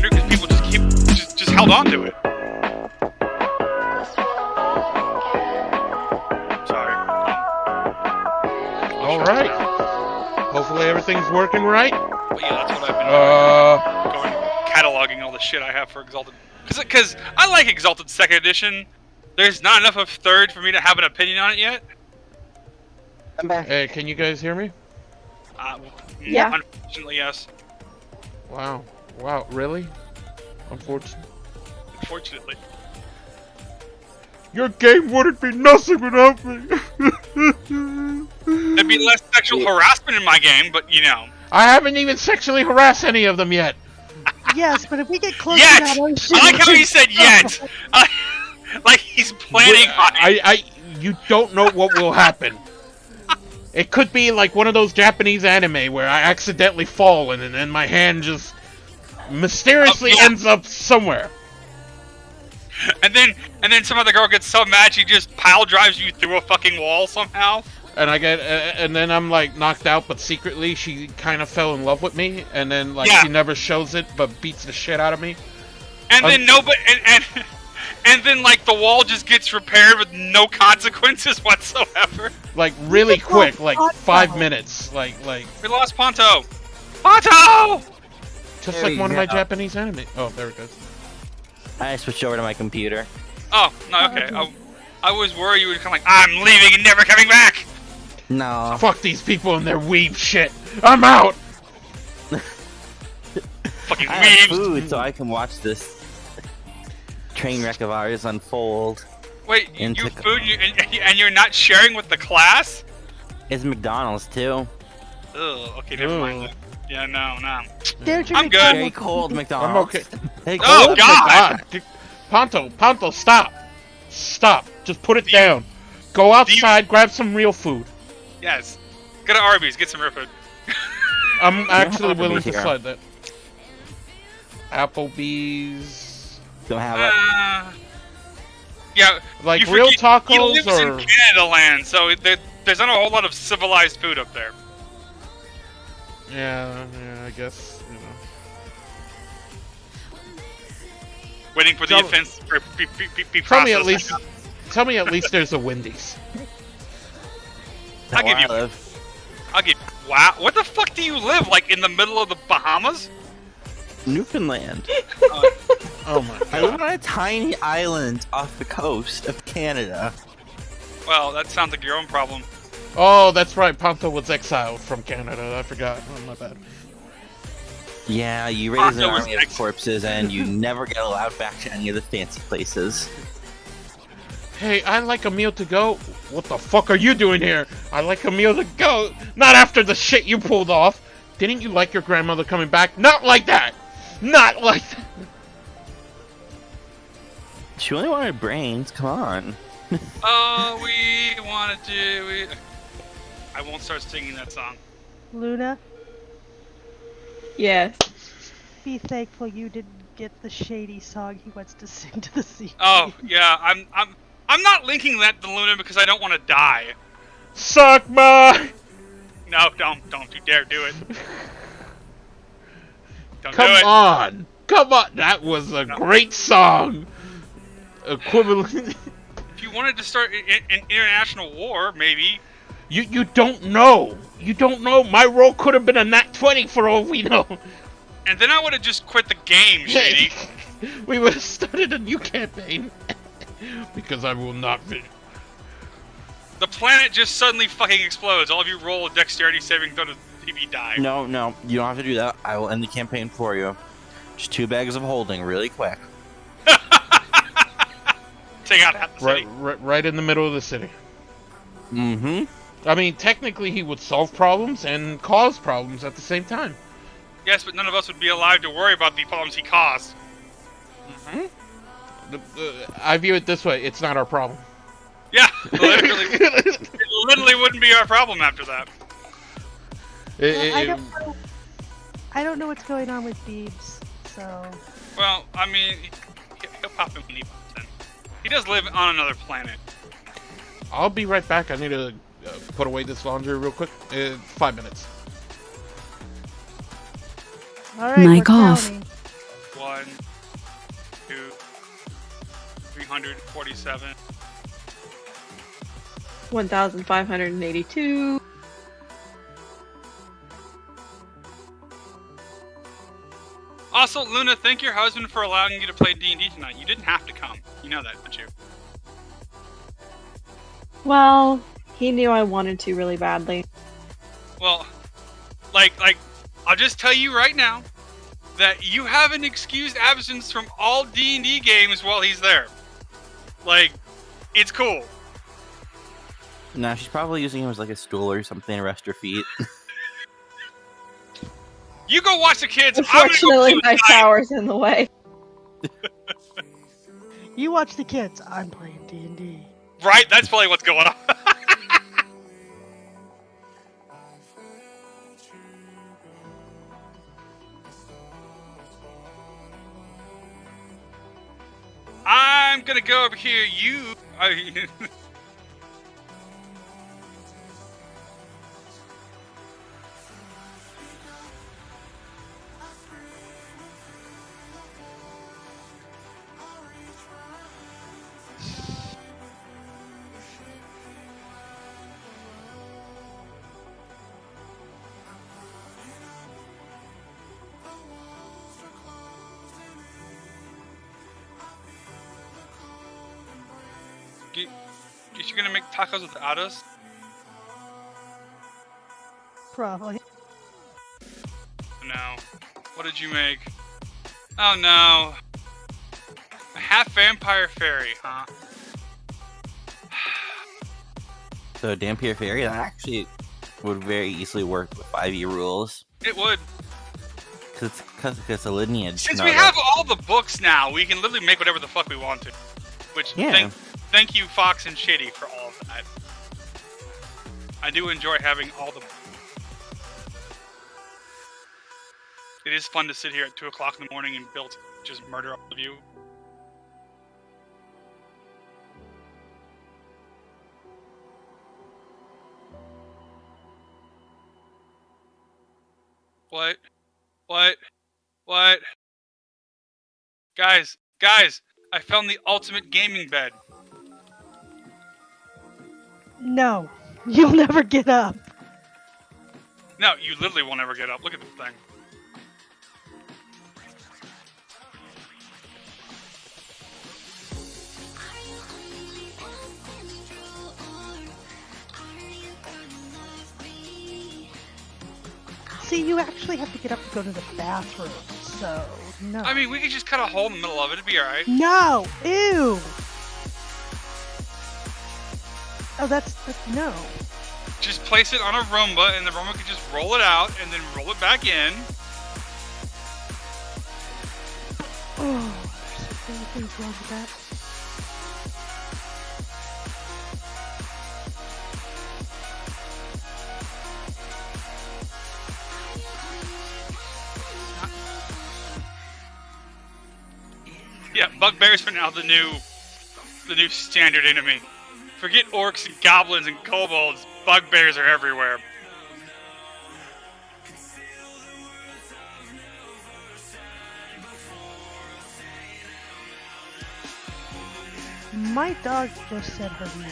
surrender because people just held on to it. Sorry. All right. Hopefully everything's working right. But yeah, that's what I've been doing. Going cataloging all the shit I have for Exalted. Because I like Exalted 2nd Edition. There's not enough of 3rd for me to have an opinion on it yet. I'm back. Hey, can you guys hear me? Yeah. Unfortunately, yes. Wow. Wow, really? Unfortunately. Unfortunately. Your game wouldn't be nothing without me. There'd be less sexual harassment in my game, but you know. I haven't even sexually harassed any of them yet. Yes, but if we get close Yet! to that ocean... I like how he said yet! Like he's planning on it. You don't know what will happen. It could be like one of those Japanese anime where I accidentally fall and then my hand just mysteriously ends up somewhere. And then some other girl gets so mad she just pile drives you through a fucking wall somehow. And and then I'm like knocked out, but secretly she kind of fell in love with me, and then like she never shows it, but beats the shit out of me. And then nobody, and then like the wall just gets repaired with no consequences whatsoever. Like really quick, like 5 minutes, like. We lost Ponto. Ponto! Just like one of my Japanese anime. Oh, there it goes. I switched over to my computer. Oh no, okay. I was worried you would come like, I'm leaving and never coming back. No. Fuck these people and their weeb shit. I'm out. Fucking I have weebs. food, so I can watch this train wreck of ours unfold. Wait, you food and you're not sharing with the class? It's McDonald's too. Ugh. Okay, never mind. Then. Yeah, no. I'm good. Very cold I'm McDonald's. okay. Hey, Oh, cold. God! Ponto, stop. Stop. Just put it down. Go outside, grab some real food. Yes. Go to Arby's, get some real food. I'm actually willing Applebee's to here. slide that. Applebee's. Don't have it. Yeah. Like you real forget, tacos he lives or in Canada land, so there's not a whole lot of civilized food up there. yeah, I guess, you know. Waiting for the Tell- offense to be Tell me processed. tell me at least there's a Wendy's. I'll give you. Where I live. I'll give. Wow. What the fuck do you live like in the middle of the Bahamas? Newfoundland. Oh my I live god. on a tiny island off the coast of Canada. Well, that sounds like your own problem. Oh, that's right. Ponto was exiled from Canada. I forgot. Oh, my bad. Yeah, you raise an Ponto was army of corpses and you never get allowed back to any of the fancy places. Hey, I like a meal to go. What the fuck are you doing here? I like a meal to go. Not after the shit you pulled off. Didn't you like your grandmother coming back? Not like that. Not like that. She only wanted brains, come on. Oh, we wanted to. I won't start singing that song. Luna, Yes. be thankful you didn't get the shady song he wants to sing to the sea. Oh yeah, I'm not linking that to Luna because I don't want to die. Suck my. No, don't you dare do it. Don't Come do it. on. Come on. That was a great song. Equivalent. If you wanted to start an international war, maybe. You don't know. You don't know. My role could have been a nat 20 for all we know. And then I would have just quit the game, Shady. We would have started a new campaign. Because I will not be. The planet just suddenly fucking explodes. All of you roll a dexterity saving throw to see if you die. No, you don't have to do that. I will end the campaign for you. Just 2 bags of holding, really quick. Take out half the city. Right in the middle of the city. Mm-hmm. I mean, technically he would solve problems and cause problems at the same time. Yes, but none of us would be alive to worry about the problems he caused. Mm-hmm. I view it this way, it's not our problem. Yeah, literally. It literally wouldn't be our problem after that. I don't know what's going on with Beebs, so... Well, I mean, he'll pop in when he pops in. He does live on another planet. I'll be right back. I need to put away this laundry real quick. 5 minutes. Alright, Mic we're off. counting. 1, 2, 347. 1,582. Also, Luna, thank your husband for allowing you to play D&D tonight. You didn't have to come. You know that, don't you? Well, he knew I wanted to really badly. Well, like, I'll just tell you right now that you have an excused absence from all D&D games while he's there. Like, it's cool. No, she's probably using him as like a stool or something to rest her feet. You go watch the kids. Unfortunately, my shower's in the way. You watch the kids. I'm playing D&D. Right? That's probably what's going on. I'm gonna go over here. Guess you're gonna make tacos without us? Probably. No. What did you make? Oh no. A half vampire fairy, huh? So Dampier Fairy, that actually would very easily work with 5e rules. It would. Because it's a lineage. Since we have all the books now, we can literally make whatever the fuck we want to. Which, Yeah. thank you, Fox and Shitty, for all of that. I do enjoy having all the... It is fun to sit here at 2 o'clock in the morning and build just murder all of you. What? What? What? Guys, I found the ultimate gaming bed. No, you'll never get up. No, you literally won't ever get up. Look at this thing. See, you actually have to get up to go to the bathroom, so no. I mean, we could just cut a hole in the middle of it. It'd be alright. No! Ew! Oh, that's no. Just place it on a Roomba, and the Roomba could just roll it out, and then roll it back in. Oh, there's so many things wrong with that. Yeah, bugbears are now the new standard enemy. Forget orcs and goblins and kobolds. Bugbears are everywhere. My dog just said her name.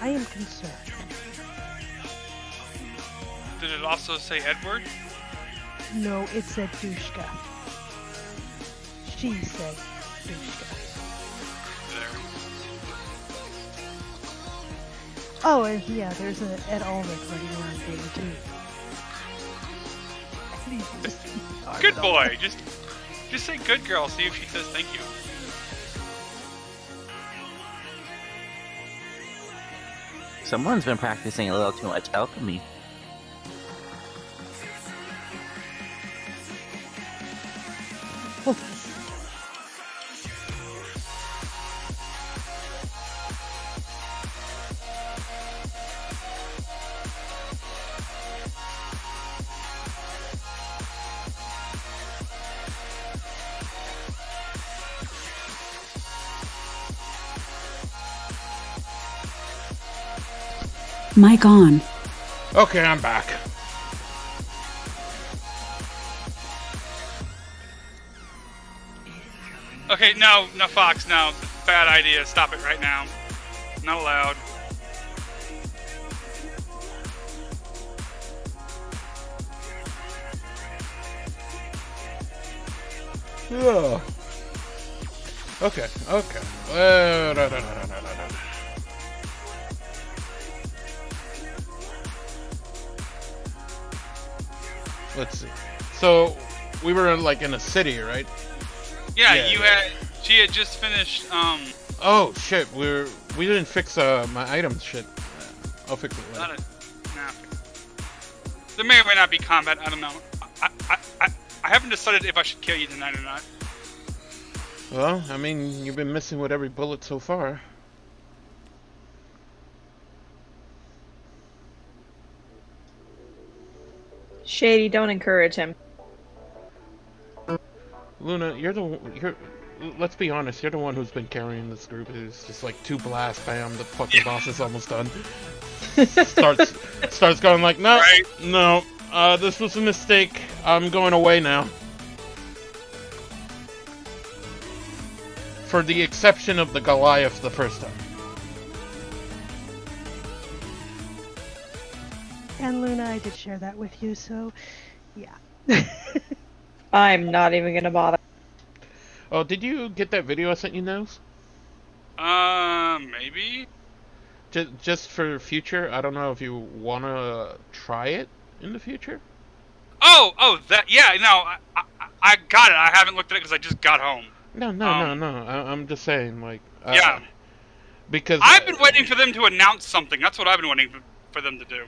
I am concerned. Did it also say Edward? No, it said Dushka. She said Dushka. There. Oh, and yeah, there's an Ed Ulrich running around game too. Good boy. Just say good girl. See if she says thank you. Someone's been practicing a little too much alchemy. Mic on. Okay, I'm back. Okay, no, Fox, no. Bad idea. Stop it right now. Not allowed. Yeah. Okay. No. Let's see. So, we were like in a city, right? Yeah, Yeah. she had just finished, Oh shit, we didn't fix my items shit. I'll fix it later. nah. There may or may not be combat, I don't know. I haven't decided if I should kill you tonight or not. Well, I mean, you've been missing with every bullet so far. Shady, don't encourage him. Luna, let's be honest, you're the one who's been carrying this group. It's just like 2 blasts, bam, the fucking boss is almost done. starts going like, no, Right. no, this was a mistake. I'm going away now. For the exception of the Goliath the first time. And Luna, I did share that with you, so yeah. I'm not even gonna bother. Oh, did you get that video I sent you, Nose? Maybe? Just for future, I don't know if you wanna try it in the future. Oh, that, yeah, no, I got it. I haven't looked at it because I just got home. No. I'm just saying, like, Yeah. because I've been waiting for them to announce something. That's what I've been waiting for them to do.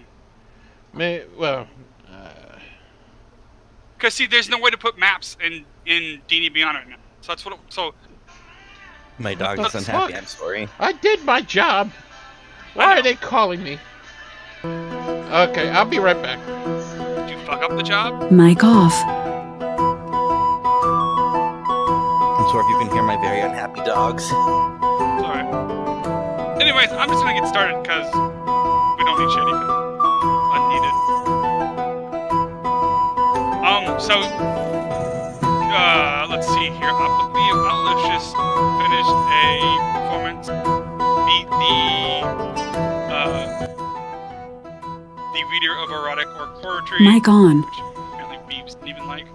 Because see, there's no way to put maps in D&D Beyond right now. So that's what. My dog What is the unhappy. fuck? I'm sorry. I did my job. Why are they calling me? Okay, I'll be right back. Did you fuck up the job? Mic off. I'm sorry if you can hear my very unhappy dogs. Sorry. Anyways, I'm just gonna get started because we don't need shitty. Unneeded. So, let's see here. I believe Aloysius finished a performance, beat the reader of erotic or poetry. Mic on. Which apparently Beebs didn't even like.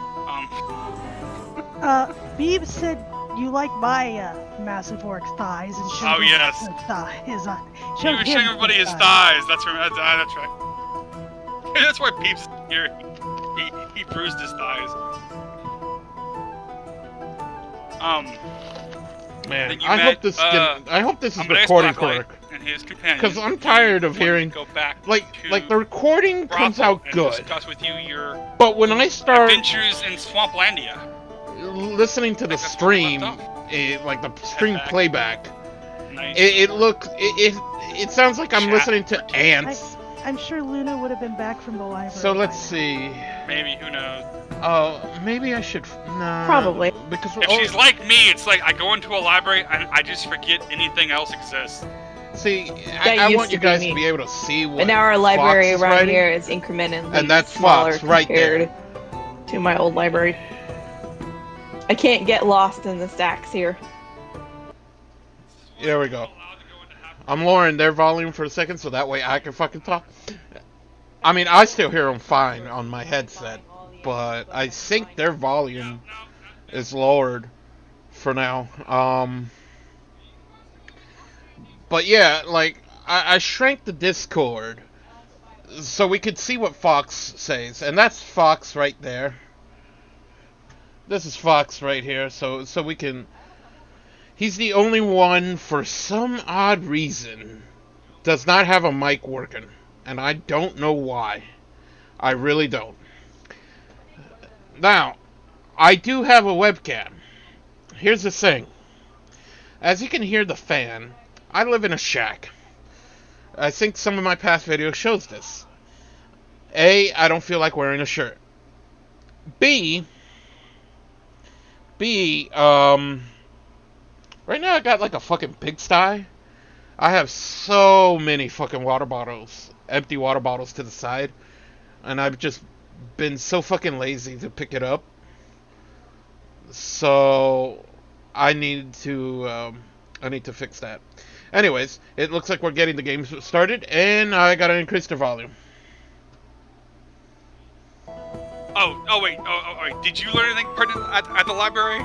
Beeb said you like my massive orc thighs and showed Oh, him yes. his thighs. He was showing everybody his thighs. That's right. That's right. That's why Beebs here. He bruised his thighs. Man, Then you I met, hope this is Amadeus recording Blacklight correct. and his companion. Because I'm tired of wanted to hearing, go back like to the recording comes Bravo out and good, discuss with you your but when I start adventures in Swamplandia. listening to the That's where we stream, left like the stream back. playback, Nice. it sounds like I'm Chat listening to for ants. I'm sure Luna would have been back from the library. So let's by now. see. Maybe, who knows? Oh, maybe I should. Nah. Probably. Because If she's like me, it's like I go into a library and I just forget anything else exists. see, That I used want to you be guys me. to be able to see what. But now our library Fox is around writing. here is incrementally And that's smaller Fox right compared to my old library. I can't get lost in the stacks here. There we go. I'm lowering their volume for a second so that way I can fucking talk. I mean, I still hear them fine on my headset, but I think their volume is lowered for now. But yeah, like, I shrank the Discord so we could see what Fox says, and that's Fox right there. This is Fox right here, so we can... He's the only one, for some odd reason, does not have a mic working. And I don't know why. I really don't. Now, I do have a webcam. Here's the thing. As you can hear the fan, I live in a shack. I think some of my past videos shows this. A, I don't feel like wearing a shirt. B, right now I got like a fucking pigsty. I have so many fucking water bottles, empty water bottles to the side, and I've just been so fucking lazy to pick it up. So I need to fix that. Anyways, it looks like we're getting the game started, and I gotta increase the volume. Wait. Did you learn anything pertinent at the library?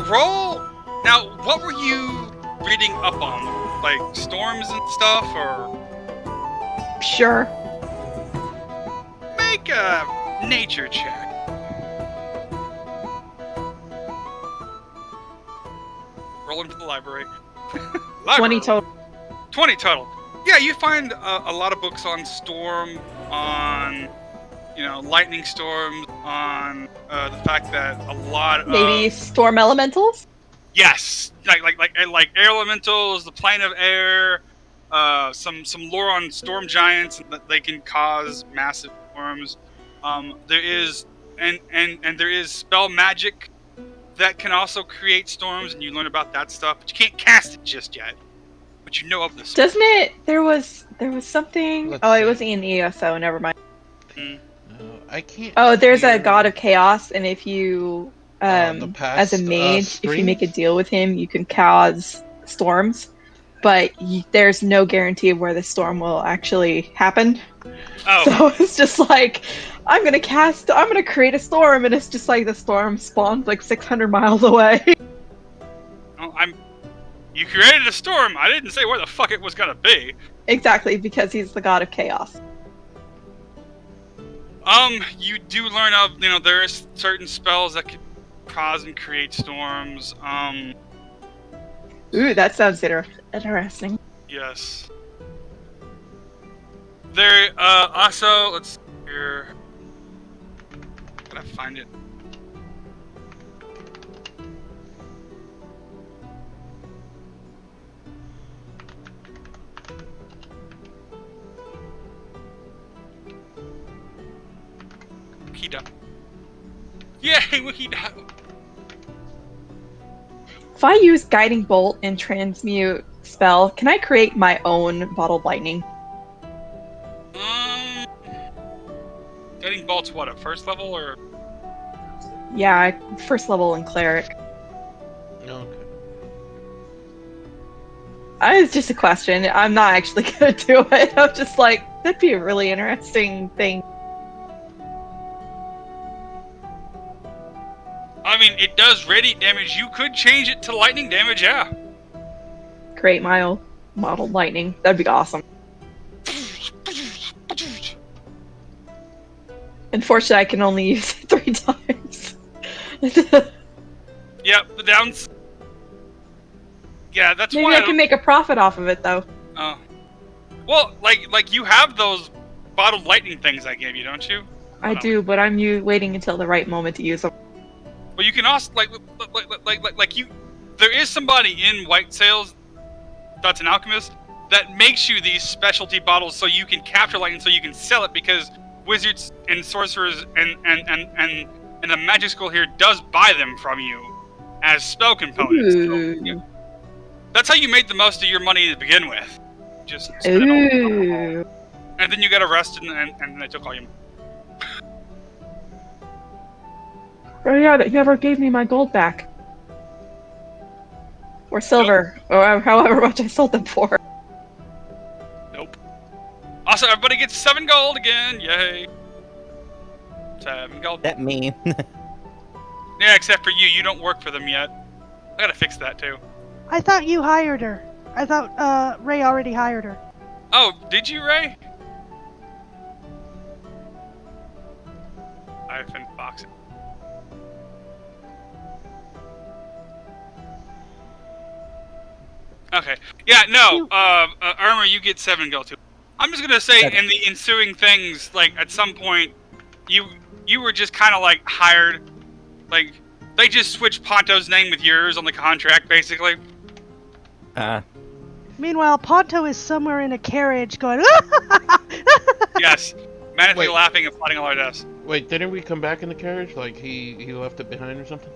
Roll. Now, what were you reading up on? Like storms and stuff, or Sure. make a nature check. Roll into the library. 20 total. 20 total. Yeah, you find a lot of books on storm, on lightning storms, on the fact that a lot of Maybe storm elementals? yes, like air elementals, the plane of air, some lore on storm giants that they can cause massive storms. There is and there is spell magic that can also create storms, and you learn about that stuff, but you can't cast it just yet. But you know of this. Doesn't it? There was something. Let's Oh, it see. was in ESO. Never mind. No, I can't. Oh, there's a hear- god of chaos, and if you, the as a past, mage, if you make a streams? deal with him, you can cause storms, but there's no guarantee of where the storm will actually happen. Oh, So it's just like, I'm gonna create a storm, and it's just like the storm spawns like 600 miles away. well, you created a storm. I didn't say where the fuck it was gonna be. Exactly, because he's the god of chaos. You do learn of, there is certain spells that can cause and create storms. Ooh, that sounds interesting. Yes. There, also, let's see here. Gotta find it. Wikida. Yay, Wikida! If I use guiding bolt and transmute spell, can I create my own bottled lightning? Getting bolts what, at first level, or? Yeah, first level in cleric. Okay. It's just a question. I'm not actually gonna do it. I'm just like, that'd be a really interesting thing. I mean, it does radiant damage. You could change it to lightning damage, yeah. Create my own bottled lightning. That'd be awesome. Unfortunately, I can only use it 3 times. Yep, the downs. Yeah, that's Maybe why I can make a profit off of it, though. Oh. Well, like you have those bottled lightning things I gave you, don't you? I do, but I'm waiting until the right moment to use them. But you can also like you. There is somebody in White Sails that's an alchemist that makes you these specialty bottles so you can capture lightning, so you can sell it, because wizards and sorcerers and the magic school here does buy them from you as spell components. So, Ooh. yeah. That's how you made the most of your money to begin with. Just spend it all. Ooh. And then you got arrested, and they took all your money. Oh yeah, that never gave me my gold back. Or silver, or however much I sold them for. Nope. Also, everybody gets 7 gold again. Yay. 7 gold. That me. Yeah, except for you. You don't work for them yet. I gotta fix that too. I thought you hired her. I thought Ray already hired her. Oh, did you, Ray? I've been boxing. Okay. Yeah, no. Irma, you get 7 gold too. I'm just gonna say, Okay. in the ensuing things, like at some point, you were just kind of like hired, like they just switched Ponto's name with yours on the contract, basically. Meanwhile, Ponto is somewhere in a carriage going, Yes, manically Wait. laughing and plotting all our deaths. Wait, didn't we come back in the carriage? Like he left it behind or something?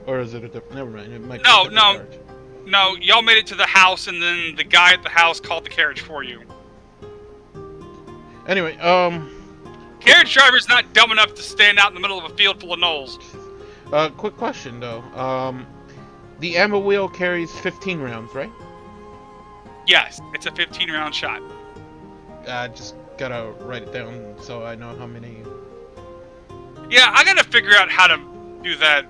Or is it a different? Never mind. It might be No, a different no. carriage. No, y'all made it to the house, and then the guy at the house called the carriage for you. Anyway, Carriage driver's not dumb enough to stand out in the middle of a field full of gnolls. quick question though. the ammo wheel carries 15 rounds, right? Yes, it's a 15-round shot. I just gotta write it down so I know how many. Yeah, I gotta figure out how to do that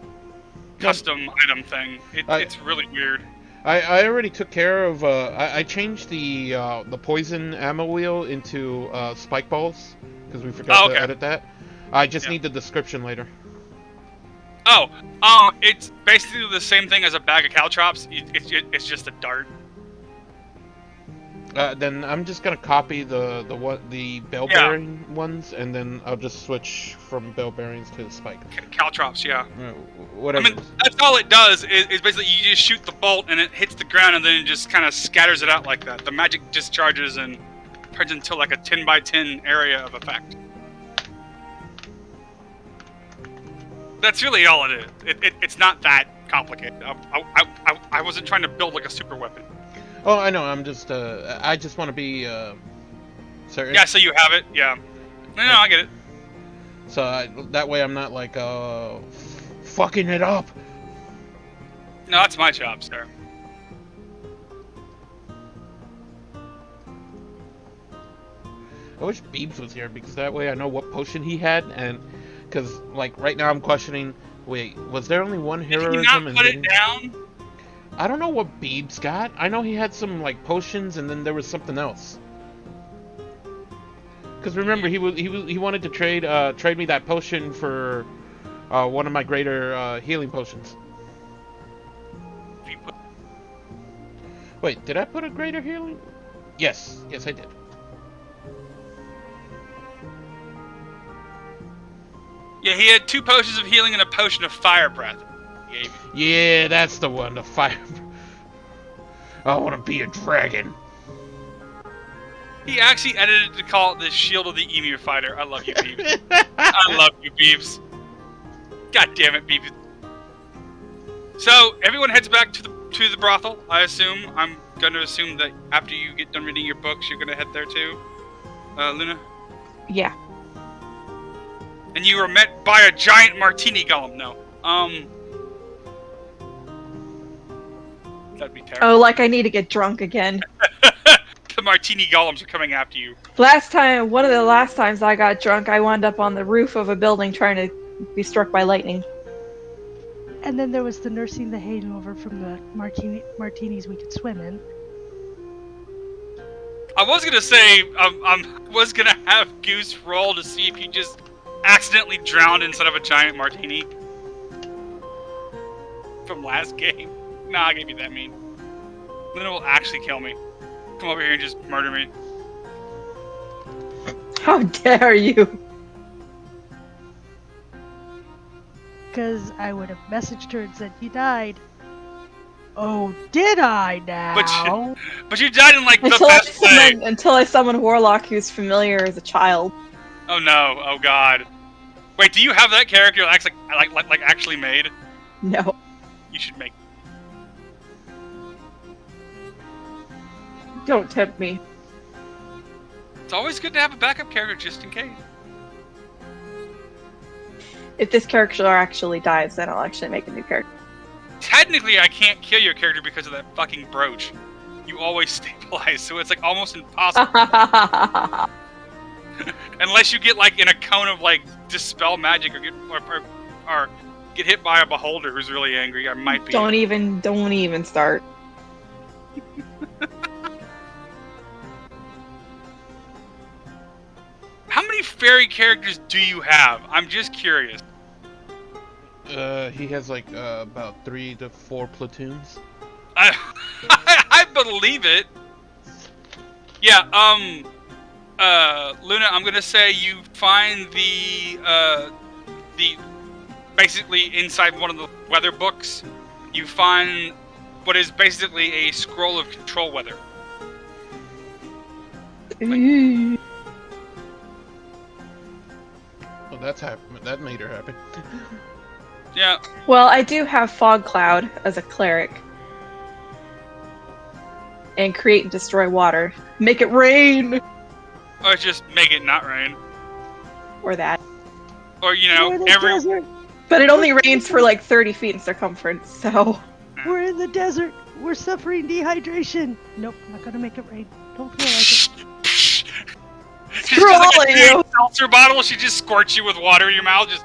custom item thing. It's really weird. I already took care of. I changed the poison ammo wheel into spike balls because we forgot to edit that. I just need the description later. Oh, it's basically the same thing as a bag of caltrops. It's just a dart. Then I'm just gonna copy the bell bearing ones, and then I'll just switch from bell bearings to the spike. Caltrops, yeah. Whatever. I mean, that's all it does. Is basically you just shoot the bolt and it hits the ground, and then it just kind of scatters it out like that. The magic discharges and turns into like a 10x10 area of effect. That's really all it is. It's not that complicated. I wasn't trying to build like a super weapon. Oh, I know. I'm just. I just want to be certain. Yeah, so you have it. Yeah. No, I get it. So that way I'm not like fucking it up. No, that's my job, sir. I wish Beebs was here because that way I know what potion he had, and because like right now I'm questioning. Wait, was there only one heroism? Did he not put it down? I don't know what Beebs got. I know he had some like potions, and then there was something else. Because remember, he wanted to trade me that potion for one of my greater healing potions. Wait, did I put a greater healing? Yes, I did. Yeah, he had 2 potions of healing and a potion of fire breath. Yeah, that's the one, the fire. I want to be a dragon. He actually edited it to call it the Shield of the Emu Fighter. I love you, Beebs. I love you, Beebs. God damn it, Beebs. So, everyone heads back to the brothel, I assume. I'm going to assume that after you get done reading your books, you're going to head there too. Luna? Yeah. And you were met by a giant martini golem. No. That'd be terrible. Oh, like I need to get drunk again. The martini golems are coming after you. One of the last times I got drunk, I wound up on the roof of a building trying to be struck by lightning. And then there was the nursing the hangover from the martinis we could swim in. I was gonna say, I was gonna have Goose roll to see if you just accidentally drowned instead of a giant martini from last game. Nah, I gave you that mean. Luna will actually kill me. Come over here and just murder me. How dare you? Because I would have messaged her and said, you died. Oh, did I now? But you died in like the best way. Until I summon Warlock who's familiar as a child. Oh no, oh god. Wait, do you have that character that's like actually made? No. You should make. Don't tempt me. It's always good to have a backup character just in case. If this character actually dies, then I'll actually make a new character. Technically, I can't kill your character because of that fucking brooch. You always stabilize, so it's like almost impossible. Unless you get like in a cone of like dispel magic or get hit by a beholder who's really angry. I might be. Don't even start. How many fairy characters do you have? I'm just curious. He has like about 3 to 4 platoons. I believe it. Yeah. Luna, I'm gonna say you find the basically inside one of the weather books, you find what is basically a scroll of control weather. Well, that made her happy. Yeah. Well, I do have Fog Cloud as a cleric. And create and destroy water. Make it rain! Or just make it not rain. Or that. Or, you know, every... But it only rains for like 30 feet in circumference, so... We're in the desert. We're suffering dehydration. Nope, not gonna make it rain. Don't feel like it. Screw all of you! Seltzer bottle. She just squirts you with water in your mouth. Just.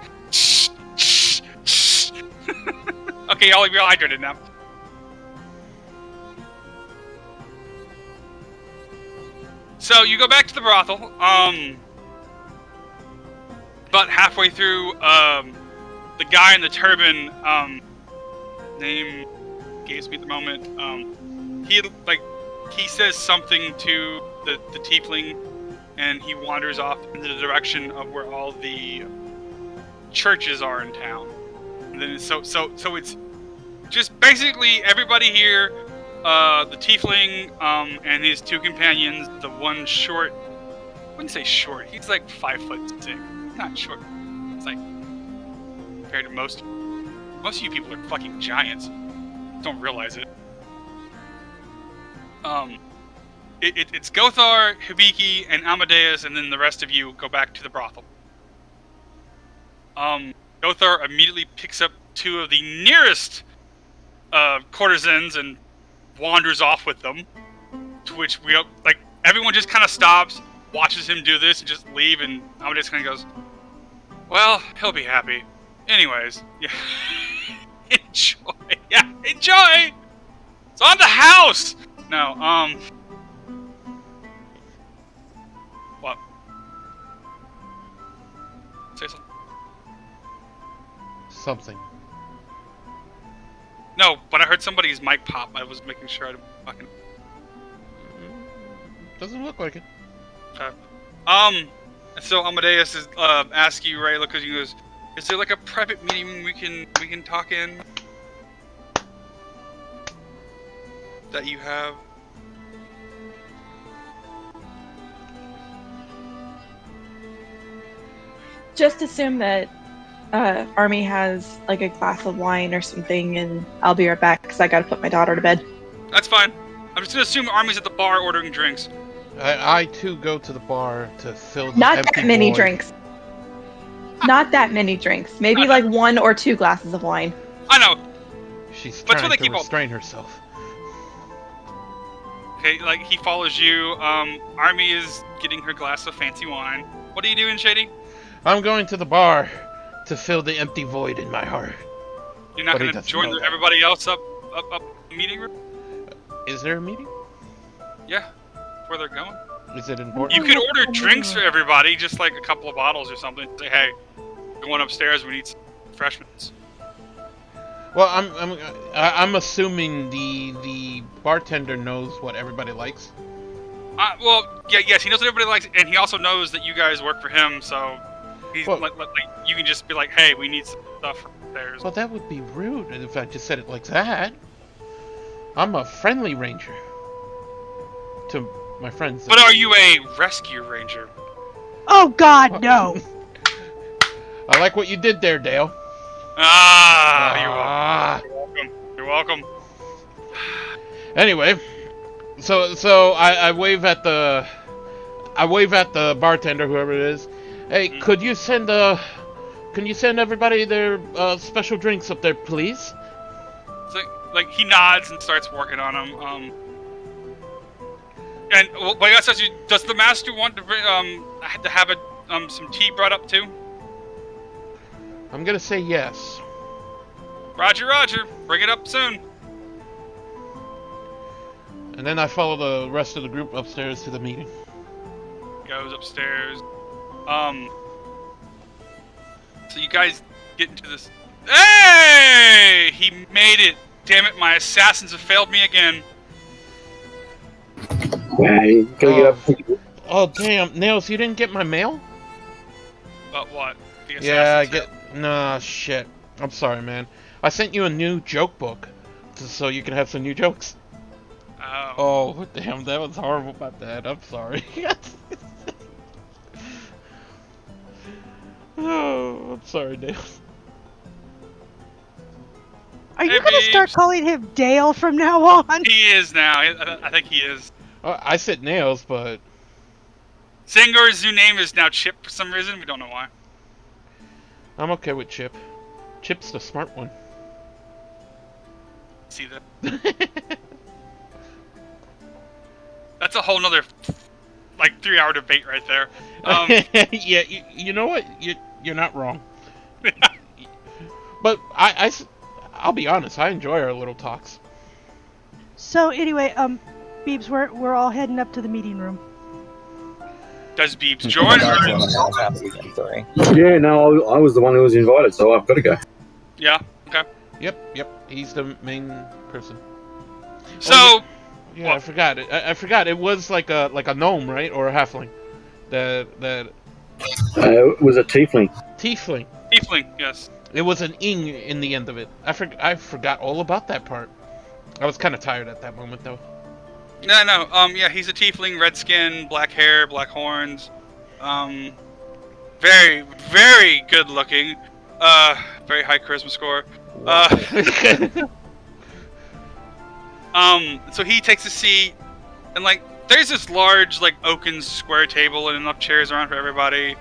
Okay, all of you are hydrated now. So you go back to the brothel. About halfway through, the guy in the turban, name escapes me at the moment. He says something to the tiefling, and he wanders off in the direction of where all the churches are in town. And then so it's just basically everybody here, the tiefling, and his two companions. The one short, I wouldn't say short. He's like 5'6". Not short. It's like compared to most of you people are fucking giants. Don't realize it. It's Gothar, Hibiki, and Amadeus, and then the rest of you go back to the brothel. Gothar immediately picks up two of the nearest courtesans and wanders off with them. To which everyone just kind of stops, watches him do this, and just leave. And Amadeus kind of goes, "Well, he'll be happy. Anyways, yeah, enjoy. Yeah, enjoy. It's on the house." No, what? Say something. Something. No, but I heard somebody's mic pop. I was making sure I didn't fucking. Doesn't look like it. Okay. So Amadeus is asking you, Rayla, because he goes, "Is there like a private meeting we can talk in that you have?" Just assume that Army has like a glass of wine or something, and I'll be right back because I gotta put my daughter to bed. That's fine. I'm just gonna assume Army's at the bar ordering drinks. I too go to the bar to fill the Not empty that many void. drinks. Not that many drinks. Maybe like 1 or 2 glasses of wine. I know. She's But trying they to keep all- restrain herself. Okay, like he follows you. Army is getting her glass of fancy wine. What are you doing, Shady? I'm going to the bar to fill the empty void in my heart. You're not But he gonna doesn't join know that. everybody else up the meeting room? Is there a meeting? Yeah, where they're going. Is it important? You could order drinks for everybody, just like a couple of bottles or something. Say, hey, going upstairs. We need some refreshments. Well, I'm assuming the bartender knows what everybody likes. Well, yeah, yes, he knows what everybody likes, and he also knows that you guys work for him. So he's Well- like you can just be like, hey, we need some stuff for upstairs. Well, that would be rude if I just said it like that. I'm a friendly ranger to my friends. But are you a rescue ranger? Oh God, no! I like what you did there, Dale. Ah, you're welcome. You're welcome. Anyway, so I wave at the bartender, whoever it is. Hey, could you send everybody their special drinks up there, please? So, like he nods and starts working on them. And well, I guess does the master want to bring, to have some tea brought up too? I'm gonna say yes. Roger, Roger. Bring it up soon. And then I follow the rest of the group upstairs to the meeting. Goes upstairs. So you guys get into this. Hey! He made it. Damn it! My assassins have failed me again. Hey, can we get up? Oh damn, Nails, you didn't get my mail? But what? The Yeah, I assassins get. Nah, shit. I'm sorry, man. I sent you a new joke book, so you can have some new jokes. Oh. Oh, damn, that was horrible about that. I'm sorry. Oh, I'm sorry, Nails. Are you Hey, gonna start babes. calling him Dale from now on? He is now. I think he is. I said Nails, but Sangor's new name is now Chip for some reason. We don't know why. I'm okay with Chip. Chip's the smart one. see that. That's a whole nother, like, 3-hour debate right there. Yeah, you know what? You're not wrong. But I'll be honest. I enjoy our little talks. So anyway, Beebs, we're all heading up to the meeting room. Does Beebs join? Yeah, no, I was the one who was invited, so I've got to go. Yeah. Okay. Yep. He's the main person. So. Oh, yeah, what? I forgot. I forgot. It was like a gnome, right, or a halfling. That It was a tiefling. tiefling. Tiefling. Yes. It was an ing in the end of it. I forgot all about that part. I was kind of tired at that moment, though. No. Yeah, he's a tiefling, red skin, black hair, black horns. Very, very good looking. Very high charisma score. So he takes a seat, and like, there's this large, like, oaken square table and enough chairs around for everybody.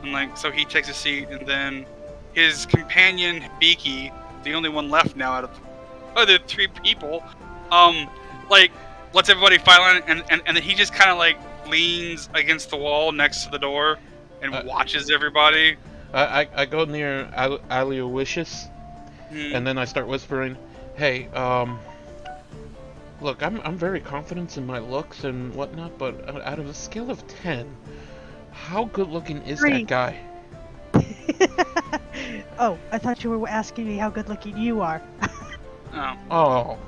And like, so he takes a seat, and then his companion Beaky, the only one left now out of the other 3 people, like, lets everybody file in, and then he just kind of like leans against the wall next to the door and watches everybody. I go near Aloysius, and then I start whispering, "Hey, look, I'm very confident in my looks and whatnot, but out of a scale of 10, how good looking is 3. that guy?" Oh, I thought you were asking me how good looking you are. Oh.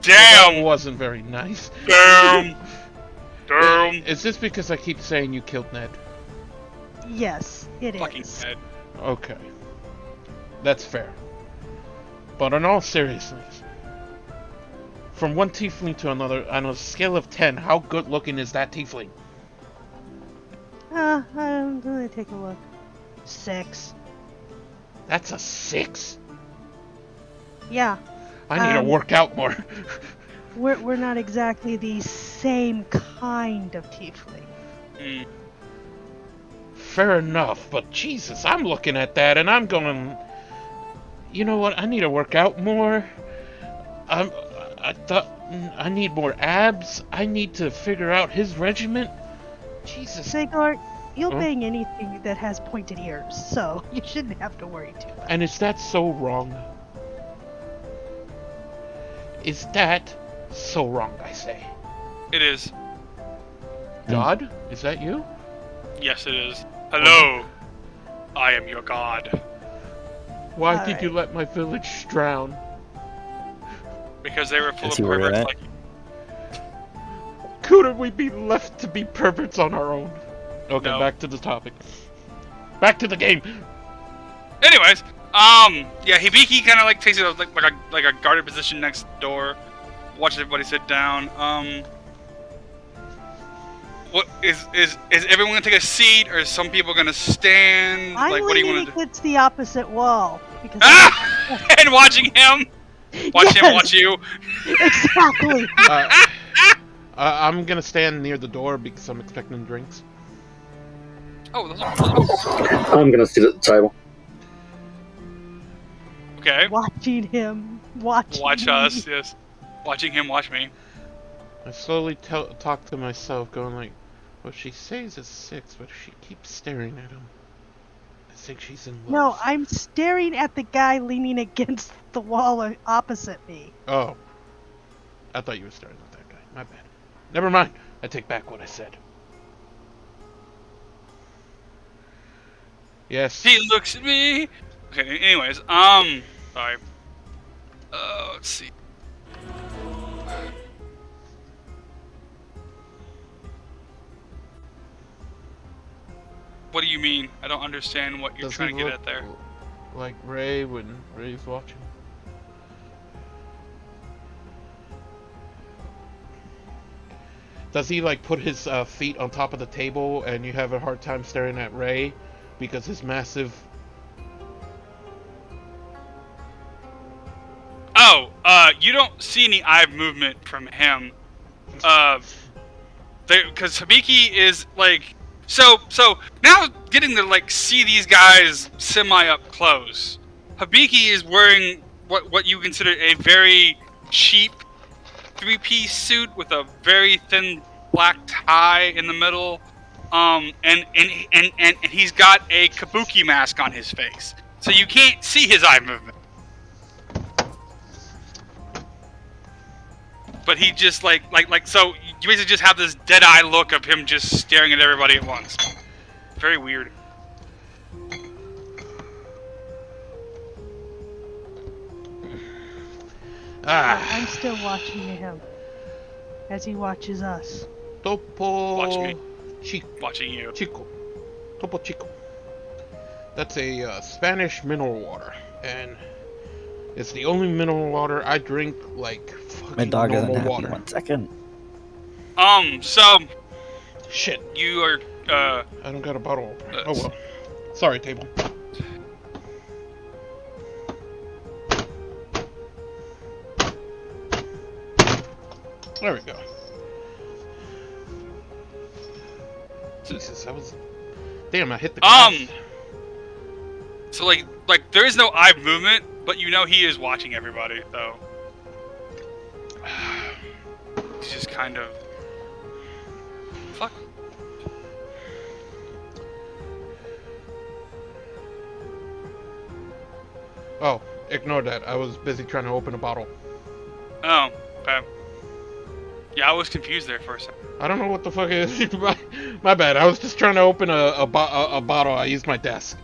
Damn! That wasn't very nice. Damn! Is this because I keep saying you killed Ned? Yes, it Fucking is. dead. Okay. That's fair. But in all seriousness, from one tiefling to another, on a scale of 10, how good looking is that tiefling? I'm gonna take a look. 6. That's a 6? Yeah. I need to work out more. We're not exactly the same kind of tiefling. Mm. Fair enough, but Jesus, I'm looking at that and I'm going, you know what, I need to work out more. I thought I need more abs. I need to figure out his regiment. Jesus. Siglar, you'll Huh? bang anything that has pointed ears, so you shouldn't have to worry too much. And is that so wrong? Is that so wrong, I say? It is. God? Is that you? Yes, it is. Hello. I am your god. Why All did you let my village drown? Because they were full Is of he worried perverts about like Couldn't we be left to be perverts on our own? Okay, No. back to the topic. Back to the game. Anyways, yeah, Hibiki kind of like takes it like a guarded position next door, watches everybody sit down. What is everyone gonna take a seat, or is some people gonna stand? I'm Like, what do you leaning want to do? against the opposite wall because And watching him, watch him Yes! watch you. exactly. I'm gonna stand near the door because I'm expecting drinks. Oh, those are I'm gonna sit at the table. okay. Watching him, watch Watch me. us, yes. Watching him watch me. I slowly talk to myself, going like, well, she says it's 6, but she keeps staring at him. I think she's in love. No, I'm staring at the guy leaning against the wall opposite me. Oh. I thought you were staring at that guy. My bad. Never mind. I take back what I said. Yes. He looks at me. Okay. Anyways, sorry. Let's see. What do you mean? I don't understand what you're Does trying he to get look at there. like Ray when Ray's watching? Does he like put his feet on top of the table and you have a hard time staring at Ray because his massive... Oh, you don't see any eye movement from him. Because Habiki is like, so now getting to like see these guys semi up close. Habiki is wearing what you consider a very cheap three-piece suit with a very thin black tie in the middle. And he's got a kabuki mask on his face, so you can't see his eye movement. But he just so you basically just have this dead-eye look of him just staring at everybody at once. Very weird. I'm still watching him as he watches us. Topo Watch me. Chico. Watching you. Chico. Topo Chico. That's a Spanish mineral water, and it's the only mineral water I drink like fucking My dog isn't normal happy. water. 1 second. So Shit. you are I don't got a bottle opener. Oh well. Sorry, table. There we go. Jesus, that was... Damn, I hit the glass. So like there is no eye movement, but you know he is watching everybody, so he's just kind of fuck. Oh, ignore that. I was busy trying to open a bottle. Oh, okay. Yeah, I was confused there for a second. I don't know what the fuck it is. My bad. I was just trying to open a bottle. I used my desk.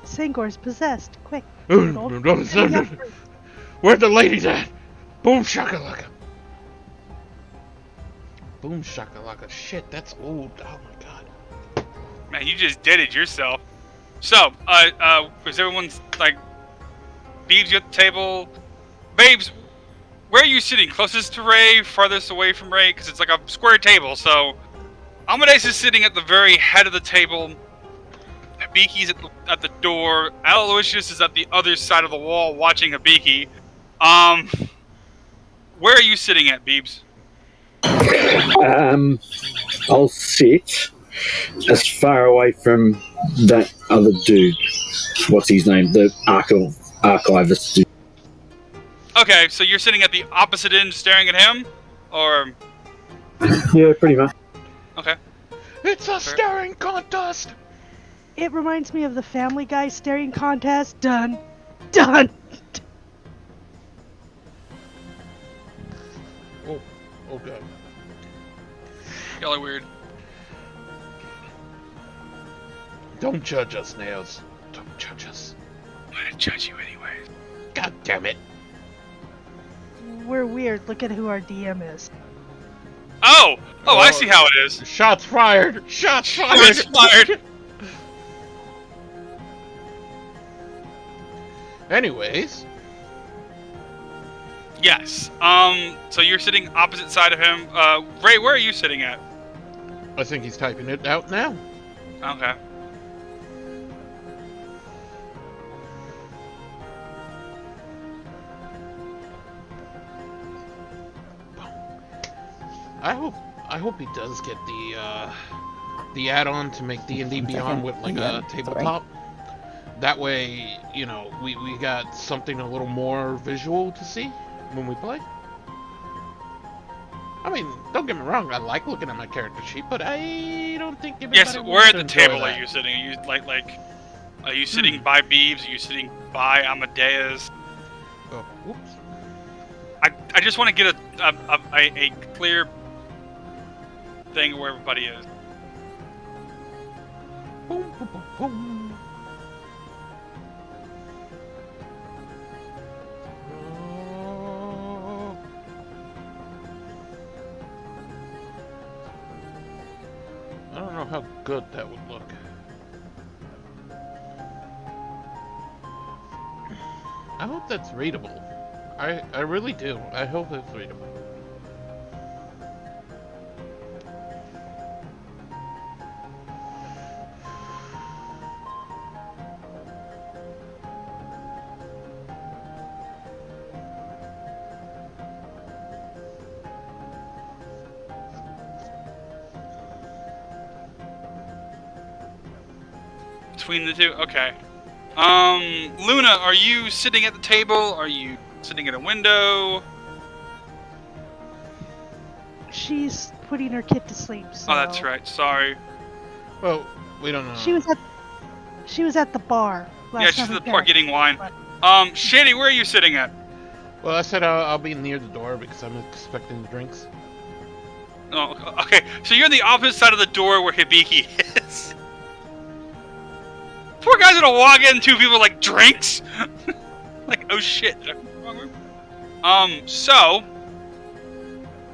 Sangor's possessed. Quick. Where's the ladies at? Boom shakalaka. Boom shakalaka. Shit, that's old. Oh my god. Man, you just did it yourself. So, is everyone's like Beebs, you at the table? Babes, where are you sitting? Closest to Ray, farthest away from Ray? Because it's like a square table, so Amadeus is sitting at the very head of the table. Habiki's at the door. Aloysius is at the other side of the wall watching Habiki. Where are you sitting at, Beebs? I'll sit as far away from that other dude. What's his name? The archivist dude. Okay, so you're sitting at the opposite end staring at him? Or... Yeah, pretty much. Okay. It's a staring contest. It reminds me of the Family Guy staring contest. Done. Done. Oh, okay. Y'all are weird. Don't judge us, Nails. Don't judge us. I'm gonna judge you anyways. God damn it. We're weird. Look at who our DM is. Oh! Oh, I see how it is. Shots fired. Shots fired. Shots fired. Anyways. Yes. So you're sitting opposite side of him. Ray, where are you sitting at? I think he's typing it out now. Okay. I hope he does get the add-on to make D&D Beyond with like a tabletop. That way, you know, we got something a little more visual to see when we play. I mean, don't get me wrong, I like looking at my character sheet, but I don't think everybody Yes, wants where at to the enjoy table that. are you sitting? Are you are you sitting by Beebs? Are you sitting by Amadeus? Oh, whoops. I just want to get a clear thing where everybody is. Boom, boom, boom, boom. Oh. I don't know how good that would look. I hope that's readable. I really do. I hope it's readable. Between the two? Okay. Luna, are you sitting at the table? Are you sitting at a window. She's putting her kid to sleep. So Oh, that's right. Sorry. Well, we don't know. She was at the bar. Yeah, Last she's time at the we park met. getting wine. Shady, where are you sitting at? Well, I said I'll be near the door because I'm expecting the drinks. Oh, okay. So you're on the opposite side of the door where Hibiki is. Poor guy's gonna walk in, two people like drinks. Like, oh shit. Did I come to the wrong room? So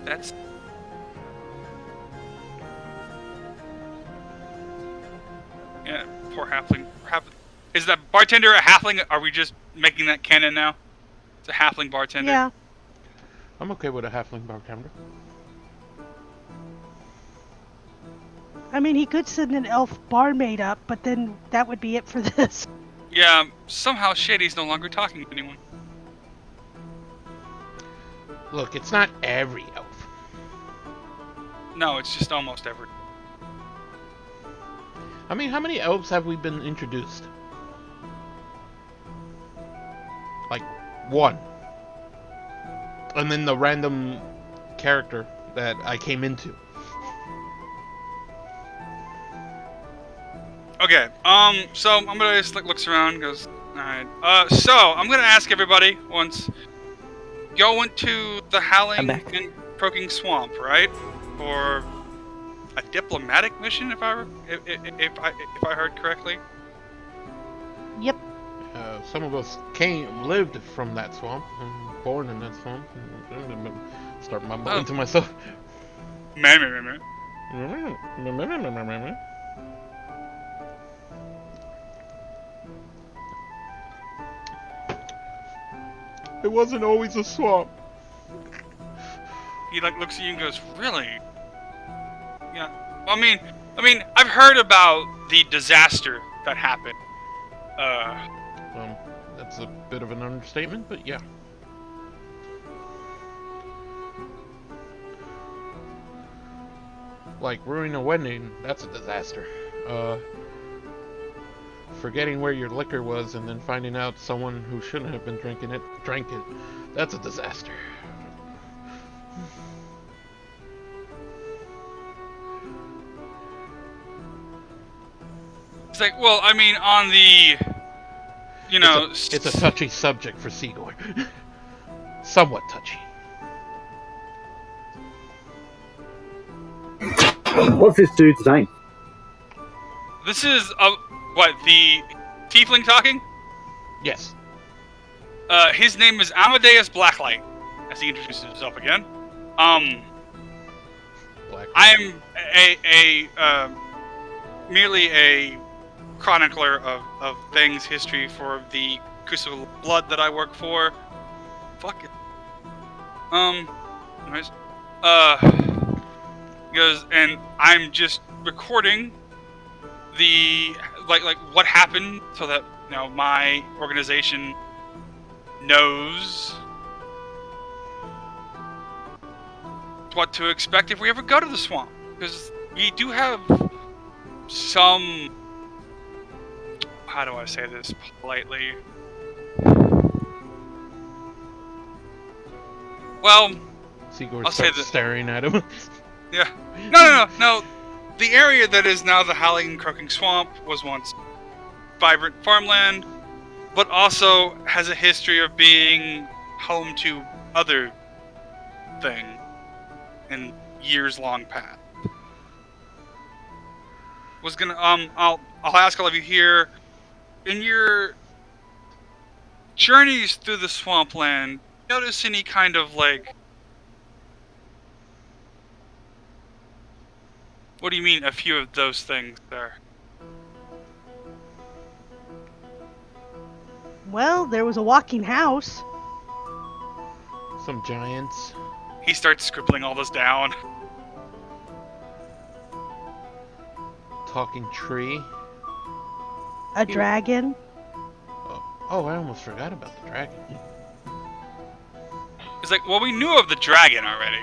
that's. Yeah, poor halfling. Is that bartender a halfling? Are we just making that canon now? It's a halfling bartender. Yeah. I'm okay with a halfling bartender. I mean, he could send an elf barmaid up, but then that would be it for this. Yeah, somehow Shady's no longer talking to anyone. Look, it's not every elf. No, it's just almost every. I mean, how many elves have we been introduced? Like, one. And then the random character that I came into. Okay, so I'm gonna just like looks around and goes, alright. So I'm gonna ask everybody once. Y'all went to the Howling and Croaking Swamp, right? For a diplomatic mission, if I heard correctly. Yep. Some of us lived from that swamp, and born in that swamp. Start mumbling to myself. Man. It wasn't always a swamp. He like looks at you and goes, "Really? Yeah. I mean, I've heard about the disaster that happened. That's a bit of an understatement, but yeah. Like ruining a wedding, that's a disaster. Forgetting where your liquor was and then finding out someone who shouldn't have been drinking it drank it, that's a disaster. It's like, well, I mean, on the, you know, it's a touchy subject for Sigor. Somewhat touchy. What's this dude's name? This is what, the tiefling talking? Yes. His name is Amadeus Blacklight, as he introduces himself again. Black. I'm merely a chronicler of things, history for the Crucible of Blood that I work for. Fuck it. Anyways, goes, and I'm just recording the like what happened so that my organization knows what to expect if we ever go to the swamp, because we do have some, how do I say this politely, well, Sigurd I'll say starts that- staring at him. yeah, no, the area that is now the Howling and Croaking Swamp was once vibrant farmland, but also has a history of being home to other things in years long past. Was gonna I'll ask all of you here, in your journeys through the swampland, notice any kind of like, what do you mean a few of those things there? Well, there was a walking house. Some giants. He starts scribbling all this down. Talking tree. A dragon. Oh, I almost forgot about the dragon. It's like, well, we knew of the dragon already.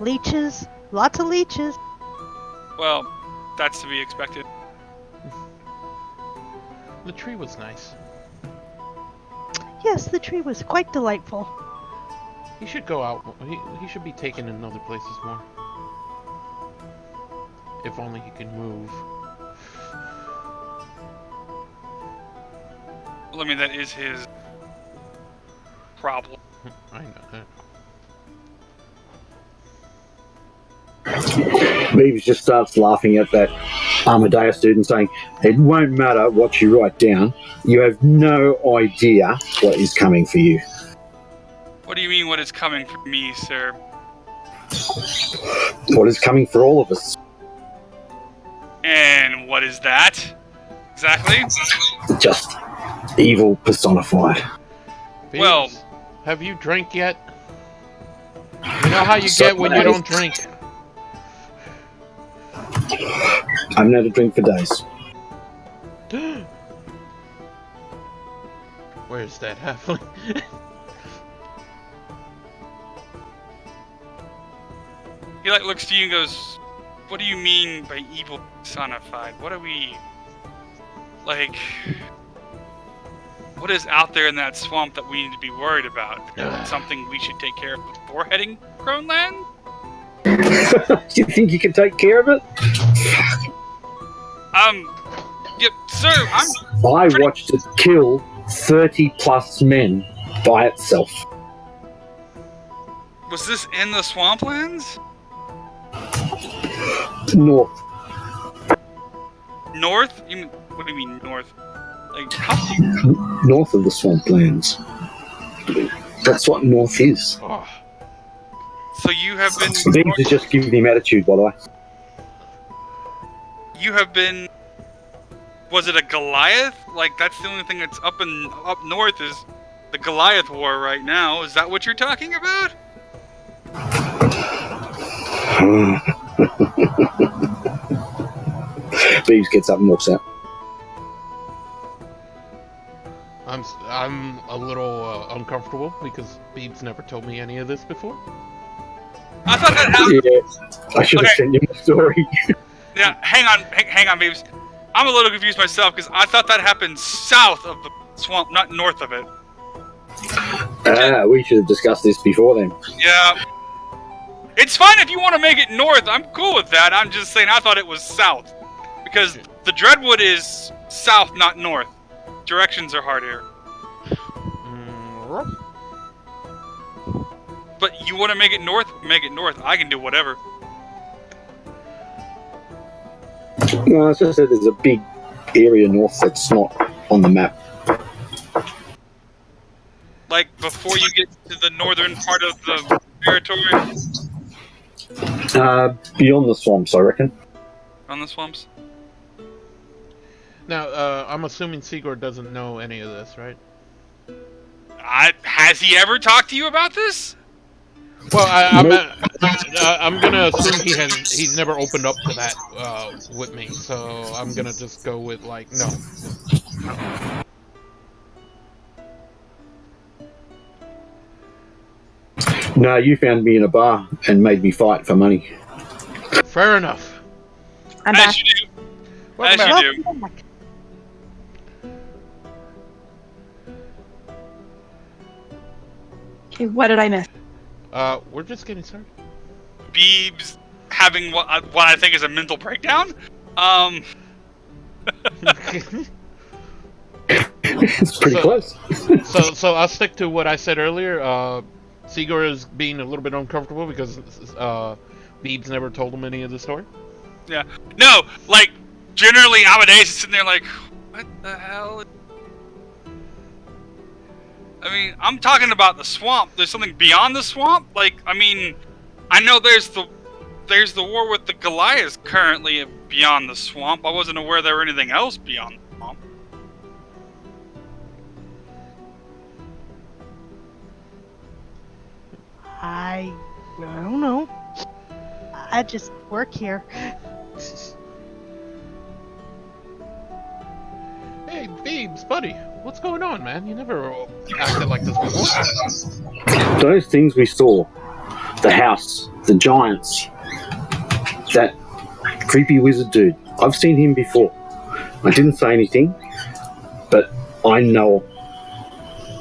Leeches. Lots of leeches. Well, that's to be expected. The tree was nice. Yes, the tree was quite delightful. He should go out. He should be taken in other places more. If only he can move. Well, I mean, that is his problem. I know. Beavis just starts laughing at that Amadeus dude and saying, "It won't matter what you write down. You have no idea what is coming for you." What do you mean, what is coming for me, sir? What is coming for all of us? And what is that? Exactly? Just evil personified. Beavis, Well- have you drank yet? You know how you get when you don't drink. I haven't had a drink for days. Where's that halfling? He like looks to you and goes, "What do you mean by evil personified? What are we like? What is out there in that swamp that we need to be worried about? Something we should take care of before heading Croneland?" Do you think you can take care of it? Yep, sir. I watched it kill 30 plus men by itself. Was this in the swamplands? North. North? What do you mean north? Like how? North of the swamplands. That's what north is. Oh, So you have been. Beavis is just giving him attitude, by the way. You have been. Was it a Goliath? Like that's the only thing that's up north is the Goliath War right now. Is that what you're talking about? Beavis gets up and walks out. I'm a little uncomfortable because Beebs never told me any of this before. I thought that happened. Yeah, I should have Okay. sent you my story. Yeah, hang on, Beavis. I'm a little confused myself because I thought that happened south of the swamp, not north of it. We should have discussed this before then. Yeah. It's fine if you want to make it north. I'm cool with that. I'm just saying I thought it was south. Because the Dreadwood is south, not north. Directions are hard here. But you want to make it north? Make it north. I can do whatever. No, it's just that there's a big area north that's not on the map. Like before you get to the northern part of the territory Beyond the swamps, I reckon. on the swamps. Now, I'm assuming Sigurd doesn't know any of this, right? Has he ever talked to you about this? Well, I'm gonna assume he's never opened up to that with me, so I'm gonna just go with like no. No, you found me in a bar and made me fight for money. Fair enough. I'm back. As you do. Welcome As back. you do. Welcome back. Okay, what did I miss? We're just getting started. Beebs having what I think is a mental breakdown. It's pretty So- close. So I'll stick to what I said earlier. Sigurd is being a little bit uncomfortable because Beebs never told him any of the story. Yeah. No, like generally Amadeus is sitting there like, what the hell? I mean, I'm talking about the swamp. There's something beyond the swamp. Like, I mean, I know there's the war with the Goliaths currently beyond the swamp. I wasn't aware there were anything else beyond the swamp. I don't know. I just work here. Hey, Beebs, buddy, what's going on, man? You never acted like this before. Those things we saw, the house, the giants, that creepy wizard dude, I've seen him before. I didn't say anything. but I know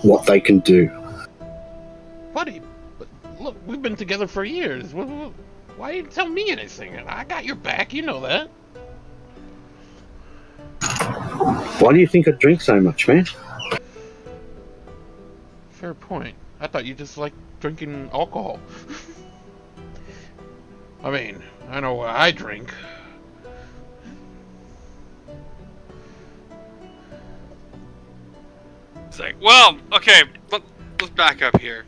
what they can do. Buddy, look, we've been together for years. Why didn't you tell me anything? I got your back, you know that. Why do you think I drink so much, man? Fair point. I thought you just liked drinking alcohol. I mean, I know what I drink. It's like, well, okay, let's back up here.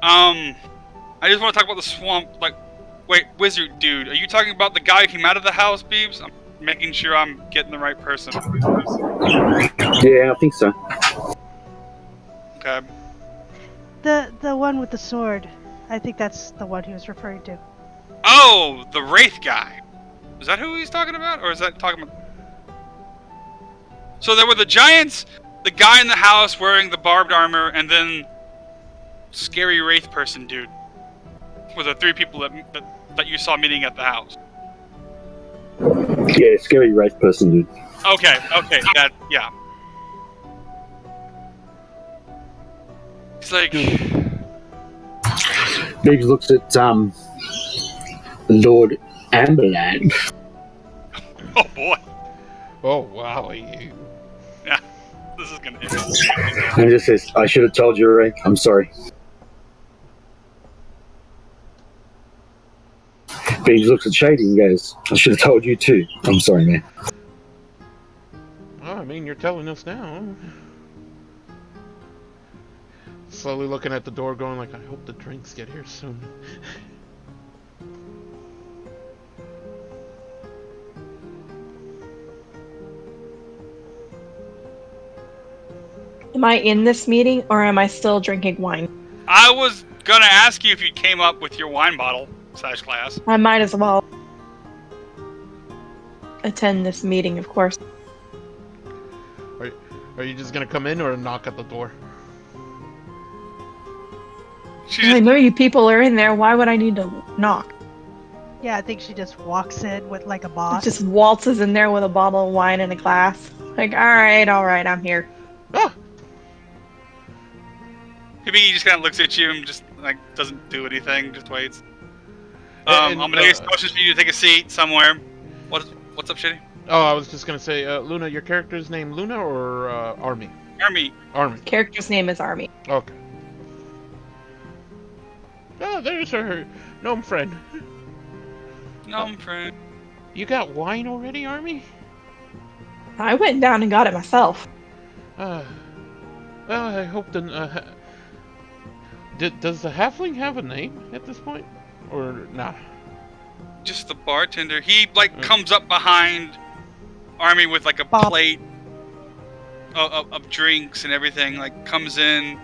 I just want to talk about the swamp. Like, wait, wizard dude, are you talking about the guy who came out of the house, Beebs? I'm making sure I'm getting the right person. Yeah, I think so. Okay. The one with the sword. I think that's the one he was referring to. Oh, the wraith guy. Is that who he's talking about, or is that talking about? So there were the giants, the guy in the house wearing the barbed armor, and then scary wraith person dude. Were the three people that you saw meeting at the house? Yeah, scary wraith person, dude. Okay, yeah. It's like, Biggs looks at Lord Amberland. oh boy, Oh, wow. yeah, this is gonna end. And just says, I should have told you, Ray. I'm sorry. Biggs looks at Shady and goes, I should have told you too. I'm sorry, man. Well, I mean, you're telling us now. Slowly looking at the door going like, I hope the drinks get here soon. Am I in this meeting or am I still drinking wine? I was gonna ask you if you came up with your wine bottle / glass. I might as well attend this meeting, of course. Are you just gonna come in or knock at the door? I know you people are in there. Why would I need to knock? Yeah, I think she just walks in with like a boss. Just waltzes in there with a bottle of wine and a glass. Like, all right, I'm here. Ah! Maybe he just kind of looks at you and just like doesn't do anything, just waits. And, I'm gonna get motions for you to take a seat somewhere. What's up, Shitty? Oh, I was just gonna say, Luna, your character's name Luna or Army? Army. Army. Character's name is Army. Okay. Oh, there's her gnome friend. Gnome friend. You got wine already, Army? I went down and got it myself. Well, I hope the. Does the halfling have a name at this point, or nah? Just the bartender. He like comes up behind Army with like a plate of drinks and everything. Like comes in,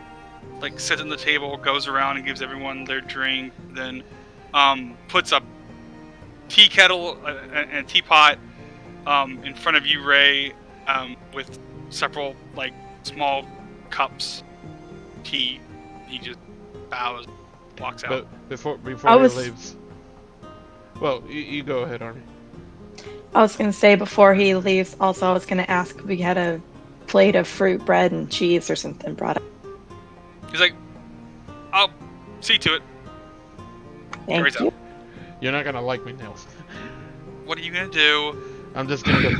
like sits on the table, goes around and gives everyone their drink. Then puts a tea kettle and a teapot in front of you, Ray, with several like small cups of tea. He just bows, walks out. But before I he leaves. Well, you go ahead, Army. I was going to say before he leaves, also I was going to ask if we had a plate of fruit, bread, and cheese or something brought up. He's like, I'll see to it. Thank you. You're not gonna like me, Nils. What are you gonna do? I'm just gonna go.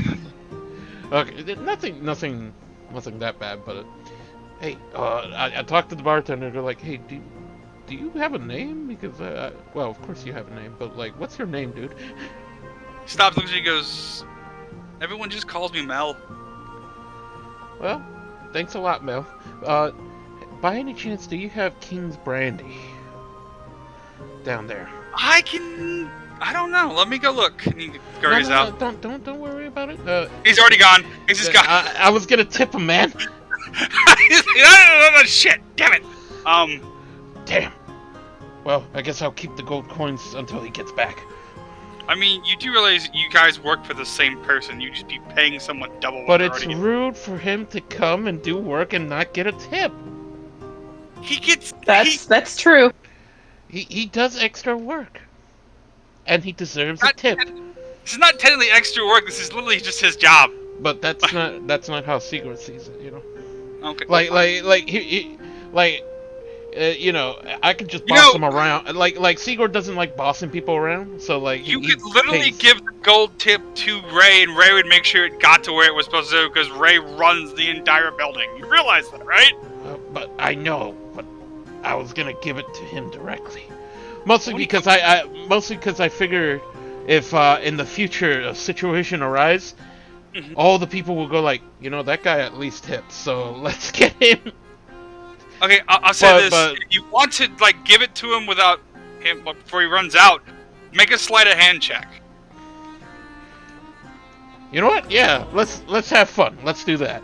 Okay, nothing that bad. But hey, I talked to the bartender. They're like, hey, do you have a name? Because well, of course you have a name, but like, what's your name, dude? He stops, looks at you, and goes, everyone just calls me Mel. Well, thanks a lot, Mel. By any chance, do you have King's Brandy down there? I don't know. Let me go look. And he scurries out. Don't worry about it. He's already gone. He's just gone. I was gonna tip him, man. Shit, damn it. Damn. Well, I guess I'll keep the gold coins until he gets back. I mean, you do realize you guys work for the same person. You just be paying someone double. But it's rude for him to come and do work and not get a tip. He gets. That's true. He does extra work, and he deserves a tip. This is not technically extra work. This is literally just his job. But that's not how Sigurd sees it, you know. Okay. You know, I could just You boss know- him around. Like Sigurd doesn't like bossing people around, so like You he could literally pays. give the gold tip to Ray, and Ray would make sure it got to where it was supposed to, because Ray runs the entire building. You realize that, right? But I know, but I was gonna give it to him directly. Mostly What do you- because I figured if in the future a situation arises, Mhm. all the people will go like, you know, that guy at least tips, so let's get him. Okay, I'll say this: but- if you want to like give it to him without him before he runs out, make a sleight of hand check. You know what? Yeah, let's have fun. Let's do that.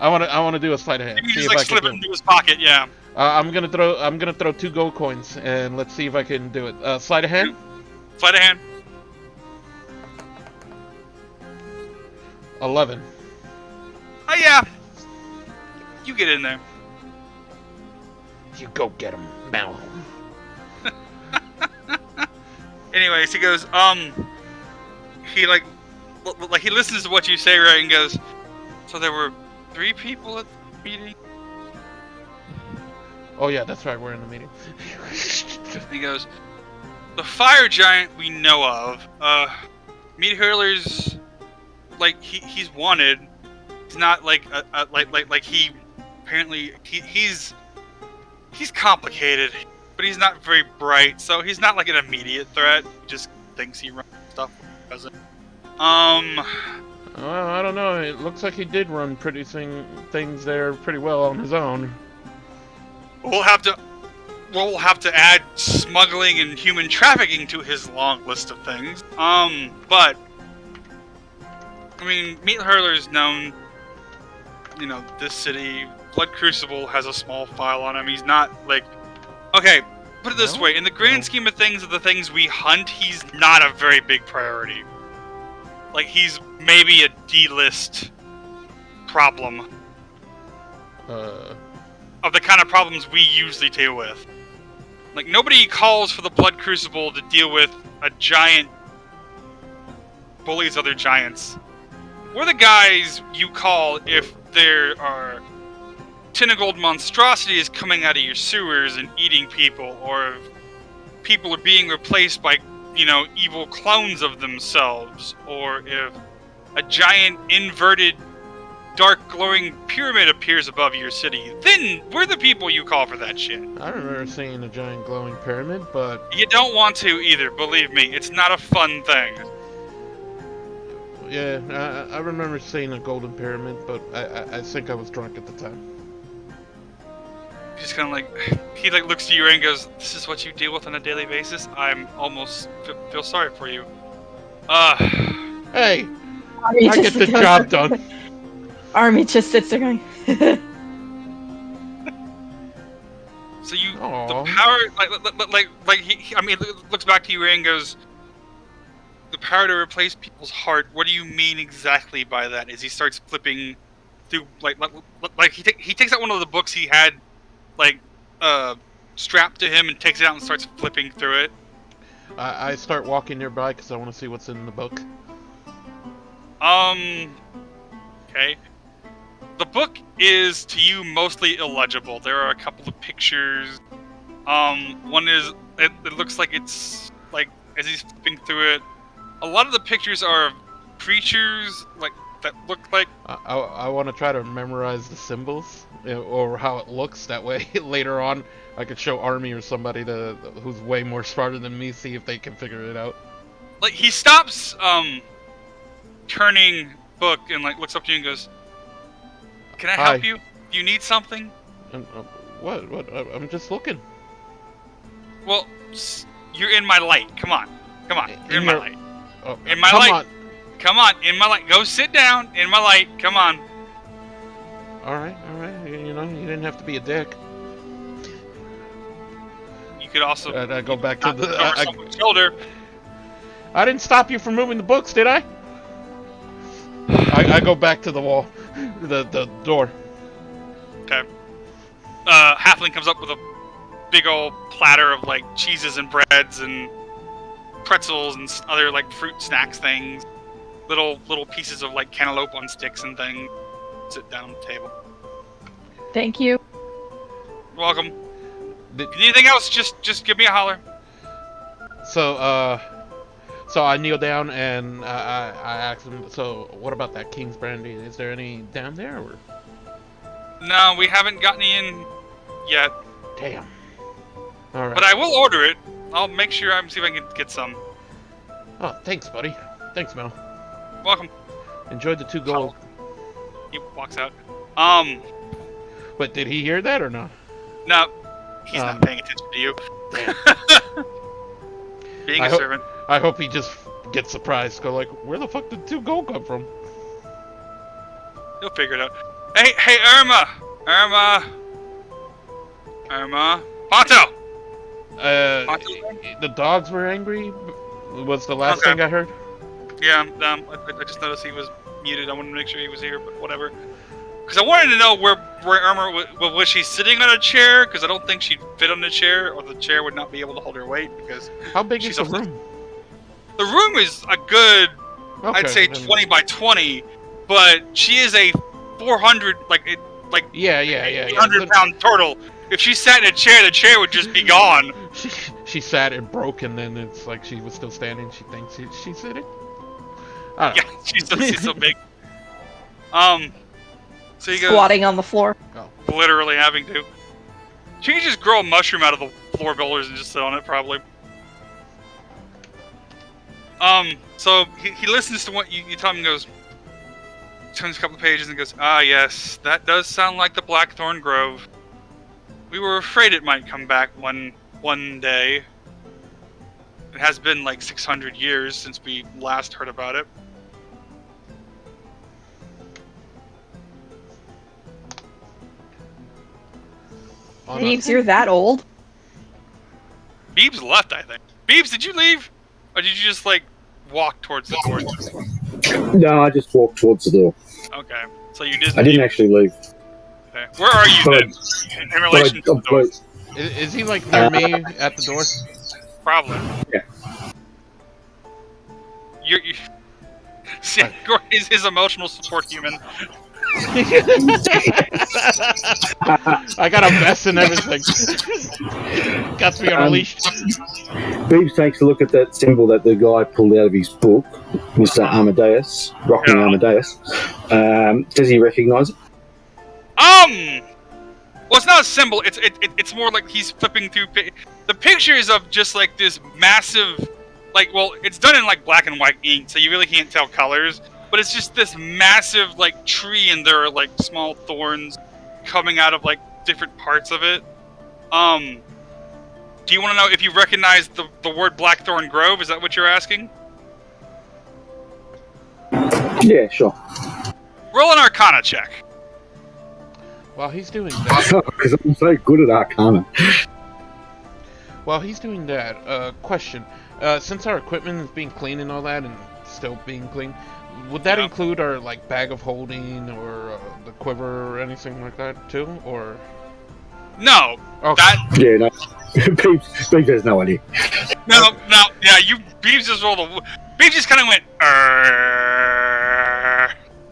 I wanna do a sleight of hand. You See just if like I can slip do it it. into his pocket. Yeah. I'm gonna throw 2 gold coins and let's see if I can do it. Sleight of hand. Sleight of hand. 11. Oh yeah. You get in there. You go get him, Mal. Anyways, he goes, he like he listens to what you say, right, and goes, so there were 3 people at the meeting? Oh yeah, that's right. We're in the meeting. He goes, the fire giant we know of, Meat Hurler's, like, he's wanted. He's not like, he, apparently, he's complicated, but he's not very bright, so he's not like an immediate threat. He just thinks he runs stuff, but he doesn't. Well, I don't know. It looks like he did run things there pretty well on his own. We'll have to add smuggling and human trafficking to his long list of things. But I mean, Meat Hurler's known, you know, this city. Blood Crucible has a small file on him. He's not like, okay, put it this way: in the grand scheme of things, of the things we hunt, he's not a very big priority. Like, he's maybe a D-list problem of the kind of problems we usually deal with. Like, nobody calls for the Blood Crucible to deal with a giant bullies other giants. We're the guys you call if there are tentacle monstrosities coming out of your sewers and eating people, or if people are being replaced by, you know, evil clones of themselves, or if a giant inverted dark glowing pyramid appears above your city, then we're the people you call for that shit. I remember seeing a giant glowing pyramid, but You don't want to either, believe me. It's not a fun thing. yeah, I remember seeing a golden pyramid, but I think I was drunk at the time. Just kind of like, he like looks to you and goes, this is what you deal with on a daily basis? I'm almost feel sorry for you. Hey, Army I get just the goes- job done. Army just sits there going. So you, Aw. the power, like he, I mean, looks back to you and goes, the power to replace people's heart. What do you mean exactly by that? As he starts flipping through, like he takes out one of the books he had, like, strapped to him, and takes it out and starts flipping through it. I start walking nearby because I want to see what's in the book. Okay. The book is, to you, mostly illegible. There are a couple of pictures. One is, it looks like it's, like, as he's flipping through it, a lot of the pictures are of creatures, like, that look like... I want to try to memorize the symbols, or how it looks. That way, later on, I could show Army or somebody who's way more smarter than me, see if they can figure it out. Like, he stops, turning book and, like, looks up to you and goes, can I help Hi. you? Do you need something? And, what? I'm just looking. Well, you're in my light. Come on. Come on. You're in my light. Oh, In my come light. on. Come on. In my light. Go sit down. In my light. Come on. All right. You know, you didn't have to be a dick. You could also... I go back to the. over someone's shoulder. I didn't stop you from moving the books, did I? I go back to the wall, the door. Okay. Halfling comes up with a big old platter of, like, cheeses and breads and pretzels and other, like, fruit snacks things. little pieces of like cantaloupe on sticks and things. Sit down on the table. Thank you. You're welcome. If you need anything else, just give me a holler. So I kneel down and I ask him. So what about that King's Brandy? Is there any down there? Or? No, we haven't gotten any in yet. Damn. All right. But I will order it. I'll make sure see if I can get some. Oh, thanks, buddy. Thanks, Mel. Welcome. Enjoyed the 2 gold. He walks out. But did he hear that or not? No, he's not paying attention to you. Being a servant. I hope he just gets surprised. Go like, where the fuck did 2 gold come from? He'll figure it out. Hey, Irma, Ponto. The dogs were angry. Was the last thing I heard? Yeah. I just noticed he was muted. I wanted to make sure he was here, but whatever. Because I wanted to know where Irma was she sitting on a chair? Because I don't think she'd fit on the chair, or the chair would not be able to hold her weight. Because how big is the room? The room is a good, I'd say 20 by 20, but she is a 400 800-pound turtle. If she sat in a chair, the chair would just be gone. She sat and broke, and then it's like she was still standing. She thinks she's sitting. Yeah, she's so big. So you go Squatting on the floor. Literally having to. She could just grow a mushroom out of the floor builders and just sit on it, probably. So he listens to what you tell him and goes, turns a couple of pages and goes, ah, yes, that does sound like the Blackthorn Grove. We were afraid it might come back one day. It has been like 600 years since we last heard about it. Beebs, you're that old? Beebs left, I think. Beebs, did you leave? Or did you just, like, walk towards the door? No, I just walked towards the door. Okay. So you didn't I didn't actually leave. Okay. Where are you then? In relation to the door? Is he, like, near me at the door? Probably. Yeah. You're see, Gordon is his emotional support human. I got a vest and everything. Got me on a leash. Beebs takes a look at that symbol that the guy pulled out of his book, Mr. Amadeus, Rocking Amadeus. Does he recognize it? Well, it's not a symbol. It's more like he's flipping through. The picture is of just like this massive, it's done in like black and white ink, so you really can't tell colors. But it's just this massive, like, tree, and there are, like, small thorns coming out of, like, different parts of it. Do you want to know if you recognize the word Blackthorn Grove? Is that what you're asking? Yeah, sure. Roll an Arcana check. While he's doing that... Because I'm so good at Arcana. While he's doing that, question. Since our equipment is being cleaned and all that, and still being clean... Would that include our, like, bag of holding or the quiver or anything like that, too? Or... No. Okay. Yeah, no. Beebs has no idea. No. Yeah, Beebs just rolled Beebs just kind of went,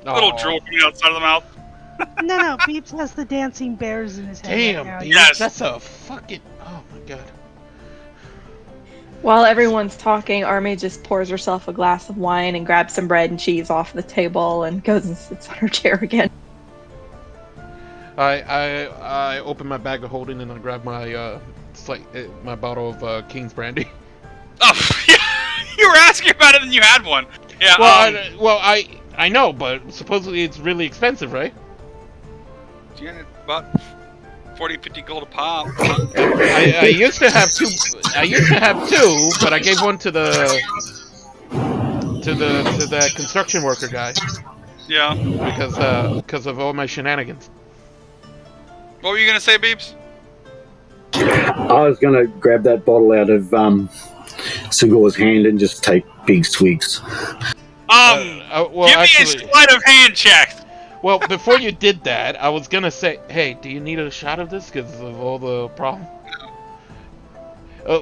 little drool coming outside of the mouth. No, Beebs has the dancing bears in his head. Damn, right now. Beebs, Yes. that's a fucking... Oh, my God. While everyone's talking, Army just pours herself a glass of wine and grabs some bread and cheese off the table and goes and sits on her chair again. I open my bag of holding and I grab my my bottle of King's Brandy. Oh, yeah. You were asking about it and you had one. Yeah. Well, I know, but supposedly it's really expensive, right? Yeah, about 40, 50 gold a pop. I used to have two. But I gave one to the construction worker guy. Yeah. Because of all my shenanigans. What were you gonna say, Beebs? I was going to grab that bottle out of Sigur's hand and just take big swigs. Give me a sleight of hand check. Well, before you did that, I was gonna say, hey, do you need a shot of this because of all the problem?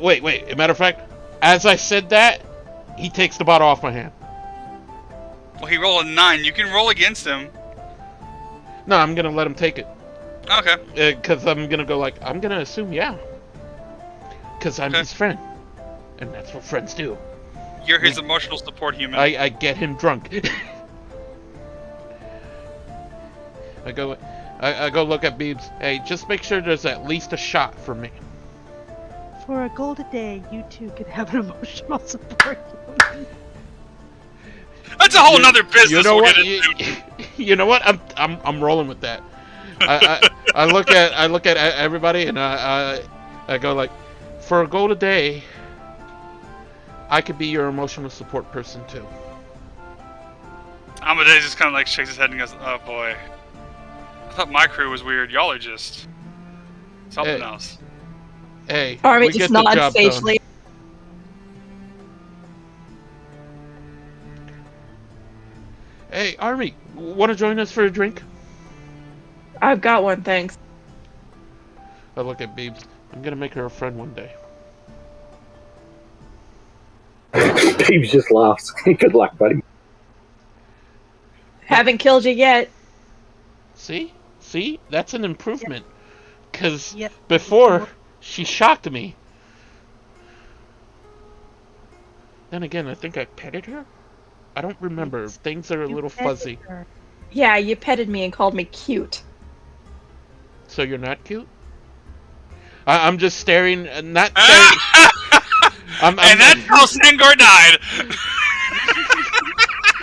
Wait. As a matter of fact, as I said that, he takes the bottle off my hand. Well, he rolled a 9. You can roll against him. No, I'm gonna let him take it. Okay. Because I'm gonna go like, I'm gonna assume yeah. Because I'm Okay. his friend. And that's what friends do. You're his emotional support human. I get him drunk. I go look at Beebs. Hey, just make sure there's at least a shot for me. For a gold a day, you two could have an emotional support. That's a whole nother business. You know we'll what? get into. You know what? I'm rolling with that. I look at everybody and I go like, for a gold a day, I could be your emotional support person too. Amadeus just kind of like shakes his head and goes, "Oh boy, I thought my crew was weird. Y'all are just something else." Hey, Army we just get the nods job done. sagely. Hey, Army, want to join us for a drink? I've got one, thanks. I look at Beebs. I'm gonna make her a friend one day. Peeves just laughs. Good luck, buddy. Haven't killed you yet. See? That's an improvement. Because Yep. before, she shocked me. Then again, I think I petted her? I don't remember. Things are a You little petted fuzzy. her. Yeah, you petted me and called me cute. So you're not cute? I'm just staring, not staring. I'm And that's how Sengor died.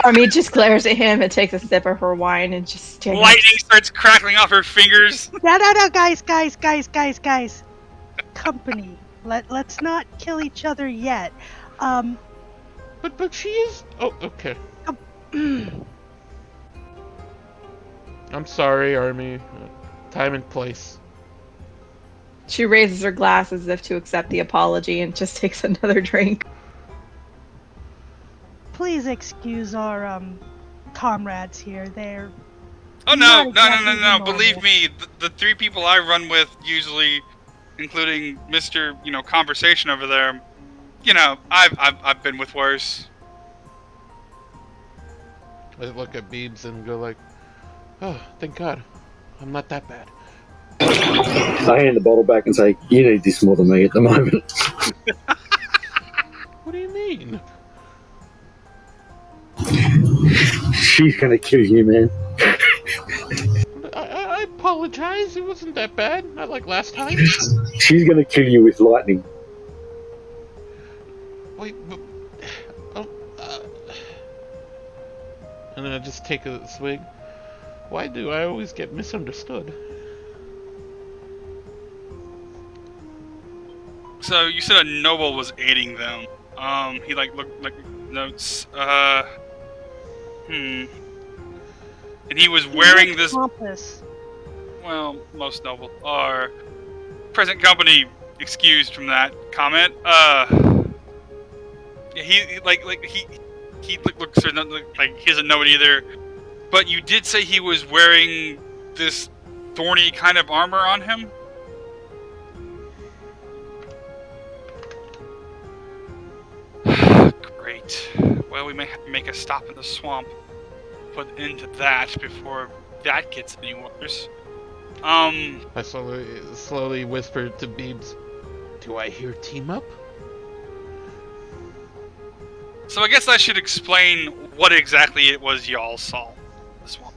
Army just glares at him and takes a sip of her wine and just stares. Lightning starts crackling off her fingers. No, guys. Company. Let's not kill each other yet. But she is. Oh, okay. I'm sorry, Army. Time and place. She raises her glass as if to accept the apology and just takes another drink. Please excuse our comrades here. They're Oh Not no, exactly normal. Believe me, the 3 people I run with usually, including Mr. Conversation over there. I've been with worse. I look at Beebs and go like, oh, thank God. I'm not that bad. I hand the bottle back and say, you need this more than me at the moment. What do you mean? She's going to kill you, man. I apologize. It wasn't that bad. Not like last time. She's going to kill you with lightning. Wait, but... Oh, and then I just take a swig. Why do I always get misunderstood? So you said a noble was aiding them. He looked notes. And he was wearing this. compass. Well, most noble are. Present company excused from that comment. He looks like he doesn't know it either. But you did say he was wearing this thorny kind of armor on him. Great. Well, we may have to make a stop in the swamp. Put an end to that before that gets any worse. I slowly whispered to Beebs, do I hear team up? So I guess I should explain what exactly it was y'all saw in the swamp.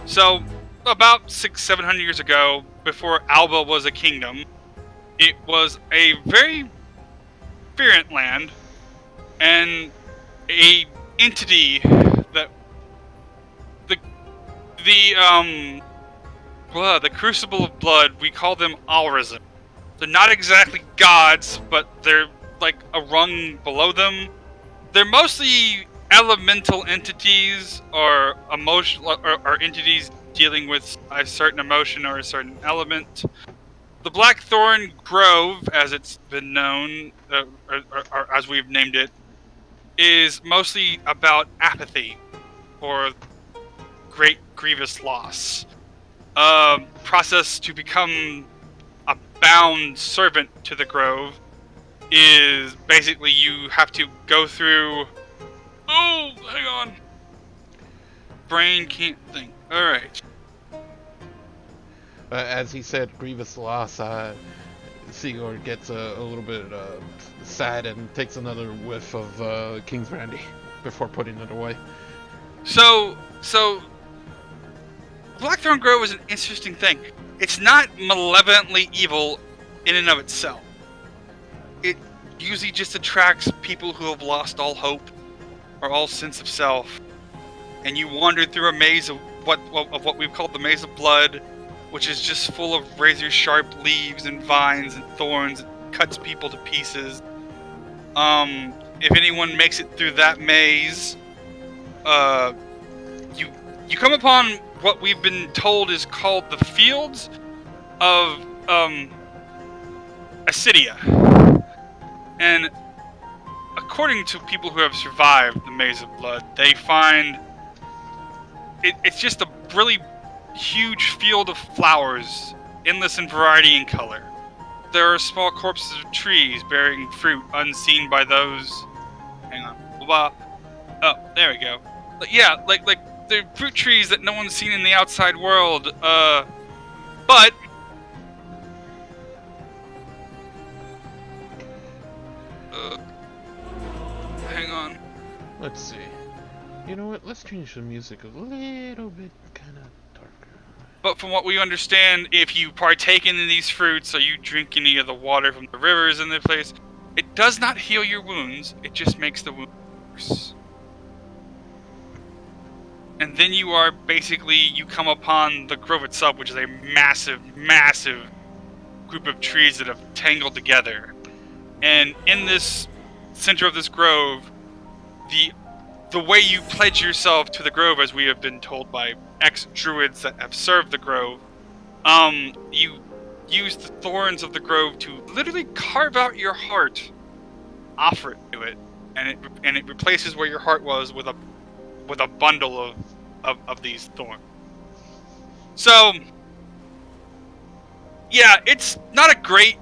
So, about 600-700 years ago, before Alba was a kingdom, it was a very virulent land, and a entity that the Crucible of Blood, we call them Alrizim. They're not exactly gods, but they're like a rung below them. They're mostly elemental entities or or entities dealing with a certain emotion or a certain element. The Blackthorn Grove, as it's been known, or as we've named it, is mostly about apathy or great grievous loss. Process to become a bound servant to the Grove is basically you have to go through Oh, hang on. Brain can't think. Alright. As he said, grievous loss. Sigurd gets a little bit sad and takes another whiff of King's Brandy before putting it away. So Blackthorn Grove is an interesting thing. It's not malevolently evil in and of itself. It usually just attracts people who have lost all hope or all sense of self. And you wander through a maze of what we've called the Maze of Blood, which is just full of razor-sharp leaves and vines and thorns and cuts people to pieces. If anyone makes it through that maze, you come upon what we've been told is called the Fields of Acidia. And according to people who have survived the Maze of Blood, they find it's just a really huge field of flowers, endless in variety and color. There are small corpses of trees bearing fruit unseen by those. Hang on. Blah. Oh, there we go. Yeah, like the fruit trees that no one's seen in the outside world. But hang on. Let's see. You know what? Let's change the music a little bit, kind of darker. But from what we understand, if you partake in these fruits or you drink any of the water from the rivers in the place, it does not heal your wounds. It just makes the wounds worse. And then you come upon the grove itself, which is a massive, massive group of trees that have tangled together. And in this center of this grove, the way you pledge yourself to the grove, as we have been told by ex-druids that have served the grove, you use the thorns of the grove to literally carve out your heart, offer it to it, and it replaces where your heart was with a bundle of these thorns. So, yeah, it's not a great,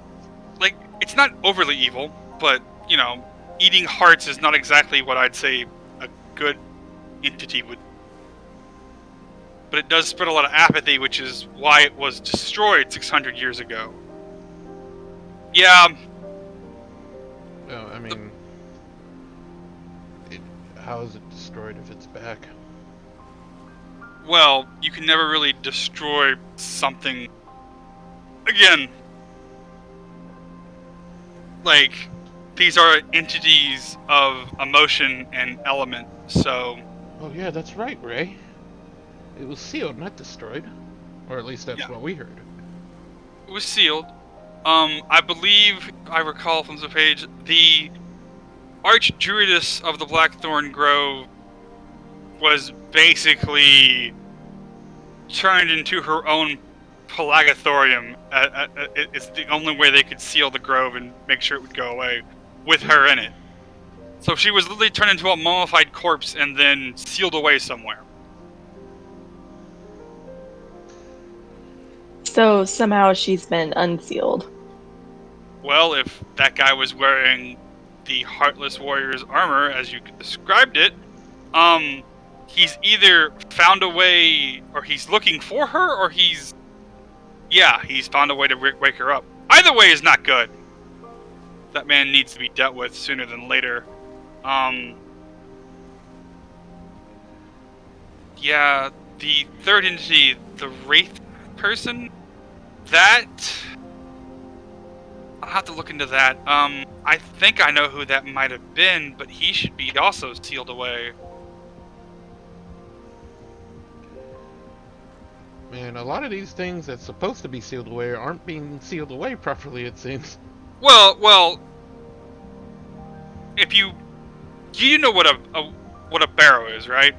it's not overly evil, but, eating hearts is not exactly what I'd say a good entity would. But it does spread a lot of apathy, which is why it was destroyed 600 years ago. Yeah. No, I mean, how is it destroyed if it's back? Well, you can never really destroy something. Again, these are entities of emotion and element, so... Oh yeah, that's right, Ray. It was sealed, not destroyed. Or at least that's what we heard. It was sealed. I believe, I recall from the page, the Archdruidess of the Blackthorn Grove was basically turned into her own Pelagathorium. It's the only way they could seal the grove and make sure it would go away with her in it. So she was literally turned into a mummified corpse and then sealed away somewhere. So somehow she's been unsealed. Well, if that guy was wearing the Heartless Warrior's armor, as you described it, he's either found a way, or he's looking for her, or he's found a way to wake her up. Either way is not good. That man needs to be dealt with sooner than later. Yeah, the third entity, the Wraith person, I'll have to look into that. I think I know who that might have been, but he should be also sealed away. Man, a lot of these things that's supposed to be sealed away aren't being sealed away properly, it seems. Well, if you know what a barrow is, right?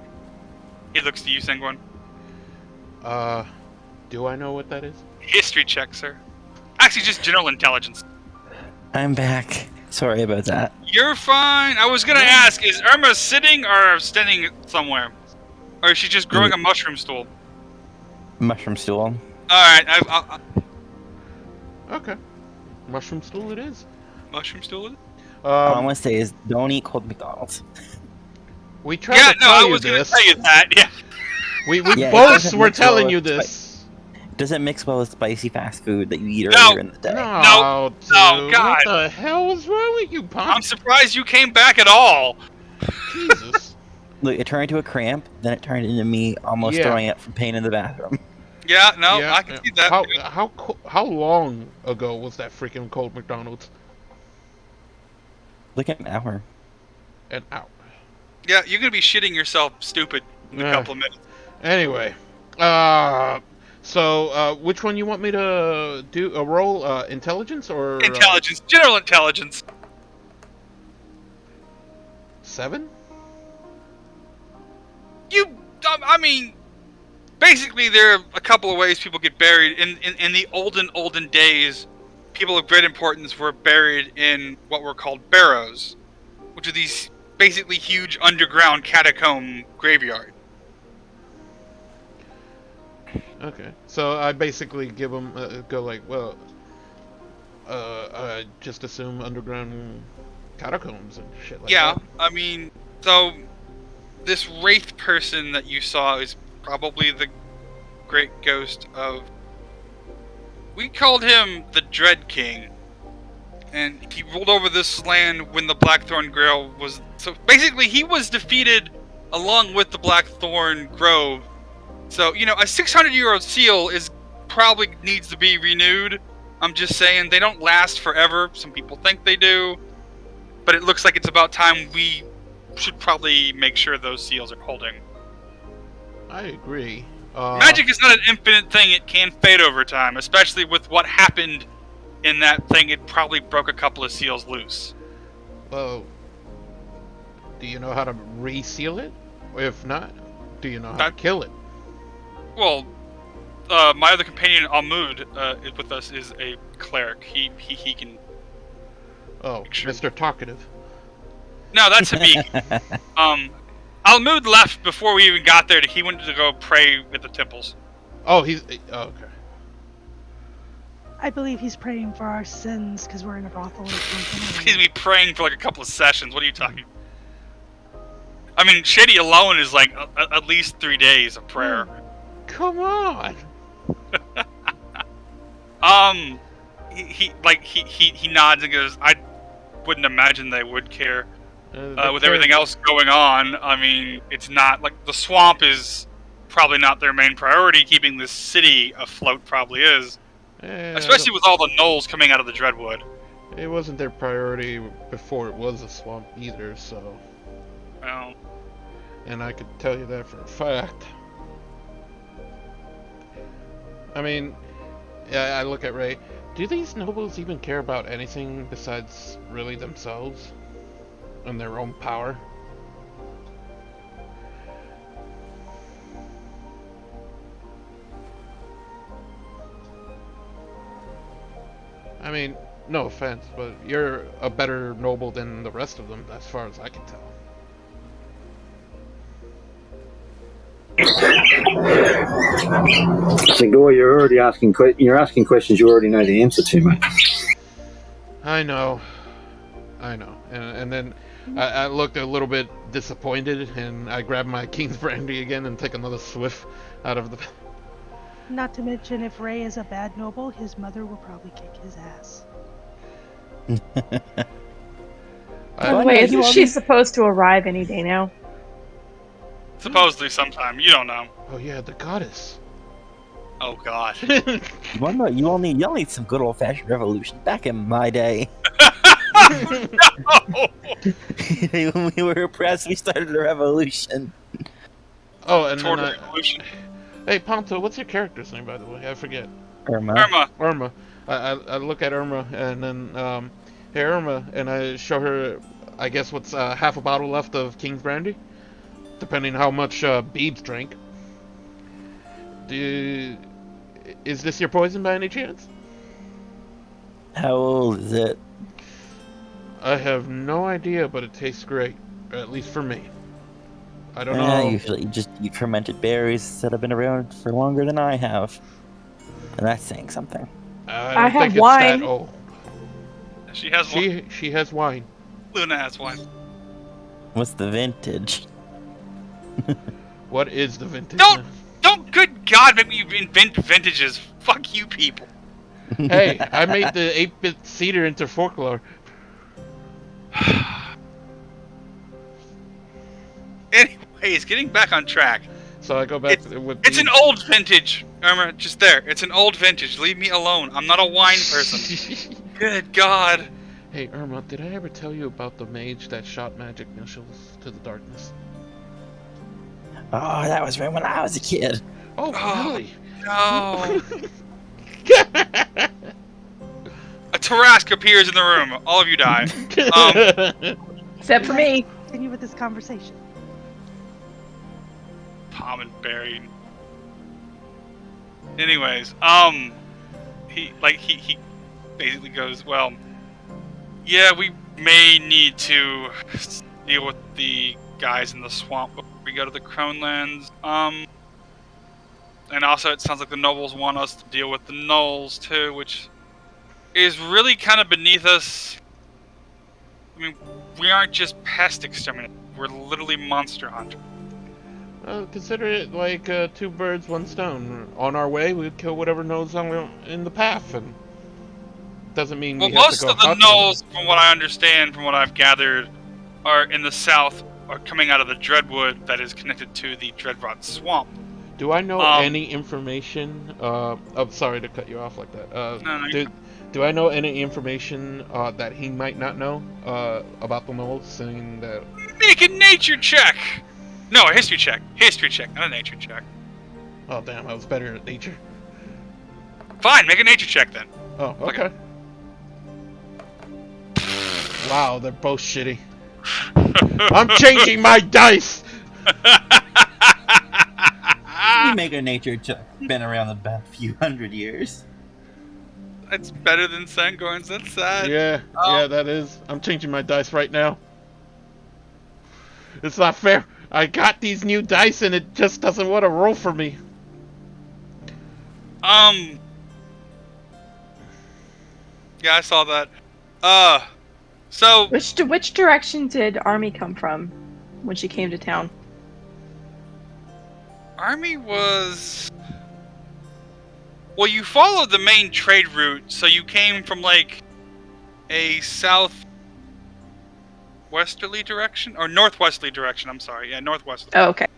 He looks to you, Sanguine. Do I know what that is? History check, sir. Actually, just general intelligence. I'm back. Sorry about that. You're fine. I was gonna ask, is Irma sitting or standing somewhere? Or is she just growing a mushroom stool? Mushroom stool. Alright, Okay. Mushroom stool it is. mushroom stool? All I'm gonna say is don't eat cold McDonald's. We tried Yeah, to no, tell I you was going to this. tell you that. Yeah. We Yeah, it both doesn't were mix well telling with you this. Doesn't mix well with spicy fast food that you eat No. earlier in the day. No, dude. no, God. What the hell was wrong with you, Pop? I'm surprised you came back at all. Jesus. Look, it turned into a cramp, then it turned into me almost Yeah. throwing up from pain in the bathroom. Yeah, no, Yeah, I can see that. How long ago was that freaking cold McDonald's? Look at an hour. An hour. Yeah, you're going to be shitting yourself stupid in a Yeah. couple of minutes. Anyway, so which one you want me to do a roll? Intelligence or Intelligence, general intelligence. 7? I mean, basically, there are a couple of ways people get buried. In the olden days, people of great importance were buried in what were called barrows, which are these basically huge underground catacomb graveyard. Okay, so I basically give them go like, well, just assume underground catacombs and shit like Yeah, that. I mean, so this wraith person that you saw is probably the great ghost of. We called him the Dread King, and he ruled over this land when the Blackthorn Grail was. So basically, he was defeated along with the Blackthorn Grove. So a 600-year-old seal is probably needs to be renewed. I'm just saying they don't last forever. Some people think they do, but it looks like it's about time we should probably make sure those seals are holding. I agree. Magic is not an infinite thing. It can fade over time, especially with what happened in that thing. It probably broke a couple of seals loose. Well, do you know how to reseal it? If not, do you know how to kill it? Well, my other companion, Almud, with us is a cleric. He can... Oh, Mr. Talkative. No, that's Habik. Almud left before we even got there. He went to go pray at the temples. Oh, okay. I believe he's praying for our sins because we're in a brothel or something. He's been praying for like a couple of sessions. What are you talking? I mean, Shady alone is like at least 3 days of prayer. Come on. He nods and goes, I wouldn't imagine they would care. With care. everything else going on, I mean, it's not like the swamp is probably not their main priority. Keeping this city afloat probably is, especially with all the gnolls coming out of the Dreadwood. It wasn't their priority before it was a swamp either, so. Well, And I could tell you that for a fact. I mean, I look at Ray. Do these nobles even care about anything besides really themselves and their own power? I mean, no offense, but you're a better noble than the rest of them, as far as I can tell. Sigor, you're already asking questions you already know the answer to, mate. I know. And then I looked a little bit disappointed, and I grabbed my King's Brandy again and take another swiff out of the... Not to mention, if Ray is a bad noble, his mother will probably kick his ass. By the way, isn't she supposed to arrive any day now? supposedly sometime. You don't know. Oh yeah, the goddess. Oh God. Well, no, y'all need some good old-fashioned revolution. Back in my day, when we were oppressed, we started a revolution. Oh, and Toward then revolution. hey, Ponto, what's your character's name, by the way? I forget. Irma. Irma. I look at Irma, and then, hey, Irma, and I show her, I guess, what's half a bottle left of King's Brandy? Depending how much Beebs drank. Is this your poison by any chance? How old is it? I have no idea, but it tastes great. At least for me. I don't know. Usually just eat fermented berries that have been around for longer than I have. And that's saying something. I have wine. Oh, She has wine. she has wine. Luna has wine. What's the vintage? What is the vintage? Don't, good God, make me invent vintages. Fuck you people. Hey, I made the 8-bit cedar into folklore. Anyways, getting back on track. So I go back with. It's an old vintage, Irma. Just there. It's an old vintage. Leave me alone. I'm not a wine person. Good God. Hey Irma, did I ever tell you about the mage that shot magic missiles to the darkness? Oh, that was right when I was a kid. Oh, really? No. A Tarask appears in the room. All of you die. Except for me. Continue with this conversation. Tom and Barry. Anyways, he basically goes, well, yeah, we may need to deal with the guys in the swamp before we go to the Cronelands. And also it sounds like the nobles want us to deal with the gnolls too, which is really kind of beneath us. I mean, we aren't just pest exterminators. We're literally monster hunters. Consider it like 2 birds, 1 stone. On our way, we'd kill whatever gnolls in the path, and doesn't mean well, we have most to go of the hunt gnolls, them. from what I understand, from what I've gathered, are in the south, are coming out of the Dreadwood that is connected to the Dreadrot Swamp. Do I know any information? I'm sorry to cut you off like that. No, do I know any information that he might not know about the gnolls, saying that? Make a nature check. No, a history check. History check, not a nature check. Oh damn, I was better at nature. Fine, make a nature check then. Oh, okay. Wow, they're both shitty. I'm changing my dice. You make a nature check. Been around a few hundred years. That's better than Sangorn's. That's sad. Yeah, yeah, that is. I'm changing my dice right now. It's not fair. I got these new dice and it just doesn't want to roll for me. Yeah, I saw that. So Which direction did Army come from when she came to town? Army was... Well, you followed the main trade route, so you came from, like, a southwesterly direction? Or northwesterly direction, I'm sorry. Yeah, northwesterly. Oh, okay.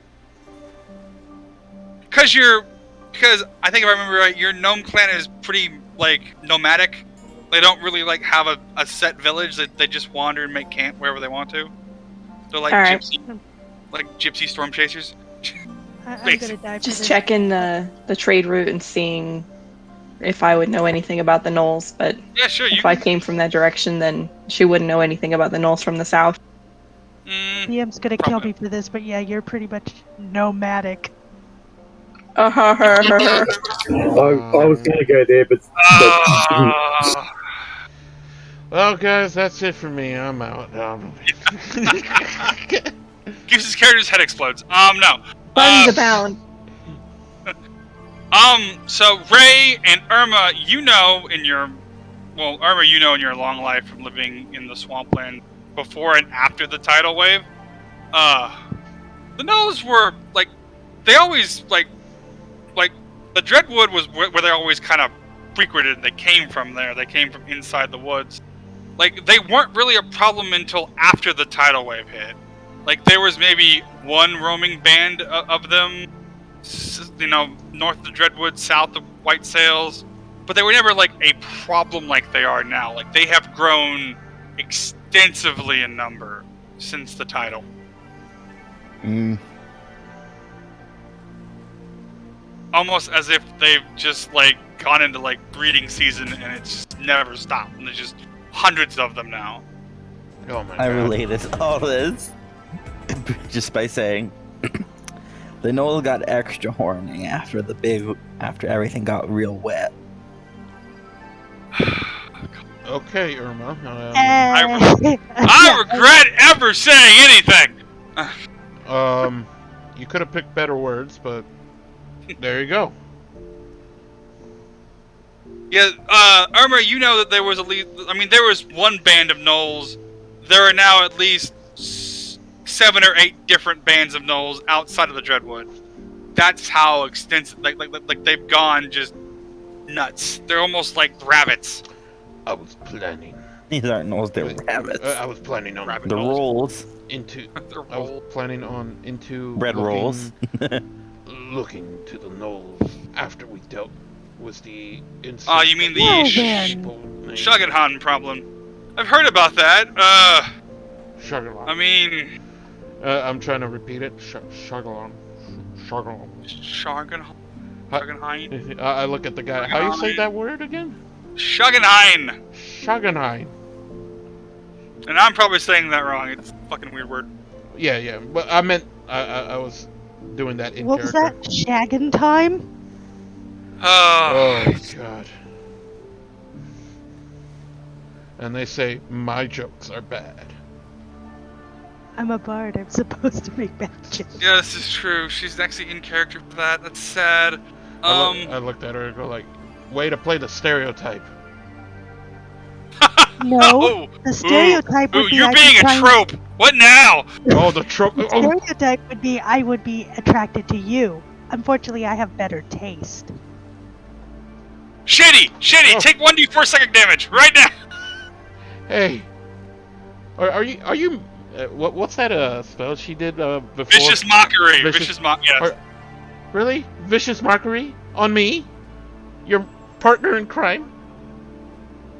Because I think if I remember right, your gnome clan is pretty, like, nomadic. They don't really, like, have a set village. They just wander and make camp wherever they want to. They're like gypsy storm chasers. I'm gonna die for Just this. checking the trade route and seeing if I would know anything about the gnolls, but Yeah, sure. if I came from that direction, then she wouldn't know anything about the gnolls from the south. DM's gonna kill me for this, but yeah, you're pretty much nomadic. I was going to go there, but Well, guys, that's it for me. I'm out. Goose's character's head explodes. No. Funds abound. So Ray and Irma, Irma, you know in your long life from living in the swampland before and after the tidal wave, the gnolls were, like, they always, like, the Dreadwood was where they always kind of frequented. They came from there. They came from inside the woods. Like, they weren't really a problem until after the tidal wave hit. Like, there was maybe one roaming band of them, north of the Dreadwood, south of White Sails, but they were never, like, a problem like they are now. Like, they have grown extensively in number since the tidal. Almost as if they've just, like, gone into, like, breeding season and it's never stopped. And there's just hundreds of them now. Oh my I God. related all this just by saying the Knoll got extra horny after everything got real wet. Okay, Irma. I regret ever saying anything! You could have picked better words, but there you go. Yeah, Irma, you know that there was there was one band of gnolls. There are now at least 6 7 or 8 different bands of gnolls outside of the Dreadwood. That's how extensive, like they've gone just nuts. They're almost like rabbits. I was planning. These aren't gnolls, they're rabbits. I was planning on Rabbit The gnolls. rolls. into. They're I was roll- planning on into Bread rolls. looking to the gnolls after we dealt with the incident. Oh, you mean the Well, sh- then. Shuggenhan problem? I've heard about that. Shugalon. I mean, I'm trying to repeat it. Shugalon. Shugalon. Shuggenhan. I look at the guy. How you say that word again? Shuggenhain. Shaganai. And I'm probably saying that wrong. It's a fucking weird word. Yeah. But I meant I was doing that in What was character. that? Shaggin' time? Oh God. And they say my jokes are bad. I'm a bard. I'm supposed to make bad jokes. Yeah, this is true. She's actually in character for that. That's sad. I looked at her and go like, way to play the stereotype. No, Oh, the stereotype ooh, would be you're I'd being be a trying- trope. What now? Oh, the trope. The Oh, stereotype would be I would be attracted to you. Unfortunately, I have better taste. Shitty. Oh. Take 1d4 psychic damage right now. hey. Are you? What's that spell she did before? Vicious mockery. Vicious- Vicious mock. Yes. Are- Really? Vicious mockery on me? Your partner in crime?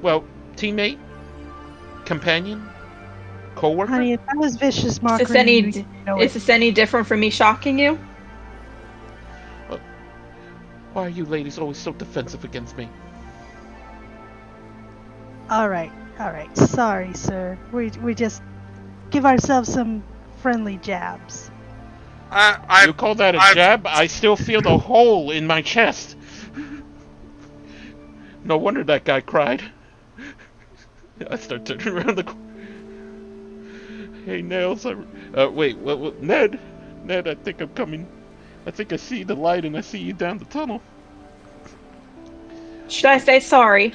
Well, teammate, companion, co-worker. Honey, if I was vicious mockery, Is this any you know is it. this any different from me shocking you? Why are you ladies always so defensive against me? All right. Sorry, sir. We just give ourselves some friendly jabs. You call that a jab? I still feel the hole in my chest. No wonder that guy cried. I start turning around the corner. Hey, Nails. Wait, what? Ned, I think I'm coming. I think I see the light and I see you down the tunnel. Should I say sorry?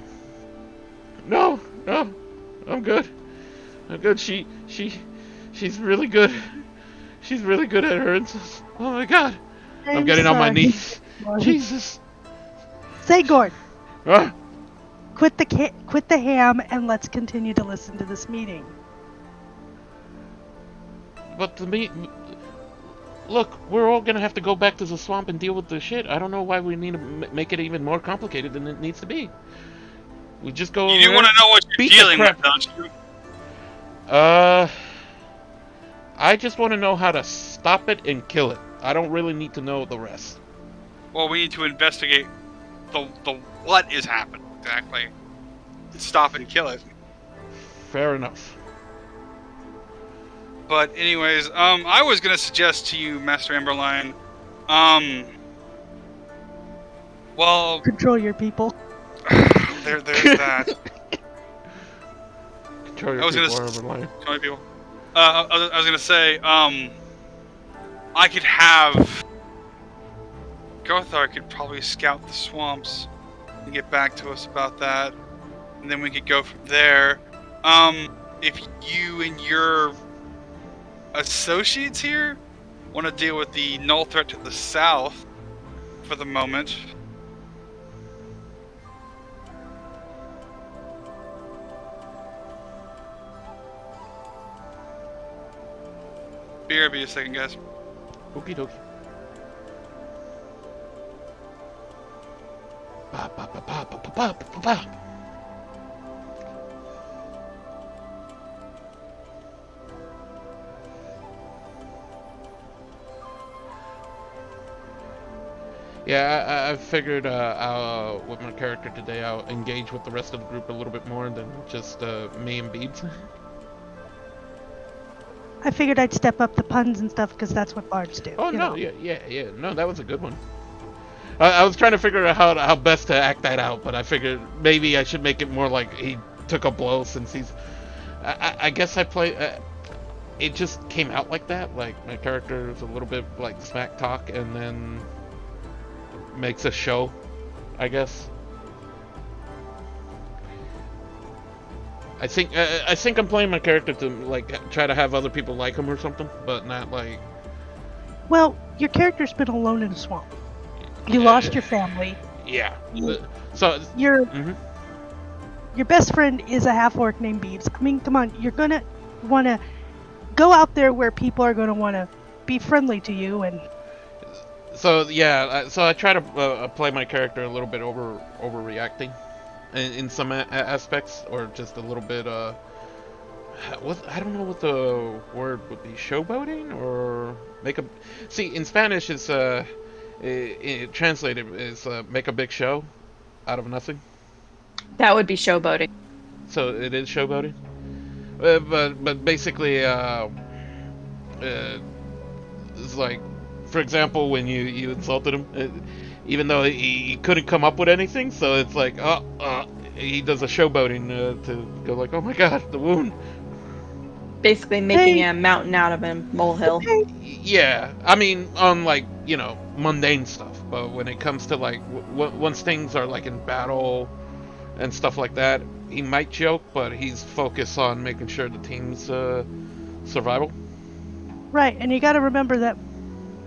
No, I'm good. She's really good. She's really good at her insults. Oh my God. I'm getting on my sorry. knees. Gord. Jesus. Say, Gord, Ah, quit the ham and let's continue to listen to this meeting. but to me, look, we're all gonna have to go back to the swamp and deal with the shit. I don't know why we need to make it even more complicated than it needs to be. We just go. You over want there, to know what you're beat the dealing crap- with, don't you? I just want to know how to stop it and kill it. I don't really need to know the rest. Well, we need to investigate the what is happening exactly. Stop and kill it. Fair enough. But anyways, I was gonna suggest to you, Master Emberline, well, Control your people. there's that. Control your I was gonna people, s- Armor How many people? I was gonna say, I could have Gothar could probably scout the swamps and get back to us about that, and then we could go from there. If you and your associates here want to deal with the null threat to the south for the moment. BRB a second, guys. Okie dokie. Ba, ba, ba, ba, ba, ba, ba, ba, ba. Yeah, I figured with my character today, I'll engage with the rest of the group a little bit more than just me and Beebs. I figured I'd step up the puns and stuff because that's what bards do. Oh you no, know. yeah. No, that was a good one. I was trying to figure out how best to act that out, but I figured maybe I should make it more like he took a blow since he's. I guess I play. It just came out like that. Like my character is a little bit like smack talk, and then makes a show. I guess. I think I'm playing my character to like try to have other people like him or something, but not like. Well, your character's been alone in a swamp. You lost your family. Yeah. You- So. Your Mhm. your best friend is a half orc named Beeves. I mean, come on, you're gonna want to go out there where people are gonna want to be friendly to you, and So yeah, so I try to play my character a little bit overreacting in some aspects, or just a little bit what I don't know what the word would be, showboating or make a. See, in Spanish it's it translated is make a big show out of nothing. That would be showboating. So it is showboating, but basically it's like, for example, when you insulted him, even though he couldn't come up with anything, so it's like, he does a showboating to go like, oh my god, the wound. Basically making hey, a mountain out of a molehill. hey, Yeah, I mean, on like, mundane stuff, but when it comes to like once things are like in battle and stuff like that, he might joke, but he's focused on making sure the team's survival. right, and you got to remember that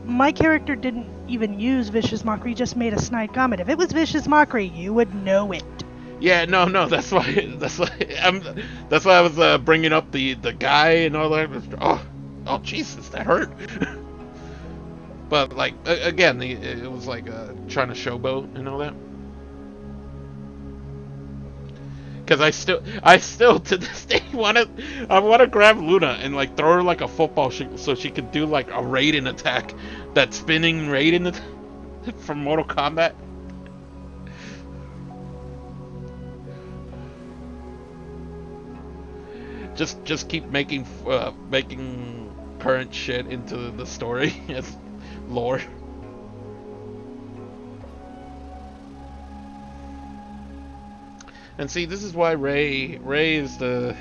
my character didn't even use vicious mockery; just made a snide comment. If it was vicious mockery, you would know it. Yeah, no, that's why I was bringing up the guy and all that. Oh, Jesus, that hurt. But like again, it was like trying to showboat and all that. Because I still to this day I want to grab Luna and like throw her like a football so she could do like a Raiden attack, that spinning Raiden from Mortal Kombat. Just keep making current shit into the story as lore. And see, this is why Ray is the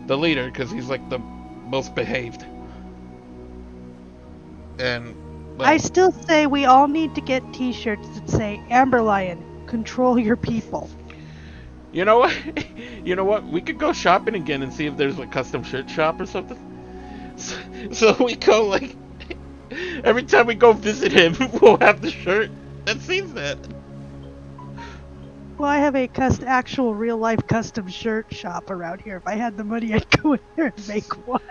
leader, because he's like the most behaved. And well, I still say we all need to get T-shirts that say "Amber Lion, control your people." you know what? You know what? We could go shopping again and see if there's a custom shirt shop or something. So we go like every time we go visit him, we'll have the shirt that says that. Well, I have a actual real life custom shirt shop around here. If I had the money, I'd go in there and make one.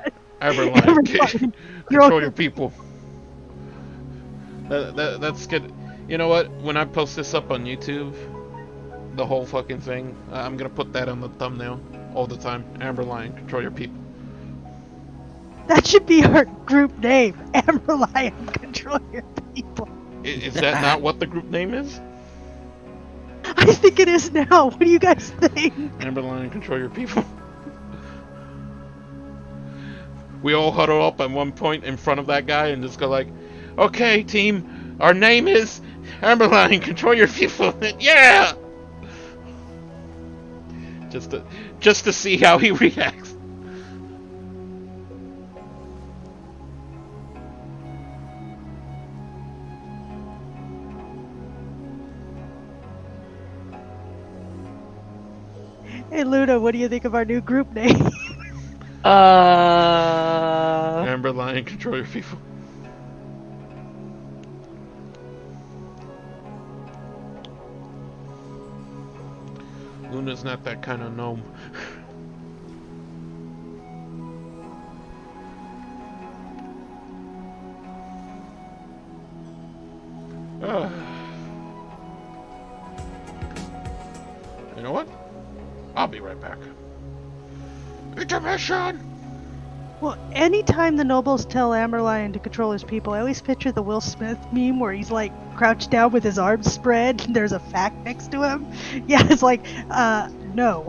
Everline, control your people. That's good. You know what? When I post this up on YouTube, the whole fucking thing, I'm gonna put that on the thumbnail all the time. Amber Lion, control your people. That should be our group name. Amber Lion, control your people. Is that not what the group name is? I think it is now. What do you guys think? Amber Lion, control your people. We all huddle up at one point in front of that guy and just go like, okay, team, our name is Amber Lion, control your people. Yeah! Just to see how he reacts. Hey Luna, what do you think of our new group name? Amber Lion, control your people. Luna's not that kind of gnome. You know what? I'll be right back. Intermission! Well, anytime the nobles tell Amber Lion to control his people, I always picture the Will Smith meme where he's like crouched down with his arms spread and there's a fact next to him. Yeah, it's like, no.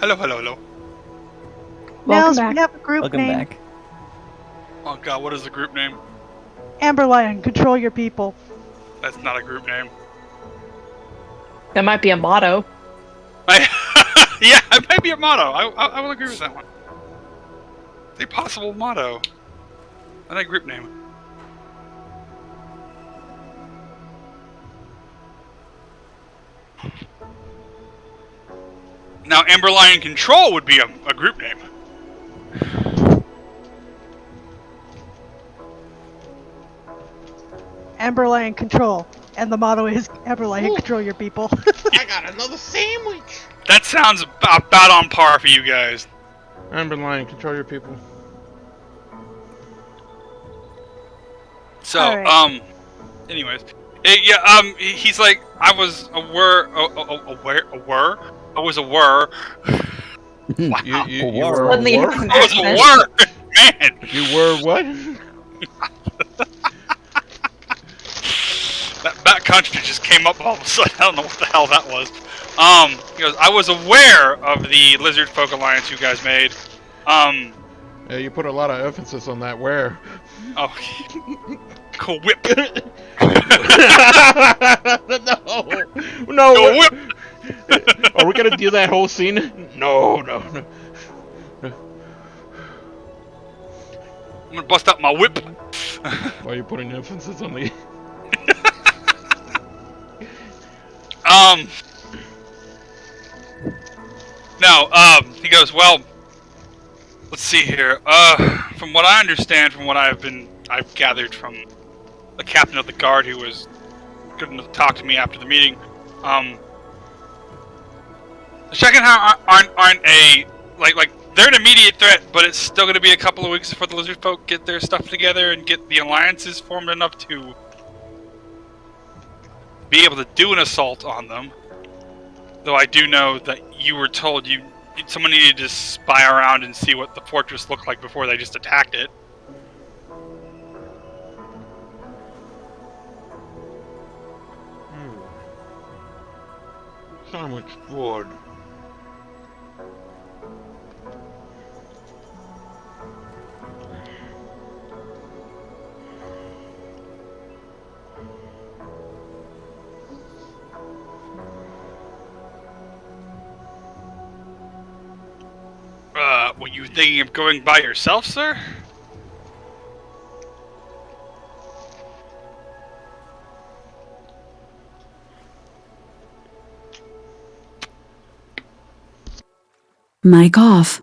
Hello, hello, hello. Welcome Nels, back. we have a group Welcome name. back. Oh god, what is the group name? Amber Lion, control your people. That's not a group name. That might be a motto. Yeah, it might be a motto. I will agree with that one. It's a possible motto. Not a group name. Now, Amber Lion Control would be a group name. Amber Lion, control. And the motto is Amber Lion, control your people. I got another sandwich. That sounds about on par for you guys. Amber Lion, control your people. So, Alright. anyways, he's like, I was aware. I was aware. Wow. You Wow. were Suddenly a having war? I was aware, man. You were what? That country just came up all of a sudden. I don't know what the hell that was. He goes, I was aware of the Lizard Folk Alliance you guys made. Yeah, you put a lot of emphasis on that where. Oh, cool whip. No. No. Go whip. Are we gonna do that whole scene? No. I'm gonna bust out my whip. Why are you putting emphasis on the... No, he goes, well, let's see here. From what I understand, from what I've gathered from the captain of the guard who was good enough to talk to me after the meeting, the Shakenhound aren't a, like, they're an immediate threat, but it's still going to be a couple of weeks before the Lizard Folk get their stuff together and get the alliances formed enough to be able to do an assault on them. Though I do know that you were told someone needed to spy around and see what the fortress looked like before they just attacked it. So much wood. Were you thinking of going by yourself, sir? Mic off.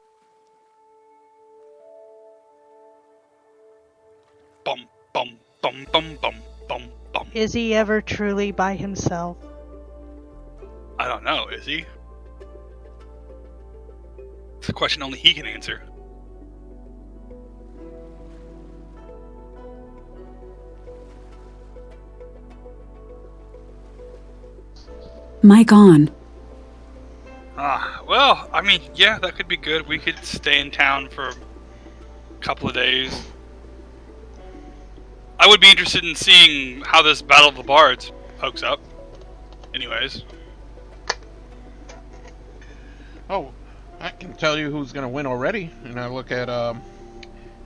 Bum, bum, bum, bum, bum, bum, bum. Is he ever truly by himself? I don't know, is he? It's a question only he can answer. Mic on. Well, I mean, yeah, that could be good. We could stay in town for a couple of days. I would be interested in seeing how this Battle of the Bards pokes up. Anyways. Oh, I can tell you who's gonna win already. And I look at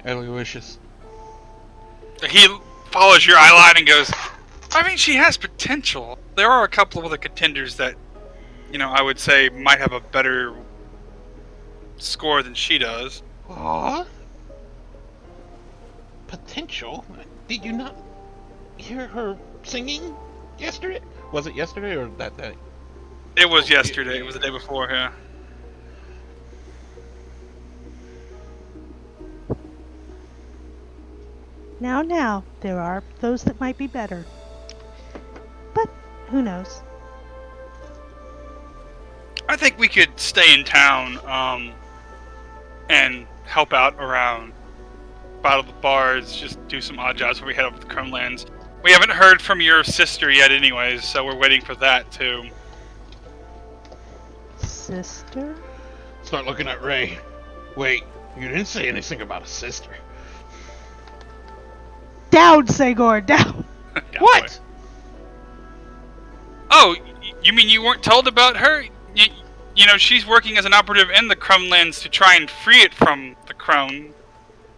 Aloysius. He follows your eye line and goes, I mean, she has potential. There are a couple of other contenders that, I would say might have a better score than she does. Aww. Potential? Did you not hear her singing yesterday? Was it yesterday or that day? It was yesterday. It was the day before, yeah. Now, there are those that might be better. But, who knows? I think we could stay in town and help out around Battle of the Bards, just do some odd jobs before we head over to the Cronelands. We haven't heard from your sister yet anyways, so we're waiting for that too. Sister? Start looking at Ray. Wait, you didn't say anything about a sister. Down, Sagor, down! What? Oh, you mean you weren't told about her? You you know, she's working as an operative in the Cronelands to try and free it from the Crone.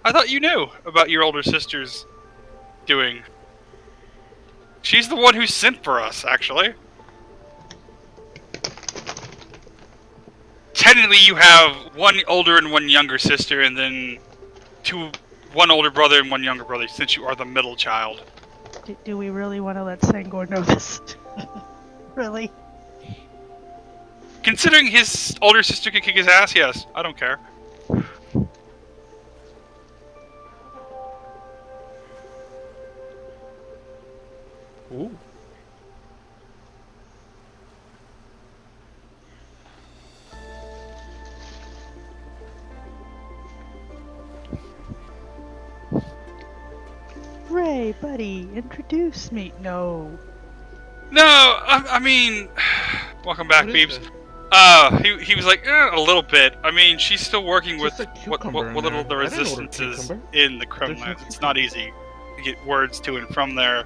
I thought you knew about your older sister's doing. She's the one who sent for us, actually. Technically, you have one older and one younger sister, and then one older brother and one younger brother, since you are the middle child. Do we really want to let Sangor know this? Really? Considering his older sister could kick his ass, yes. I don't care. Ooh. Ray, buddy, introduce me. No. No, I mean, welcome back, What is Beebs. this? He was like, a little bit. I mean, she's still working with Just a what cucumber in little there. the I didn't order resistance is cucumber. in the There's no Cronelands. It's cucumber. not easy to get words to and from there.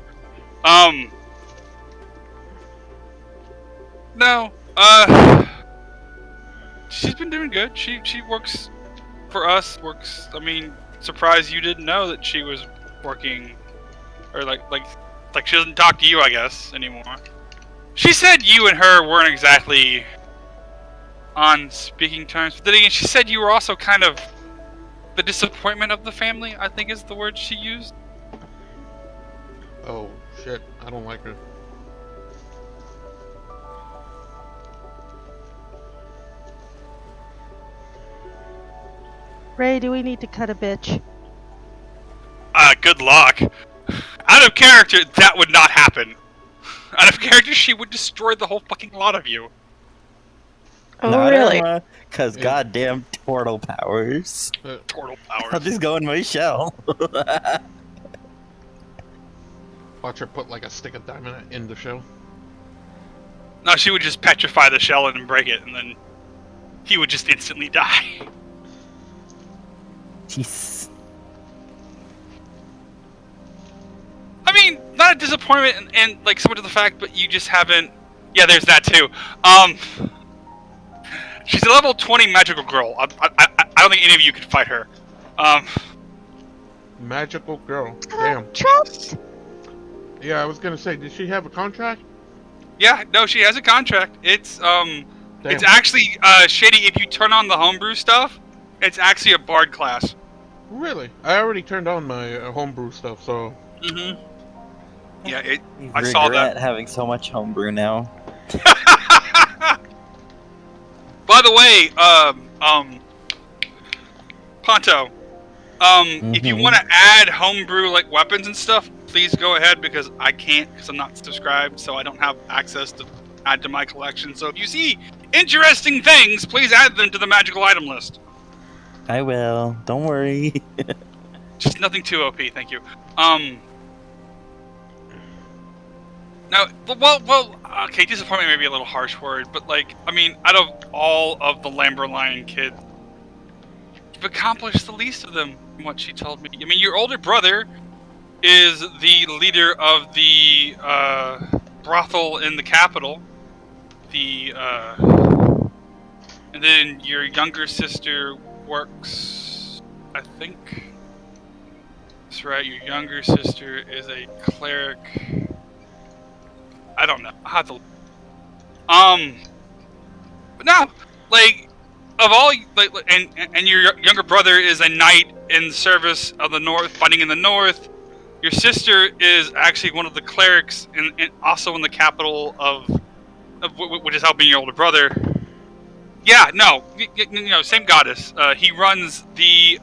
No, she's been doing good. She works for us. I mean, surprised you didn't know that she was working, or like she doesn't talk to you, I guess, anymore. She said you and her weren't exactly on speaking terms, but then again, she said you were also kind of the disappointment of the family, I think is the word she used. Oh, shit. I don't like her. Ray, do we need to cut a bitch? Good luck. Out of character, that would not happen. Out of character, she would destroy the whole fucking lot of you. Oh, really? Because Yeah. goddamn turtle powers. Turtle I'll powers. just go in my shell. Watch her put like a stick of diamond in the shell. No, she would just petrify the shell and break it, and then he would just instantly die. Jeez. I mean, not a disappointment, and like so much of the fact, but you just haven't. Yeah, there's that too. She's a level 20 magical girl. I don't think any of you could fight her. Magical girl. Damn. Trust! Yeah, I was gonna say, did she have a contract? Yeah, no, she has a contract. It's Damn. actually shady. If you turn on the homebrew stuff, it's actually a bard class. Really? I already turned on my homebrew stuff, so. Mm-hmm. Yeah, I I saw that. having so much homebrew now. By the way, Ponto, if you Mhm. want to add homebrew like weapons and stuff, please go ahead because I can't because I'm not subscribed, so I don't have access to add to my collection. So if you see interesting things, please add them to the magical item list. I will. Don't worry. Just nothing too OP, thank you. No, well, okay, disappointment may be a little harsh word, but like, I mean, out of all of the Lamberlion kids, you've accomplished the least of them, from what she told me. I mean, your older brother is the leader of the brothel in the capital. And then your younger sister works, I think. That's right, your younger sister is a cleric. I don't know. I have to. But no, like, of all, like, and your younger brother is a knight in service of the North, fighting in the North. Your sister is actually one of the clerics, and also in the capital of which is helping your older brother. Yeah, no, you know, same goddess. He runs the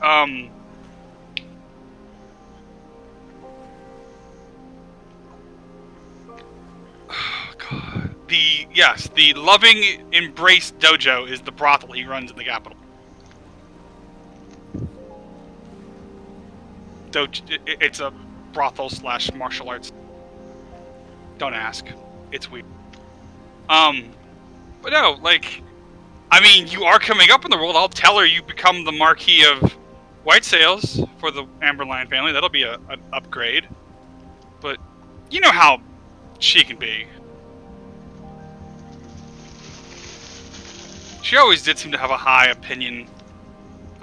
God. The Loving Embrace Dojo is the brothel he runs in the capital. It's a brothel / martial arts. Don't ask. It's weird. But no, like, I mean, you are coming up in the world. I'll tell her you become the Marquis of White Sails for the Amberlion family. That'll be an upgrade. But you know how she can be. She always did seem to have a high opinion,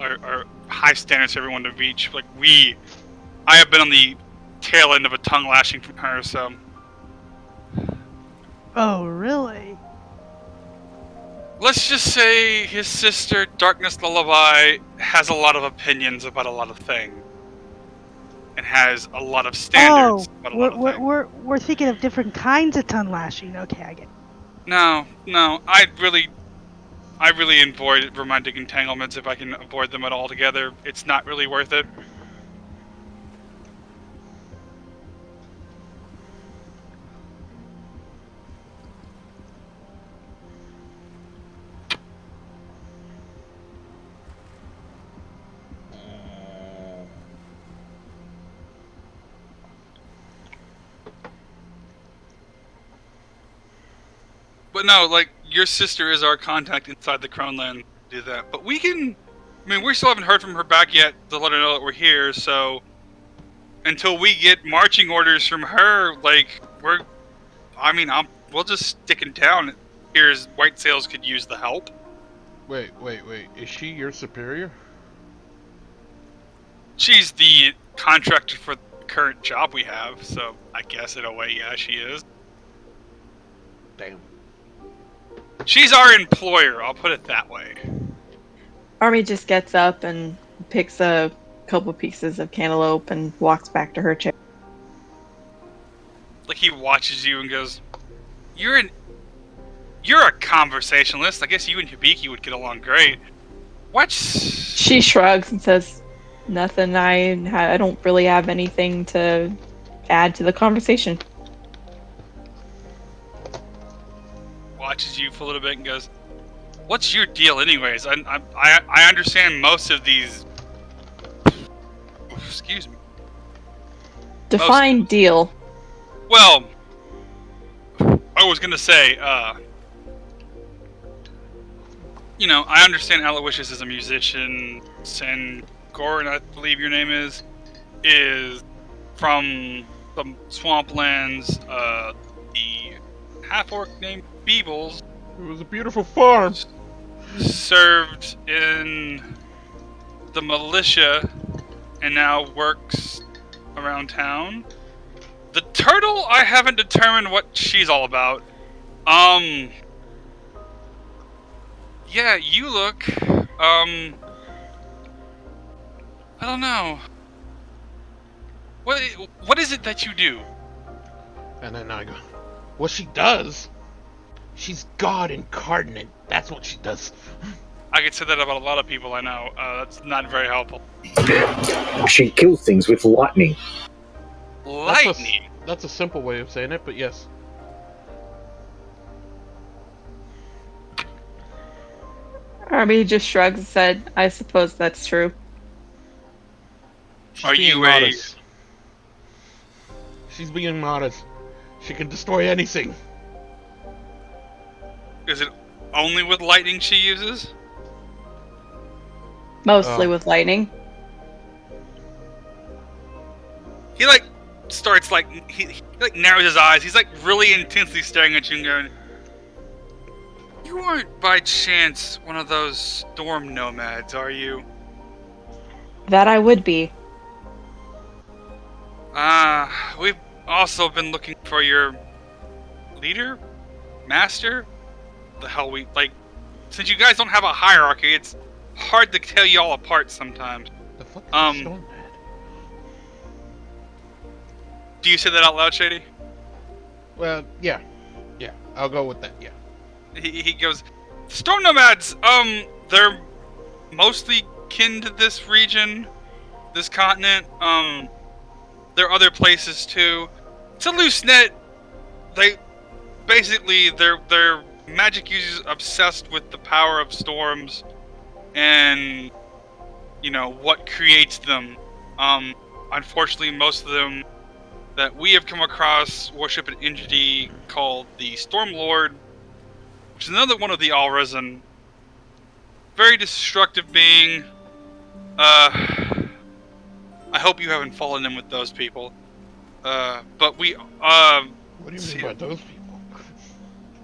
or high standards for everyone to reach. Like I have been on the tail end of a tongue lashing from her, so. Oh, really? Let's just say his sister, Darkness Lullaby, has a lot of opinions about a lot of things. And has a lot of standards about a lot of things. We're thinking of different kinds of tongue lashing. Okay, I get it. No, I really avoid romantic entanglements if I can avoid them at all together. It's not really worth it. But no, like, your sister is our contact inside the Croneland to do that. But we can... I mean, we still haven't heard from her back yet to let her know that we're here, so... Until we get marching orders from her, like, we'll just stick it down. Here's White Sails could use the help. Wait. Is she your superior? She's the contractor for the current job we have, so I guess in a way, yeah, she is. Damn. She's our employer, I'll put it that way. Army just gets up and picks a couple pieces of cantaloupe and walks back to her chair. Like, he watches you and goes, You're a conversationalist. I guess you and Hibiki would get along great. What? She shrugs and says, "Nothing. I don't really have anything to add to the conversation." Watches you for a little bit and goes, "What's your deal, anyways? I understand most of these." Excuse me. Define deal. Well, I was gonna say, you know, I understand Aloysius is a musician. Goran, I believe your name is from the swamplands. The half-orc named Beebles. It was a beautiful farm. Served in the militia and now works around town. The turtle, I haven't determined what she's all about. Yeah, you look, I don't know. What is it that you do? And then I go, what she does? She's God incarnate. That's what she does. I could say that about a lot of people I know. That's not very helpful. She kills things with lightning. Lightning? That's a simple way of saying it, but yes. Army just shrugs and said, "I suppose that's true." She's being modest. She's being modest. She can destroy anything. Is it only with lightning she uses? Mostly with lightning. He starts he narrows his eyes. He's really intensely staring at you and going, "You aren't by chance one of those storm nomads, are you?" That I would be. We've also been looking for your leader? Master? The hell since you guys don't have a hierarchy, it's hard to tell you all apart sometimes. The fuck is a storm nomad? Do you say that out loud, Shady? Well, yeah, I'll go with that. Yeah. He goes, storm nomads. They're mostly kin to this region, this continent. There are other places too. It's a loose net. Their magic users obsessed with the power of storms, and what creates them. Unfortunately, most of them that we have come across worship an entity called the Storm Lord, which is another one of the Alrisen. Very destructive being. I hope you haven't fallen in with those people. But we What do you mean by those people?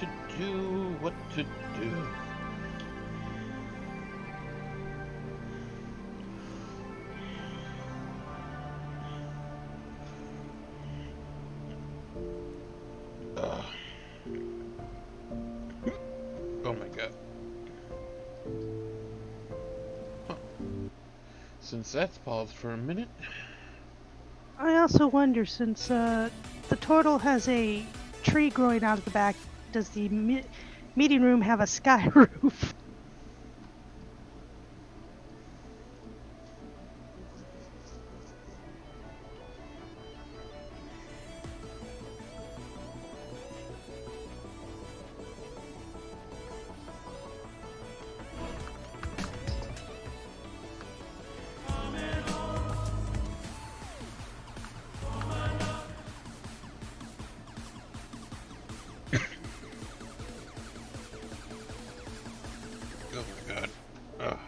to do? What to do? Oh my god. Huh. Since that's paused for a minute. I also wonder, since the turtle has a tree growing out of the back, does the meeting room have a sky roof? Oh my god. Ugh.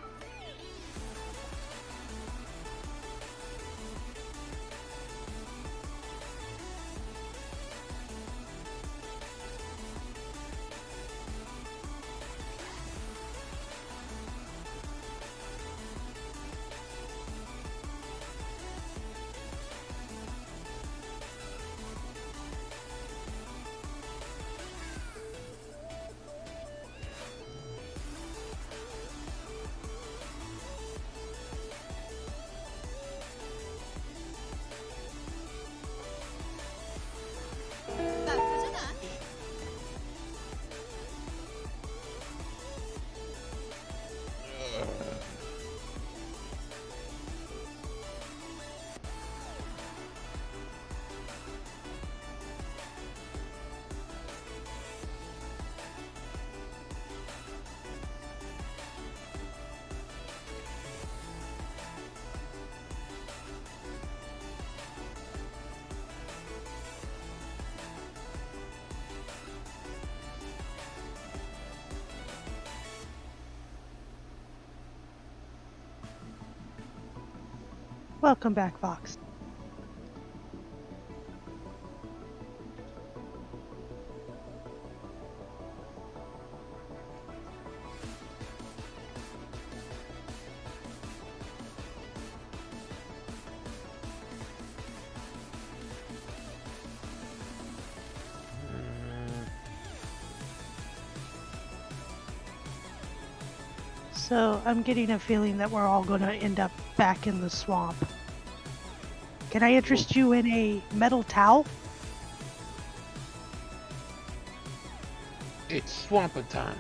Welcome back, Fox. So I'm getting a feeling that we're all going to end up back in the swamp. Can I interest you in a metal towel? It's swamping time.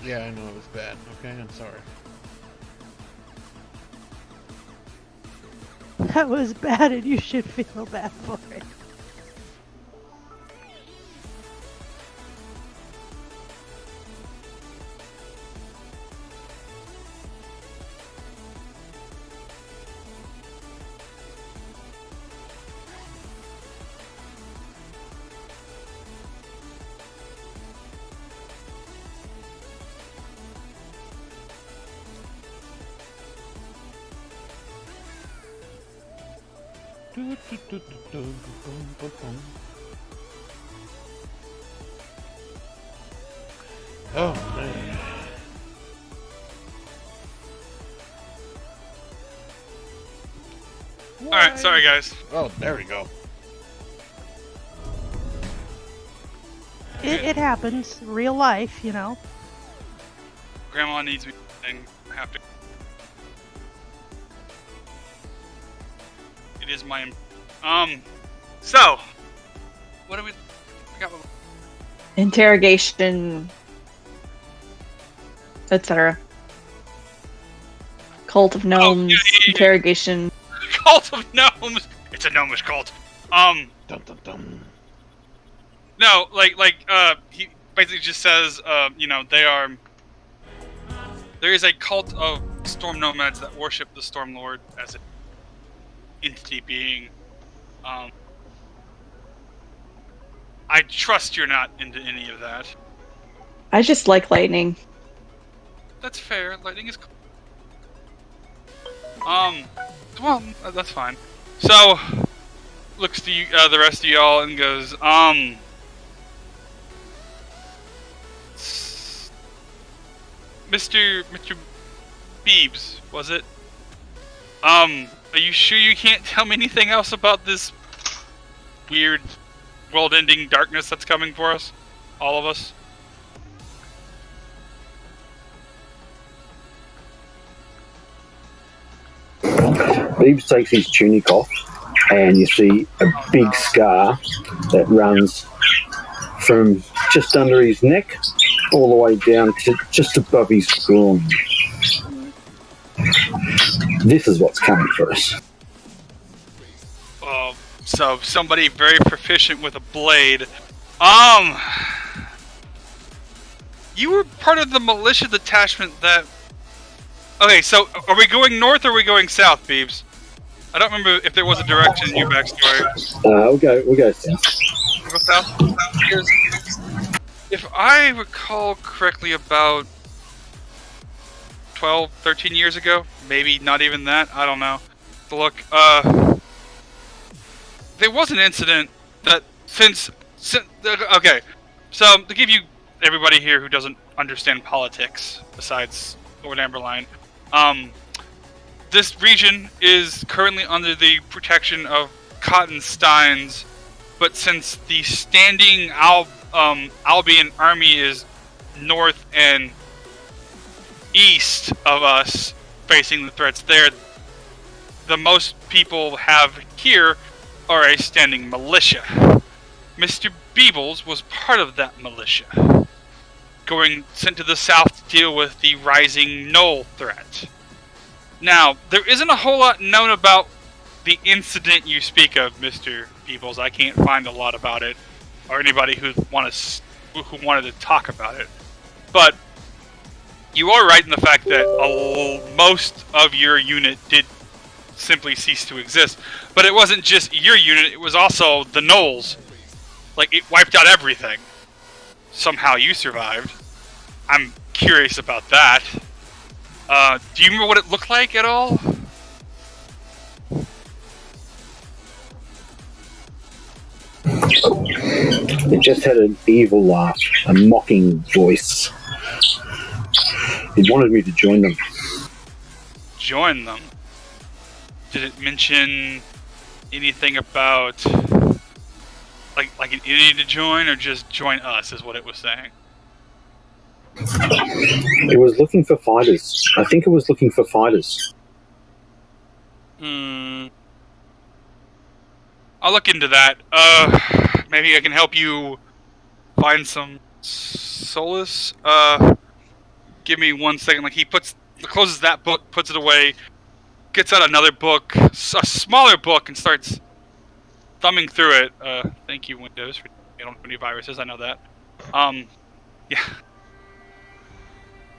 Yeah, I know it was bad. Okay, I'm sorry. That was bad and you should feel bad for it. Oh man. Alright, sorry guys. Oh, there we go. It happens. Real life, you know. Grandma needs me and I have to. It is my so what do we got? Interrogation, etc. Cult of Gnomes, yeah. interrogation. Cult of Gnomes. It's a gnomish cult. Dun dun dun. No, he basically just says, they are. There is a cult of storm nomads that worship the Storm Lord as an entity being. I trust you're not into any of that. I just like lightning. That's fair. Lightning is. Well, that's fine. So, looks to you, the rest of y'all and goes, Mr. Beebs, was it? Are you sure you can't tell me anything else about this weird world-ending darkness that's coming for us? All of us? Beebs takes his tunic off, and you see a big scar that runs from just under his neck all the way down to just above his groin. This is what's coming for us. So somebody very proficient with a blade. You were part of the militia detachment that... Okay, so are we going north or are we going south, Beebs? I don't remember if there was a direction in your backstory. We'll go south. We'll go south? Because if I recall correctly, about 12, 13 years ago, maybe not even that, I don't know. But look, there was an incident that since okay, so to give you everybody here who doesn't understand politics besides Lord Amberline, this region is currently under the protection of Cotton Steins, but since the standing Albion army is north and east of us, facing the threats there, the most people have here are a standing militia. Mr. Beebles was part of that militia, sent to the south to deal with the rising Knoll threat. Now, there isn't a whole lot known about the incident you speak of, Mr. Beebles. I can't find a lot about it, or anybody who wanted to talk about it. But you are right in the fact that most of your unit did simply cease to exist. But it wasn't just your unit, it was also the Knolls. Like, it wiped out everything. Somehow you survived. I'm curious about that. Do you remember what it looked like at all? It just had an evil laugh, a mocking voice. It wanted me to join them. Join them? Did it mention anything about like an idiot to join, or just join us is what it was saying? It was looking for fighters. I think it was looking for fighters. I'll look into that. Maybe I can help you find some solace. Give me 1 second. Like, he closes that book, puts it away, gets out another book, a smaller book, and starts thumbing through it. Thank you, Windows, for you don't have any viruses. I know that. Yeah.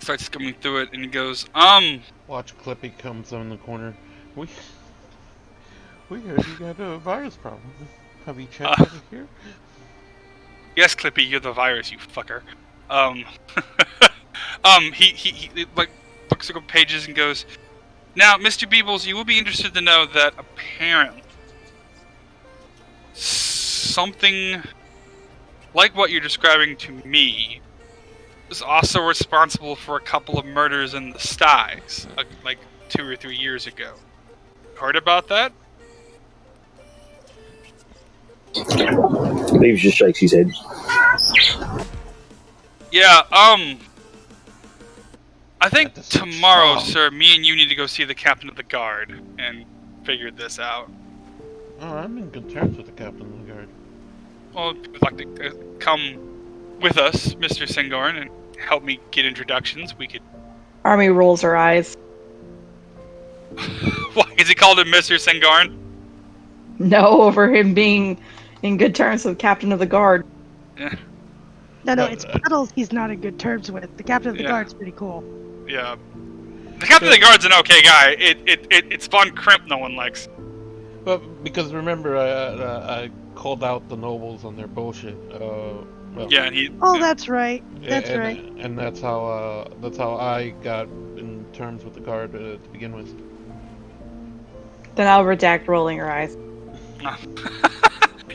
Starts skimming through it, and he goes, Watch Clippy comes in the corner. We heard you got a virus problem. Have you checked over here? Yes, Clippy, you're the virus, you fucker. He like looks through pages and goes, now, Mr. Beebles, you will be interested to know that apparently something like what you're describing to me is also responsible for a couple of murders in the Styes, like 2 or 3 years ago. Heard about that? Beavis just shakes his head. Yeah, I think tomorrow, sir, me and you need to go see the captain of the guard and figure this out. Oh, I'm in good terms with the captain of the guard. Well, if you'd like to come with us, Mr. Sengorn, and help me get introductions, we could... Army rolls her eyes. Why is he called him Mr. Sengorn? No, over him being in good terms with Captain of the Guard. Yeah. No, it's Puddles he's not in good terms with. The captain of the guard's pretty cool. Yeah. The captain of the guard's an okay guy. It's Von Krimp no one likes. But because remember, I called out the nobles on their bullshit. Well, yeah, and he... Oh, that's right. That's and, right. And that's how I got in terms with the guard to begin with. Then I'll redact rolling her eyes.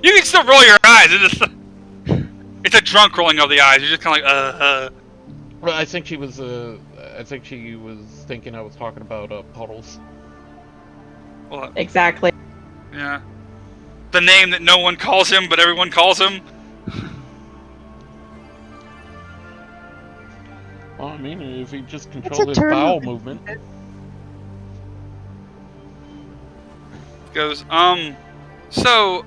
You can still roll your eyes. It's a drunk rolling of the eyes. You're just kind of like, Well, I think she was. I think she was thinking I was talking about puddles. Well, Exactly. yeah. The name that no one calls him, but everyone calls him. Well, I mean, if he just It's controlled a his turn bowel movement. movement. Goes, so,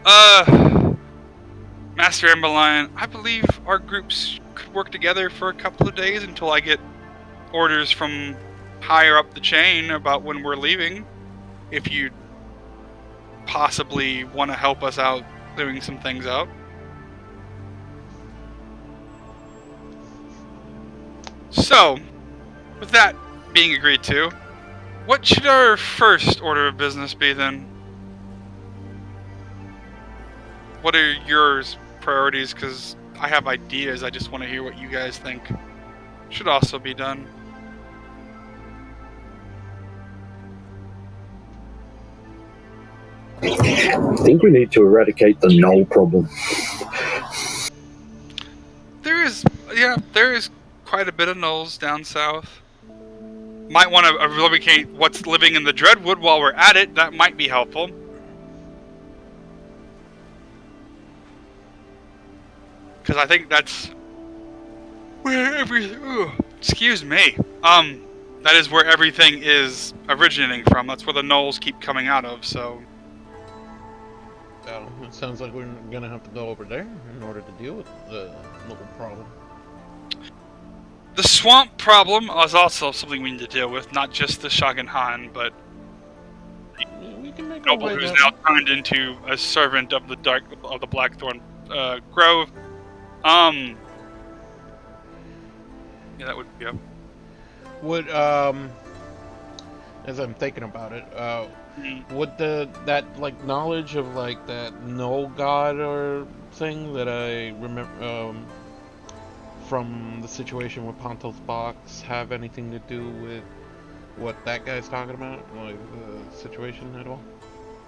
Master Emberlion, I believe our groups could work together for a couple of days until I get orders from higher up the chain about when we're leaving. If you possibly want to help us out doing some things out. So, with that being agreed to, what should our first order of business be then? What are yours priorities? Because I have ideas, I just want to hear what you guys think should also be done. I think we need to eradicate the null problem. There is quite a bit of gnolls down south. Might want to eradicate what's living in the Dreadwood while we're at it. That might be helpful. Because I think that's where excuse me. That is where everything is originating from. That's where the gnolls keep coming out of. So. Well, it sounds like we're gonna have to go over there in order to deal with the local problem. The swamp problem is also something we need to deal with, not just the Shaganhan, but We can make the our noble way who's there. now turned into a servant of the Blackthorn Grove. Yeah, that would be up. Would as I'm thinking about it, would that like knowledge of like that null god or thing that I remember from the situation with Ponto's box have anything to do with what that guy's talking about, like the situation at all?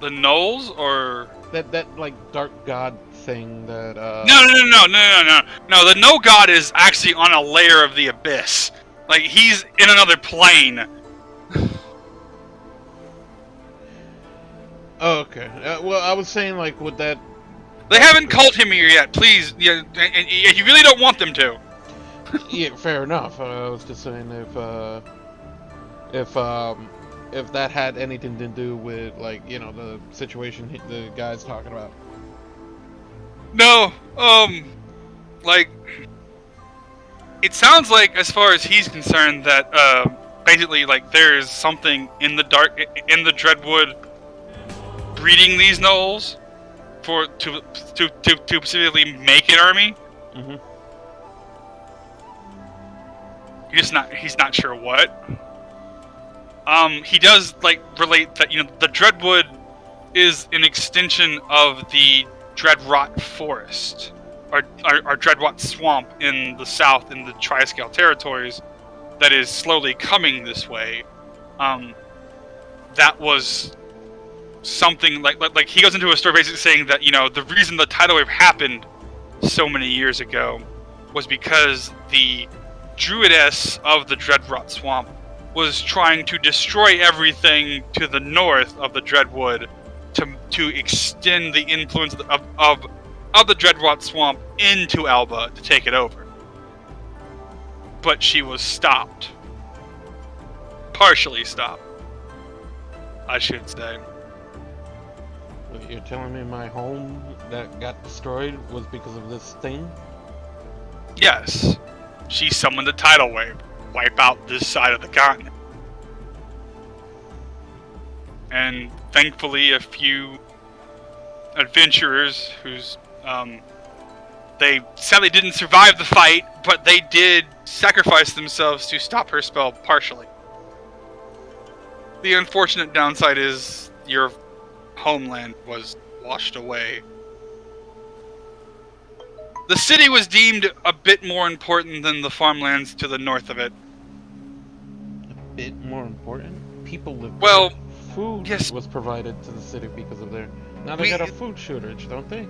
The gnolls, or That like dark god thing that no. The no god is actually on a layer of the abyss. Like he's in another plane. Oh, okay. Well, I was saying like would that They haven't called him here yet. Please, yeah, and you really don't want them to. yeah, fair enough. I was just saying if that had anything to do with like the situation the guy's talking about. No, like it sounds like, as far as he's concerned, that basically like there's something in the Dreadwood breeding these gnolls to specifically make an army. Mm-hmm. He's not sure what. He does like relate that the Dreadwood is an extension of the Dreadrot Forest, or Dreadrot Swamp in the south in the Triskele territories, that is slowly coming this way. That was something like he goes into a story basically saying that the reason the tidal wave happened so many years ago was because the Druidess of the Dreadrot Swamp was trying to destroy everything to the north of the Dreadwood to extend the influence of the Dreadrot Swamp into Alba to take it over. But she was stopped. Partially stopped, I should say. Wait, you're telling me my home that got destroyed was because of this thing? Yes. She summoned a tidal wave. Wipe out this side of the continent. And thankfully a few adventurers whose they sadly didn't survive the fight, but they did sacrifice themselves to stop her spell partially. The unfortunate downside is your homeland was washed away. The city was deemed a bit more important than the farmlands to the north of it. A bit more important? People live Well, there. food Yes. was provided to the city because of there. Now they We- got a food shortage, don't they?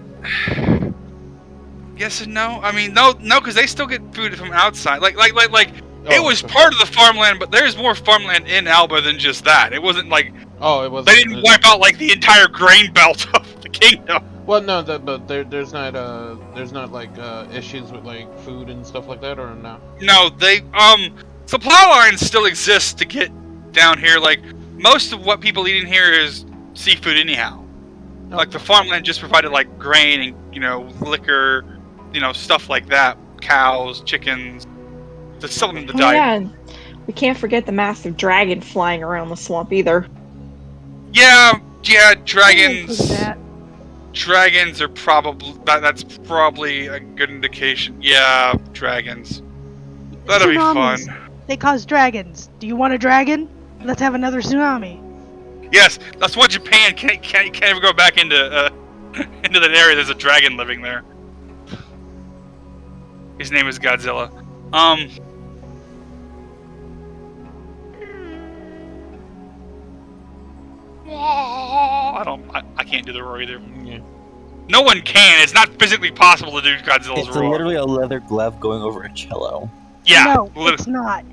Yes and no. I mean, no, because they still get food from outside. Like, it Oh, was okay. part of the farmland, but there's more farmland in Alba than just that. It wasn't like Oh, it was. they didn't wipe out like the entire grain belt of the kingdom. Well, no, but there's not like issues with like food and stuff like that, or no? No, they supply lines still exist to get down here. Like most of what people eat in here is seafood anyhow. Like the farmland just provided like grain and liquor, stuff like that. Cows, chickens. To supplement the Oh, diet. yeah, and we can't forget the massive dragon flying around the swamp either. Yeah, Look at dragons. that. Dragons are probably that's probably a good indication. Yeah, dragons. That'll be Tsunamis. fun. They cause dragons. Do you want a dragon? Let's have another tsunami. Yes, that's why Japan can't ever go back into into that area. There's a dragon living there. His name is Godzilla. I can't do the roar either. Yeah. No one can. It's not physically possible to do Godzilla's It's roar. literally a leather glove going over a cello. Yeah. No, lit- it's not.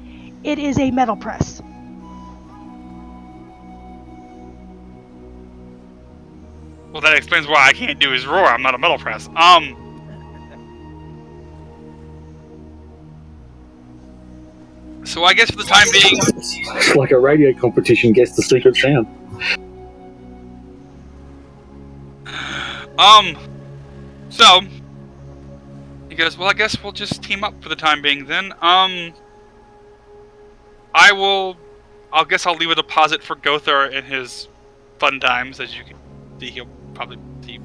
It is a metal press. Well, that explains why I can't do his roar. I'm not a metal press. So I guess for the time being, It's like a radio competition. Guess the secret sound. so he goes, well, I guess we'll just team up for the time being then. I'll guess I'll leave a deposit for Gothar in his fun times. As you can see, he'll probably be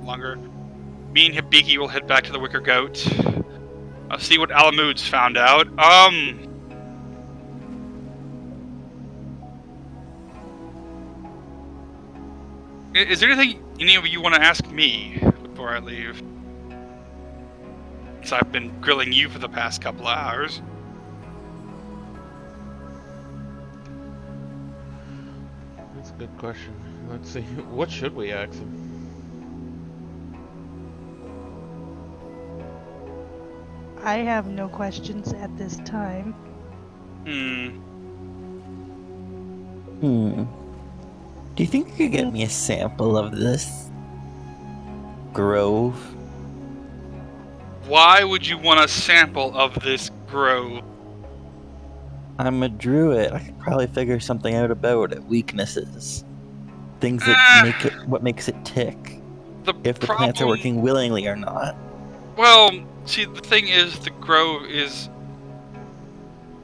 longer. Me and Hibiki will head back to the Wicker Goat. I'll see what Alamud's found out. Is there anything any of you want to ask me before I leave? Since I've been grilling you for the past couple of hours. That's a good question. Let's see. What should we ask him? I have no questions at this time. Do you think you could get me a sample of this grove? Why would you want a sample of this grove? I'm a druid. I could probably figure something out about it. Weaknesses. Things that make it what makes it tick. If the plants are working willingly or not. Well, see, the thing is, the grove is...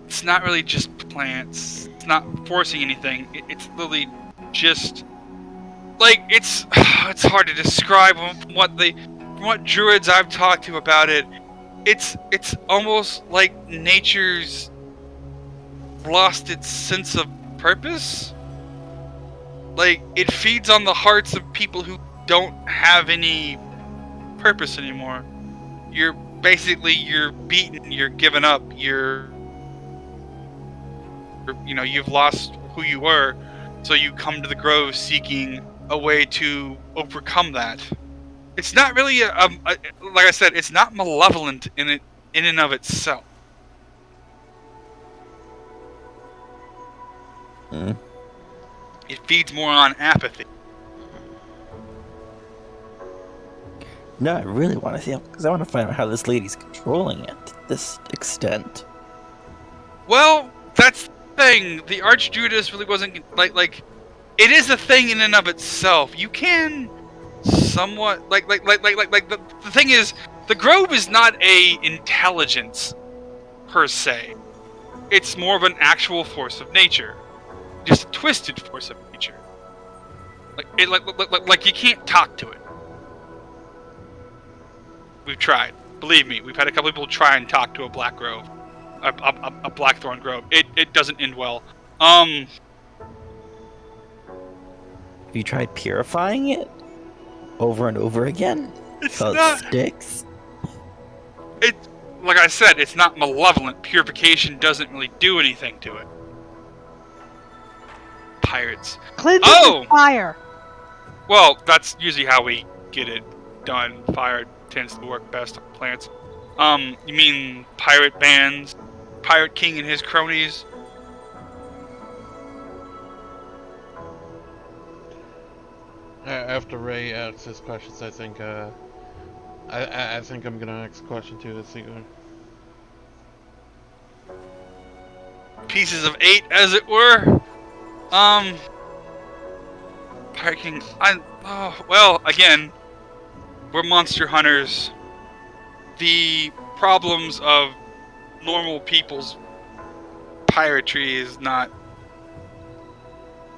It's not really just plants. It's not forcing anything. It's literally just... Like, it's hard to describe from what druids I've talked to about it. It's almost like nature's lost its sense of purpose. Like, it feeds on the hearts of people who don't have any purpose anymore. You're beaten, you're given up, you've lost who you were, so you come to the grove seeking a way to overcome that. It's not really like I said, it's not malevolent in and of itself. It feeds more on apathy. No, I really want to see it because I want to find out how this lady's controlling it to this extent. Well, that's the thing. The Archdruidess really wasn't like it is a thing in and of itself. You can somewhat the thing is, the grove is not a intelligence per se. It's more of an actual force of nature, just a twisted force of nature. Like you can't talk to it. We've tried. Believe me, we've had a couple people try and talk to a black grove, a blackthorn grove. It doesn't end well. Have you tried purifying it over and over again? It's So not. it sticks. It's like I said. It's not malevolent. Purification doesn't really do anything to it. pirates. Cleanse it Oh! with fire. Well, that's usually how we get it done. Fire tends to work best on plants. You mean pirate bands? Pirate King and his cronies? After Ray asks his questions, I think I think I'm gonna ask a question too. Let's see. Pieces of 8, as it were. Pirate King. Well, again, we're monster hunters. The problems of normal people's piratery is not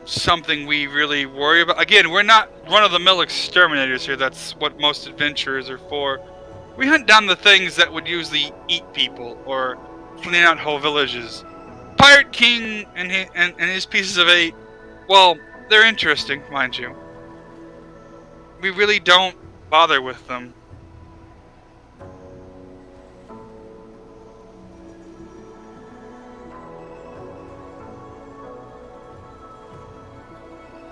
something we really worry about. Again, we're not run-of-the-mill exterminators here. That's what most adventurers are for. We hunt down the things that would usually eat people or clean out whole villages. Pirate King and his pieces of 8, well, they're interesting, mind you. We really don't bother with them.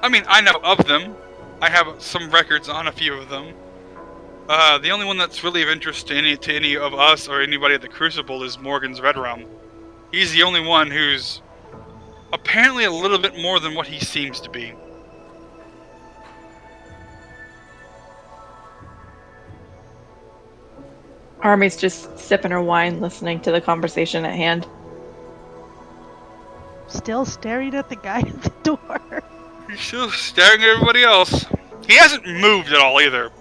I mean, I know of them. I have some records on a few of them. The only one that's really of interest to any of us or anybody at the Crucible is Morgan's Red Rum. He's the only one who's apparently a little bit more than what he seems to be. Army's just sipping her wine, listening to the conversation at hand. Still staring at the guy at the door. He's still staring at everybody else. He hasn't moved at all either.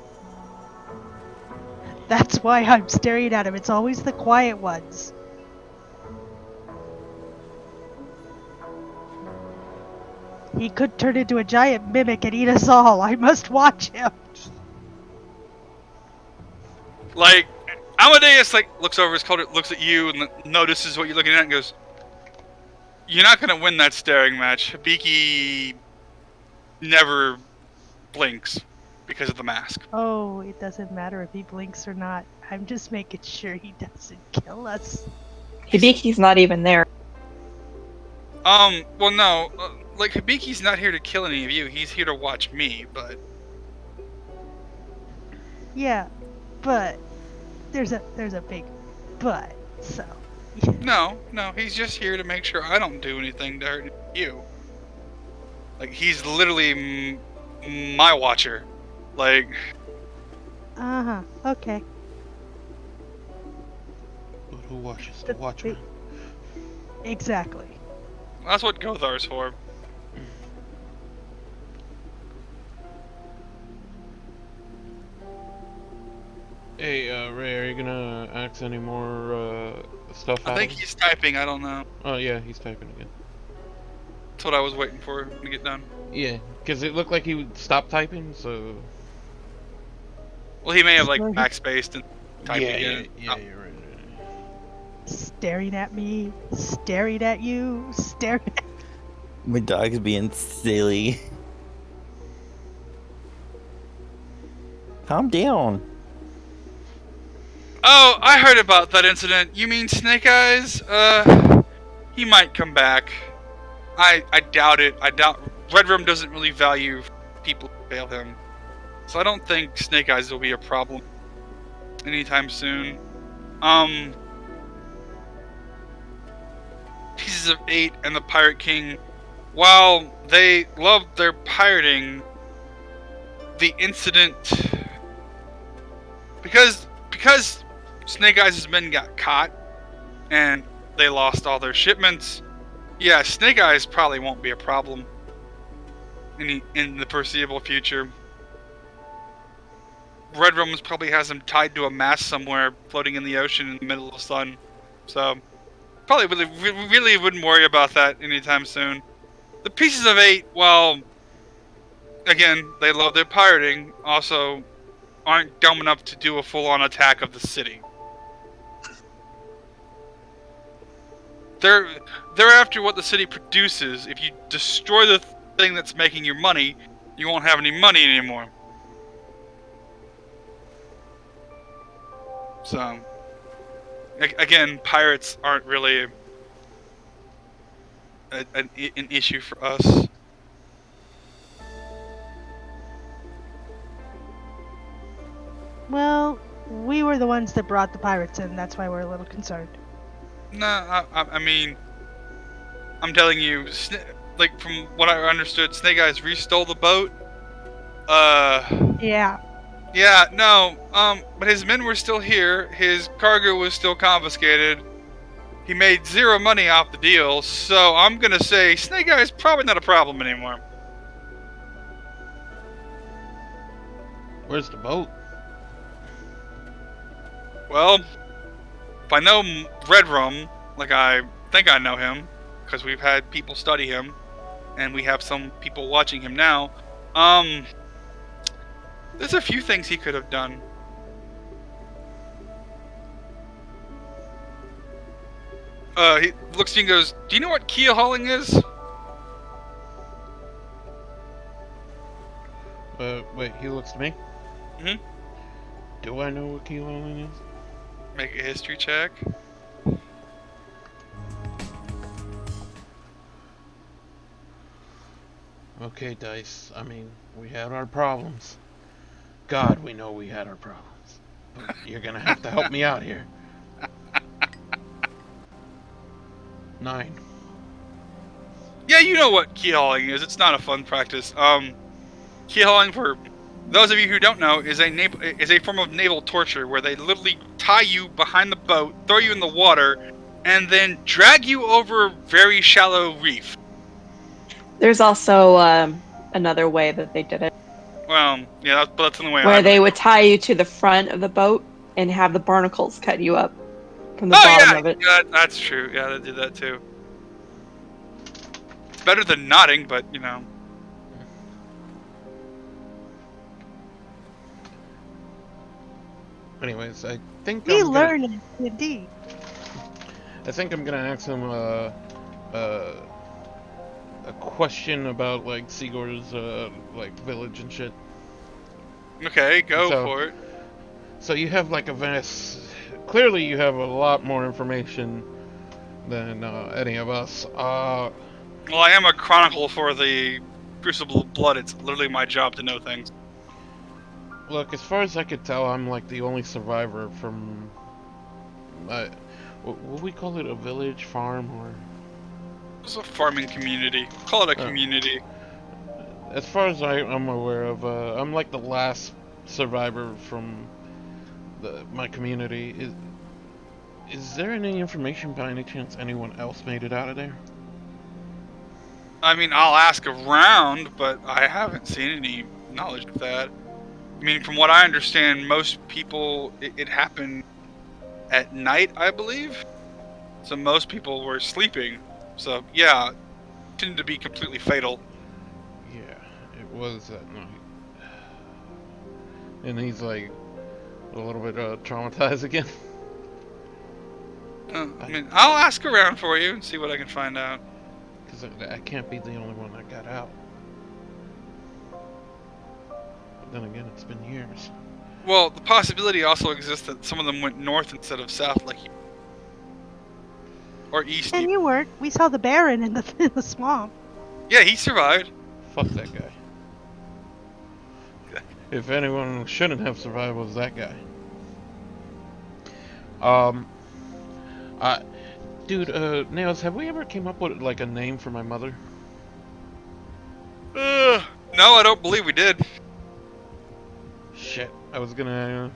That's why I'm staring at him. It's always the quiet ones. He could turn into a giant mimic and eat us all. I must watch him. Like, Amadeus looks over his shoulder, looks at you, and notices what you're looking at, and goes, "You're not gonna win that staring match. Hibiki never blinks because of the mask." Oh, it doesn't matter if he blinks or not. I'm just making sure he doesn't kill us. Hibiki's not even there. Well, no. Hibiki's not here to kill any of you. He's here to watch me, but... Yeah, but there's a big but, so... No, he's just here to make sure I don't do anything to hurt you. He's literally my watcher. Uh-huh, okay. But who watches the watchman? Exactly. That's what Gothar's for. Hey, Ray, are you gonna ask any more stuff? I think he's typing, I don't know. Oh yeah, he's typing again. That's what I was waiting for him to get done. Yeah, because it looked like he would stop typing, so... Well, he may have, backspaced and typed again. Yeah, you're right. Staring at me, staring at you, staring at... My dog's being silly. Calm down. Oh, I heard about that incident. You mean Snake Eyes? He might come back. I doubt it. I doubt... Red Room doesn't really value people who fail him. So I don't think Snake Eyes will be a problem anytime soon. Pieces of 8 and the Pirate King, while they loved their pirating, the incident... Because Snake Eyes' men got caught, and they lost all their shipments, yeah, Snake Eyes probably won't be a problem in the foreseeable future. Red Romans probably has him tied to a mast somewhere, floating in the ocean in the middle of the sun. So, probably really wouldn't worry about that anytime soon. The Pieces of 8, well, again, they love their pirating, also aren't dumb enough to do a full-on attack of the city. They're after what the city produces. If you destroy the thing that's making your money, you won't have any money anymore. So, again, pirates aren't really an issue for us. Well, we were the ones that brought the pirates in. That's why we're a little concerned. Nah, I mean, I'm telling you, like from what I understood, Snake Eyes re-stole the boat. Yeah. Yeah, no, but his men were still here. His cargo was still confiscated. He made 0 money off the deal, so I'm gonna say Snake Eyes probably not a problem anymore. Where's the boat? Well, if I know Red Rum, like I think I know him, because we've had people study him, and we have some people watching him now, there's a few things he could have done. He looks at you and goes, "Do you know what keel hauling is?" Wait, he looks to me? Mhm. Do I know what key hauling is? Make a history check. Okay, Dice. I mean, we had our problems. God, we know we had our problems. But you're gonna have to help me out here. 9. Yeah, you know what keel hauling is. It's not a fun practice. Keel hauling, for those of you who don't know, is a form of naval torture where they literally tie you behind the boat, throw you in the water, and then drag you over a very shallow reef. There's also another way that they did it, Well, yeah, that's the only way. where they would tie you to the front of the boat and have the barnacles cut you up from the bottom of it. Yeah, that's true. Yeah, they did that too. It's better than nodding, but you know. Anyways, I think We I'm gonna, learn in D&D. I think I'm gonna ask him a question about like Sigur's like village and shit. Okay, go for it. So you have like a vast. Clearly, you have a lot more information than any of us. Well, I am a chronicle for the Crucible of Blood. It's literally my job to know things. Look, as far as I could tell, I'm like the only survivor from. Would we call it a village, farm, or? It's a farming community. Call it a community. As far as I'm aware of, I'm like the last survivor from my community. Is there any information by any chance anyone else made it out of there? I mean, I'll ask around, but I haven't seen any knowledge of that. I mean, from what I understand, most people, it happened at night, I believe. So most people were sleeping. So, yeah, it tended to be completely fatal. Yeah, it was that night. And he's like a little bit traumatized again. I mean, I'll ask around for you and see what I can find out. Because I can't be the only one that got out. But then again, it's been years. Well, the possibility also exists that some of them went north instead of south, like you. Or east. And you weren't. We saw the Baron in the swamp. Yeah, he survived. Fuck that guy. If anyone shouldn't have survived, it was that guy. Dude, Nails, have we ever came up with like a name for my mother? No, I don't believe we did. Shit, I was gonna.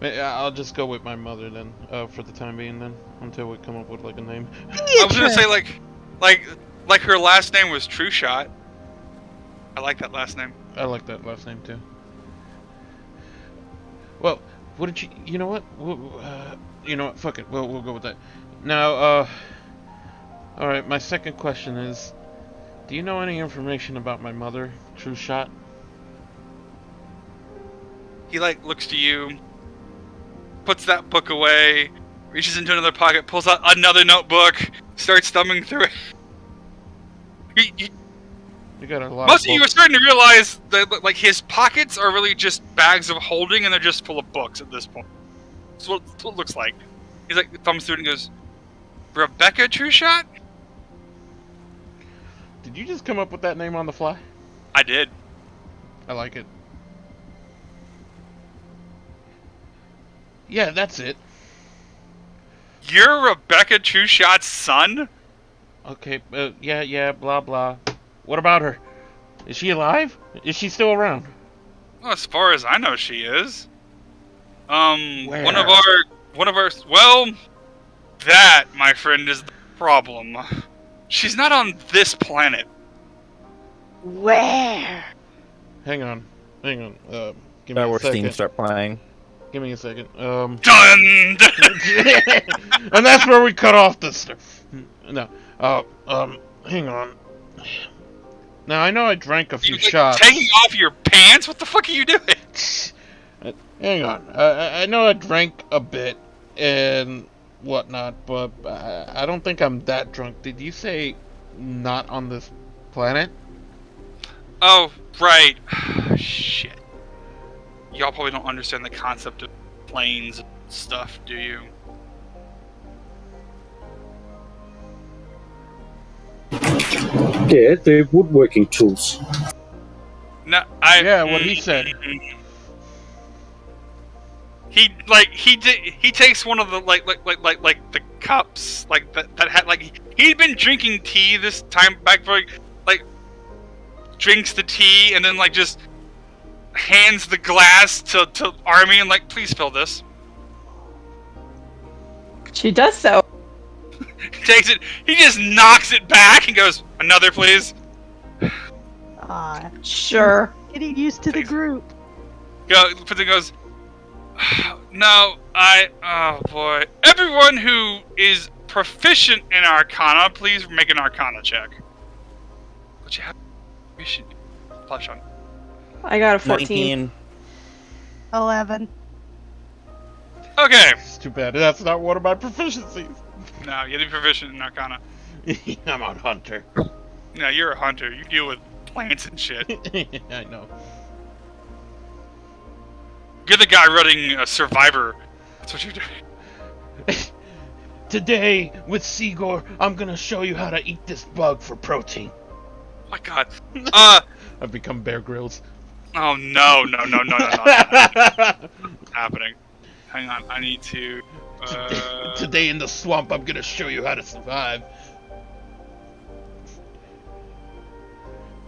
I'll just go with my mother then, for the time being then, until we come up with like a name. I was gonna say like her last name was True Shot. I like that last name. I like that last name too. Well, what did you know what? You know what? Fuck it. We'll go with that. Now, all right. My second question is, do you know any information about my mother, True Shot? He like looks to you, puts that book away, reaches into another pocket, pulls out another notebook, starts thumbing through it. You got a lot. Most of you are starting to realize that like his pockets are really just bags of holding, and they're just full of books at this point. That's what it looks like. He's like thumbs through it and goes, "Rebecca True Shot." Did you just come up with that name on the fly? I did. I like it. Yeah, that's it. You're Rebecca Trueshot's son? Okay, yeah, blah, blah. What about her? Is she alive? Is she still around? Well, as far as I know, she is. Where? One of our, well, that, my friend, is the problem. She's not on this planet. Where? Hang on. Give me Star a Wars second. theme start playing. Give me a second. Done! And that's where we cut off the stuff. No. Hang on. Now, I know I drank a few shots. Taking off your pants? What the fuck are you doing? Hang on. I know I drank a bit and whatnot, but I don't think I'm that drunk. Did you say not on this planet? Oh, right. Shit. Y'all probably don't understand the concept of planes and stuff, do you? Yeah, they're woodworking tools. No, Yeah, what he said. He takes one of the like the cups that had he'd been drinking tea this time back for drinks the tea and then just hands the glass to Army and please fill this. She does so. He takes it, he just knocks it back and goes, another please. Sure. Getting used to the group. Goes, no, oh boy. Everyone who is proficient in Arcana, please make an Arcana check. But you have proficient. Flash on. I got a 14. 19. 11. Okay. It's too bad. That's not one of my proficiencies. No, you have to be proficient in Arcana. I'm a hunter. No, you're a hunter. You deal with plants and shit. I know. You're the guy running a Survivor. That's what you're doing. Today, with Sigor, I'm gonna show you how to eat this bug for protein. Oh my god. I've become Bear Grylls. Oh no. What's happening? Hang on, I need to... Today in the swamp, I'm gonna show you how to survive.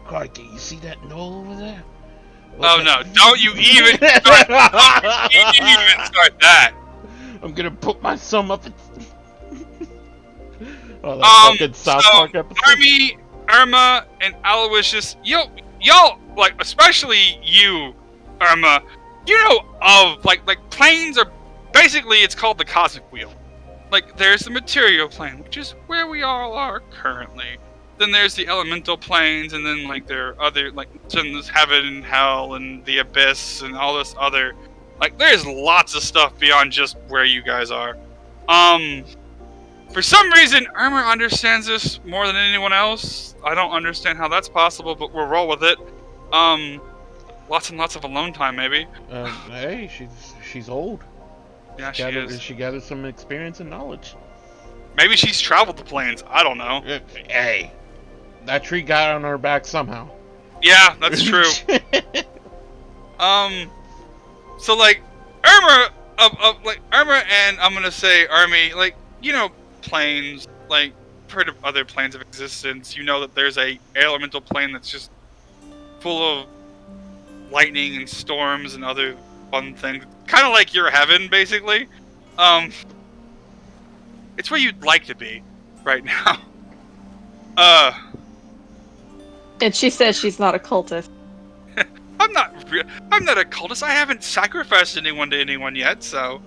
Crikey, you see that knoll over there? Oh no, don't you even start, that. I'm gonna put my thumb up. Oh, that fucking South Park episode. Army, Irma, and Aloysius, y'all, especially you, Irma, you know of, planes are, basically, it's called the Cosmic Wheel. There's the material plane, which is where we all are currently. Then there's the elemental planes, and then, there are other, there's heaven and hell and the abyss and all this other, there's lots of stuff beyond just where you guys are. For some reason, Irma understands this more than anyone else. I don't understand how that's possible, but we'll roll with it. Lots and lots of alone time, maybe. Hey, she's old. Yeah, she is. She gathered some experience and knowledge. Maybe she's traveled the plains. I don't know. Hey, that tree got on her back somehow. Yeah, that's true. So Irma, Irma and I'm gonna say Army, planes, heard of other planes of existence. You know that there's a elemental plane that's just full of lightning and storms and other fun things. Kind of like your heaven, basically. It's where you'd like to be right now. And she says she's not a cultist. I'm not a cultist. I haven't sacrificed anyone to anyone yet, so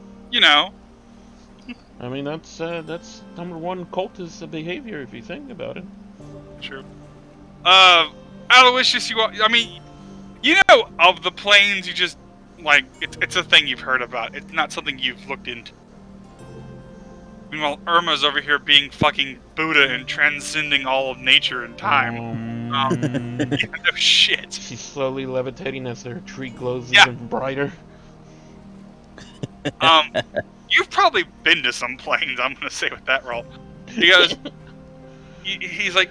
I mean, that's number one cultist behavior if you think about it. True. Aloysius, you know of the planes. You just it's a thing you've heard about. It's not something you've looked into. Meanwhile, Irma's over here being fucking Buddha and transcending all of nature and time. No shit. She's slowly levitating as her tree glows even brighter. You've probably been to some planes, I'm gonna say with that roll. Because he's so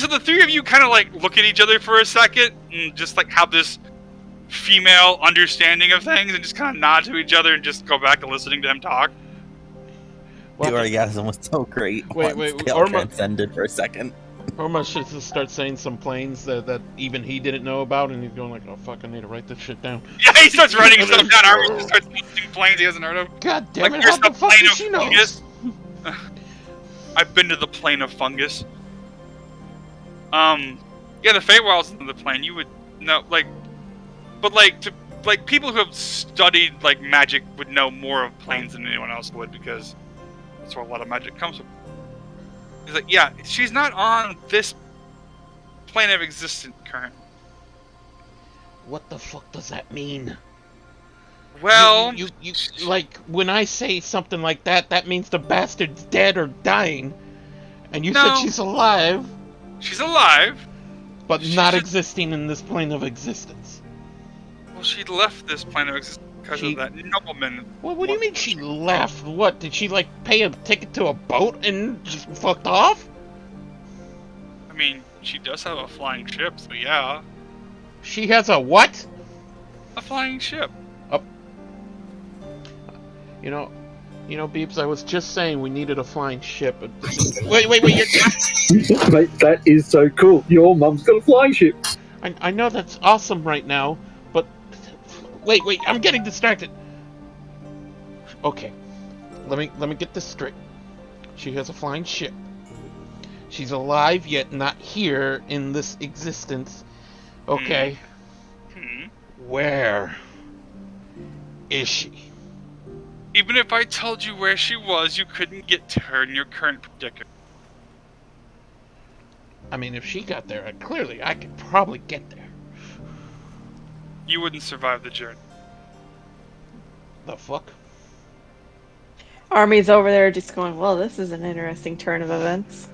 the three of you kind of look at each other for a second and just have this female understanding of things and just kind of nod to each other and just go back to listening to him talk. The orgasm was so great. Wait, once wait, they all transcended for a second. Irma should just start saying some planes that even he didn't know about, and he's going like, "Oh fuck, I need to write this shit down." Yeah, he starts writing stuff down. Armin just starts listing planes he hasn't heard of. God damn Like, it! here's How the the fuck plane does of she know? fungus. I've been to the plane of fungus. Yeah, the Feywild's in the plane. You would know, like, but like people who have studied like magic would know more of planes than anyone else would, because that's where a lot of magic comes from. He's like, yeah, she's not on this plane of existence currently. What the fuck does that mean? Well, you like, when I say something like that, that means the bastard's dead or dying, and you said she's alive. She's alive, but not existing in this plane of existence. Well, she left this plane of existence because of that nobleman. Well, what do you mean she left? What, did she like pay a ticket to a boat and just fucked off? I mean, she does have a flying ship, so yeah. She has a what? A flying ship. You know, Beeps, I was just saying we needed a flying ship. Wait, you're... Mate, that is so cool. Your mum's got a flying ship. I know that's awesome right now, but... Wait, I'm getting distracted. Okay, let me get this straight. She has a flying ship. She's alive, yet not here in this existence. Okay. Where is she? Even if I told you where she was, you couldn't get to her in your current predicament. I mean, if she got there, clearly I could probably get there. You wouldn't survive the journey. The fuck? Army's over there just going, well, this is an interesting turn of events.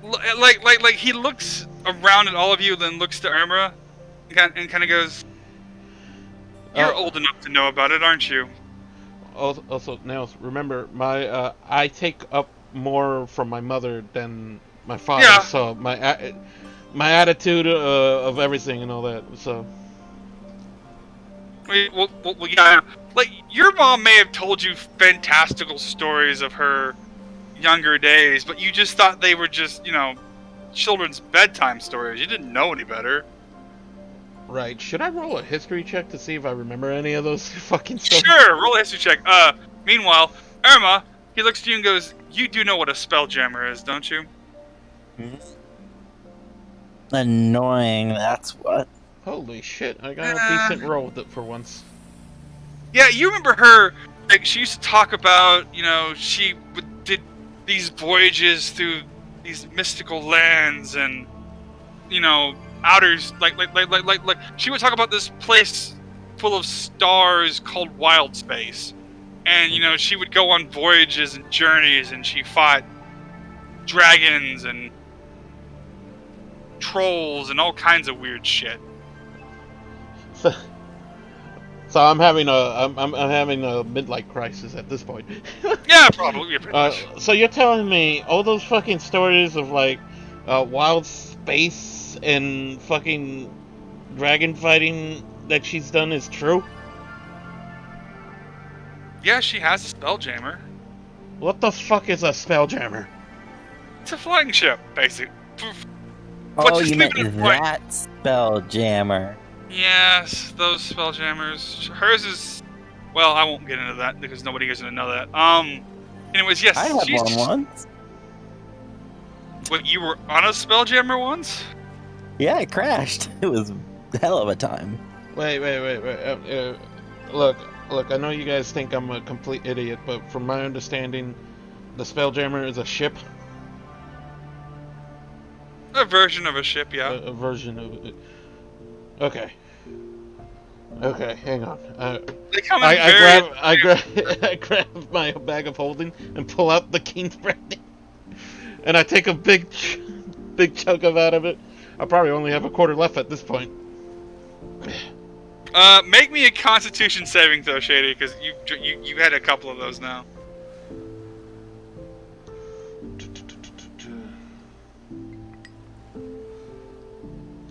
Like he looks around at all of you, then looks to Irma, and kind of goes, "You're old enough to know about it, aren't you?" Also, Nails, remember, I take up more from my mother than my father, yeah. So my attitude of everything and all that, so... Well, yeah. Like, your mom may have told you fantastical stories of her younger days, but you just thought they were just, children's bedtime stories. You didn't know any better. Right. Should I roll a history check to see if I remember any of those fucking stuff? Sure, roll a history check. Meanwhile, Irma, he looks at you and goes, "You do know what a spelljammer is, don't you?" Annoying, that's what. Holy shit, I got a decent roll with it for once. Yeah, you remember her, like, she used to talk about, she did these voyages through these mystical lands and, outers, like, she would talk about this place full of stars called Wild Space. And, she would go on voyages and journeys, and she fought dragons and trolls and all kinds of weird shit. So I'm having a midlife crisis at this point. Yeah, probably. So you're telling me all those fucking stories of like wild space and fucking dragon fighting that she's done is true? Yeah, she has a spelljammer. What the fuck is a spelljammer? It's a flying ship, basically. Oh, you meant that spelljammer. Yes, those spelljammers. Hers is... Well, I won't get into that because nobody is going to know that. Anyways, yes. I had one once. What, you were on a spelljammer once? Yeah, it crashed. It was a hell of a time. Wait. Look, I know you guys think I'm a complete idiot, but from my understanding, the spelljammer is a ship? A version of a ship, yeah. A version of it. Okay, hang on. I grab my bag of holding and pull out the King's Brandy, and I take a big chunk out of it. I probably only have a quarter left at this point. Make me a Constitution saving throw, Shady, because you had a couple of those now.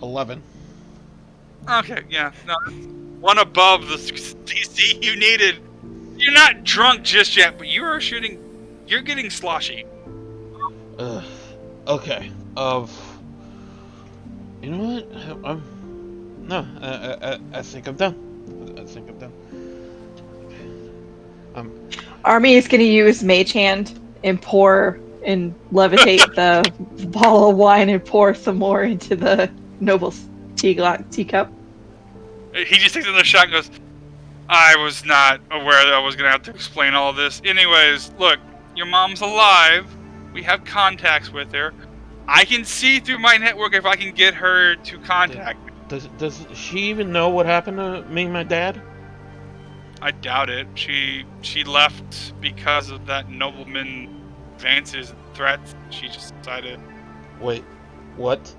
11. Okay, yeah, no, one above the DC you needed. You're not drunk just yet, but you are shooting. You're getting sloshy. Okay. You know what? No. I think I'm done. I think I'm done. Army is going to use Mage Hand and pour and levitate the bottle of wine and pour some more into the noble's teacup. He just takes another shot and goes, I was not aware that I was going to have to explain all this. Anyways, look, your mom's alive. We have contacts with her. I can see through my network if I can get her to contact me. Does she even know what happened to me and my dad? I doubt it. She left because of that nobleman advances and threats. She just decided. Wait, what?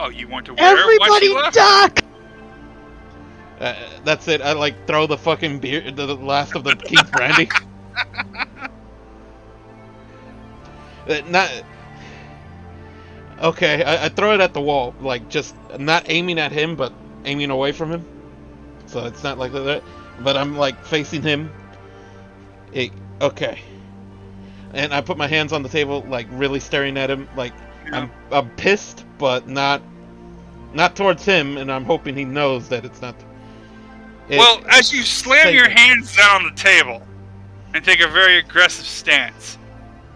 Oh, you weren't aware why she Everybody left? duck! That's it. I like throw the fucking beer, the last of the Keith brandy. Not. Okay, I throw it at the wall, like just not aiming at him, but aiming away from him. So it's not like that, but I'm like facing him. Okay. And I put my hands on the table, like really staring at him, like Yeah. I'm pissed, but not towards him, and I'm hoping he knows that it's not. Well, as you slam your hands down on the table and take a very aggressive stance,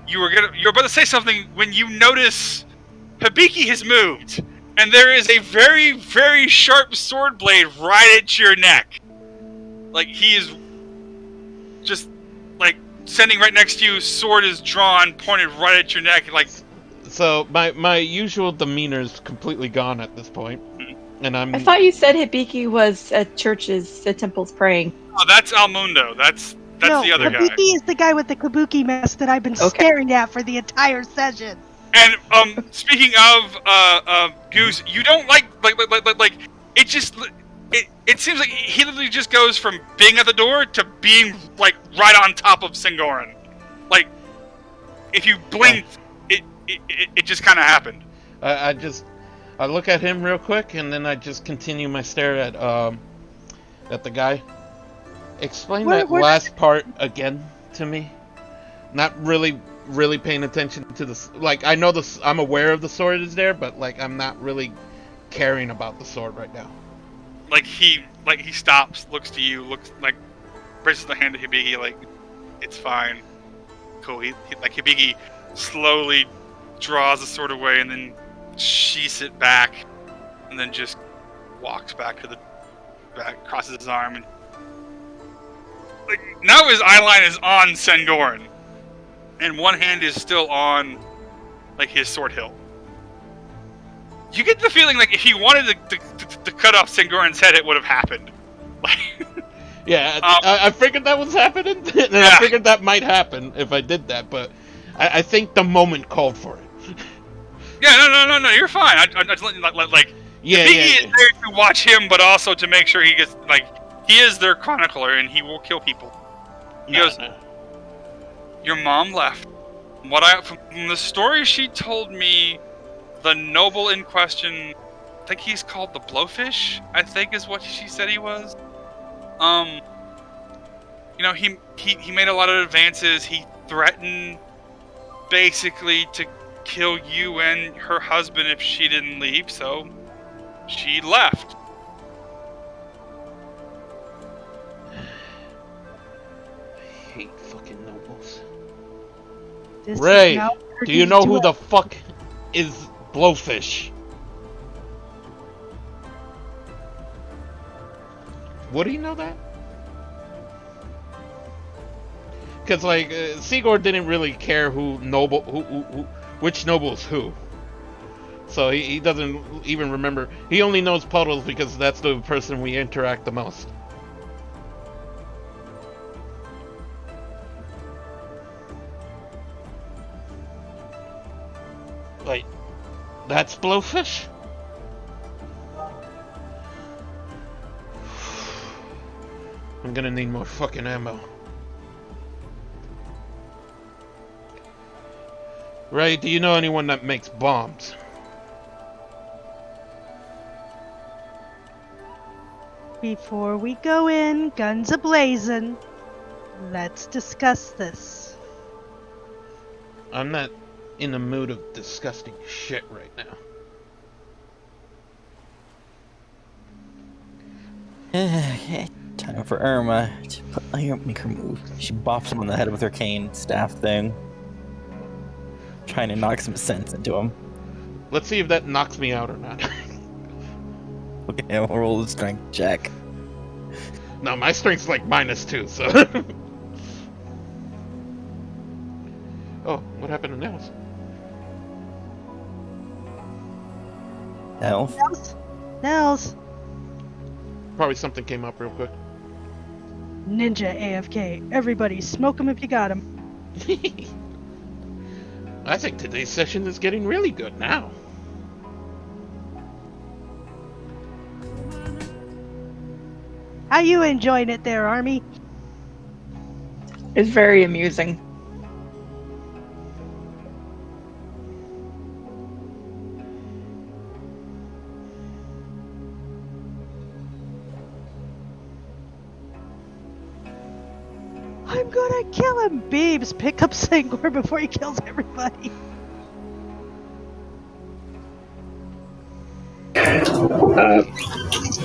you're about to say something when you notice Hibiki has moved, and there is a very, very sharp sword blade right at your neck. Like he is just like standing right next to you, sword is drawn, pointed right at your neck, like. So my usual demeanor is completely gone at this point, and I thought you said Hibiki was at churches, at temples praying. Oh, that's Almundo. That's No, the other guy. Kabuki is the guy with the kabuki mask that I've been staring at for the entire session. And speaking of Goose, you don't like it just it seems like he literally just goes from being at the door to being like right on top of Singoran. Like if you blink, it just kind of happened. I look at him real quick, and then I just continue my stare at the guy. Explain that last part again to me. Not really paying attention to this. Like I know this, I'm aware of the sword is there, but like I'm not really caring about the sword right now. Like he stops, looks to you, looks like raises the hand to Hibiki, like it's fine, cool. He like Hibiki slowly draws the sword away and then sheaths it back, and then just walks back to the back, crosses his arm, and like now his eye line is on Sengoran, and one hand is still on like his sword hilt. You get the feeling like if he wanted to cut off Sengoran's head, it would have happened. Yeah, I figured that was happening, and I figured that might happen if I did that, but I think the moment called for it. Yeah, no, you're fine. I just like Biggie is there to watch him, but also to make sure he gets like he is their chronicler and he will kill people. He goes, your mom left. From the story she told me, the noble in question, I think he's called the Blowfish, I think is what she said he was. You know, he made a lot of advances. He threatened basically to kill you and her husband if she didn't leave, so she left. I hate fucking nobles. This Ray, do you know who the fuck is Blowfish? Would he know that? Because like Sigurd didn't really care which noble's who. So he doesn't even remember. He only knows Puddles because that's the person we interact the most. Wait, that's Blowfish? I'm gonna need more fucking ammo. Ray, do you know anyone that makes bombs? Before we go in, guns a-blazing, let's discuss this. I'm not in the mood of disgusting shit right now. Time for Irma to make her move. She bops him on the head with her cane staff thing, trying to knock some sense into him. Let's see if that knocks me out or not. Okay, I'll roll the strength check. No, my strength's like -2, so. Oh, what happened to Nels? Elf. Nels. Probably something came up real quick. Ninja AFK. Everybody, smoke him if you got him. I think today's session is getting really good now. How you enjoying it there, Army? It's very amusing. I'm gonna kill him, Beebs. Pick up Sangor before he kills everybody.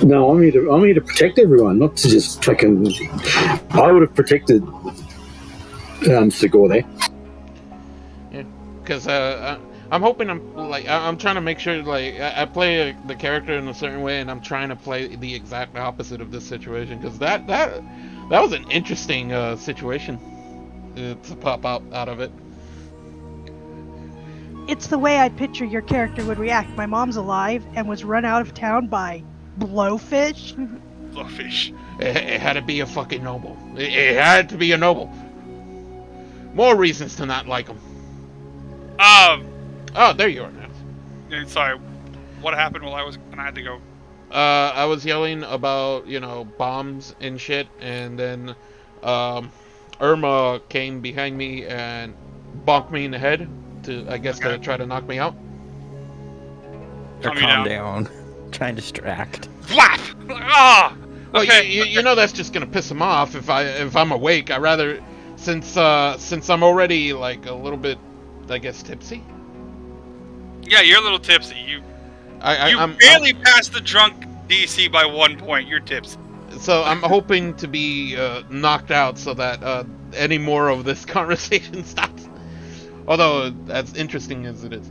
No, I'm here to protect everyone, not to just fucking. I would have protected Sigor there. Yeah, because I'm hoping I'm trying to make sure I play the character in a certain way, and I'm trying to play the exact opposite of this situation, because that was an interesting situation to pop out of it. It's the way I picture your character would react. My mom's alive and was run out of town by blowfish. Blowfish. It had to be a fucking noble. It had to be a noble. More reasons to not like him. Oh, there you are now. Sorry, what happened while I had to go? I was yelling about, bombs and shit, and then Irma came behind me and bonked me in the head to try to knock me out. Or Calm calm you down. Try and distract. Flap! Ah! Well, Okay. you know that's just gonna piss him off if I'm awake. I rather, since I'm already like a little bit, I guess, tipsy. Yeah, you're a little tipsy. You barely passed the drunk DC by 1 point. You're tipsy. So I'm hoping to be knocked out so that any more of this conversation stops. Although, as interesting as it is.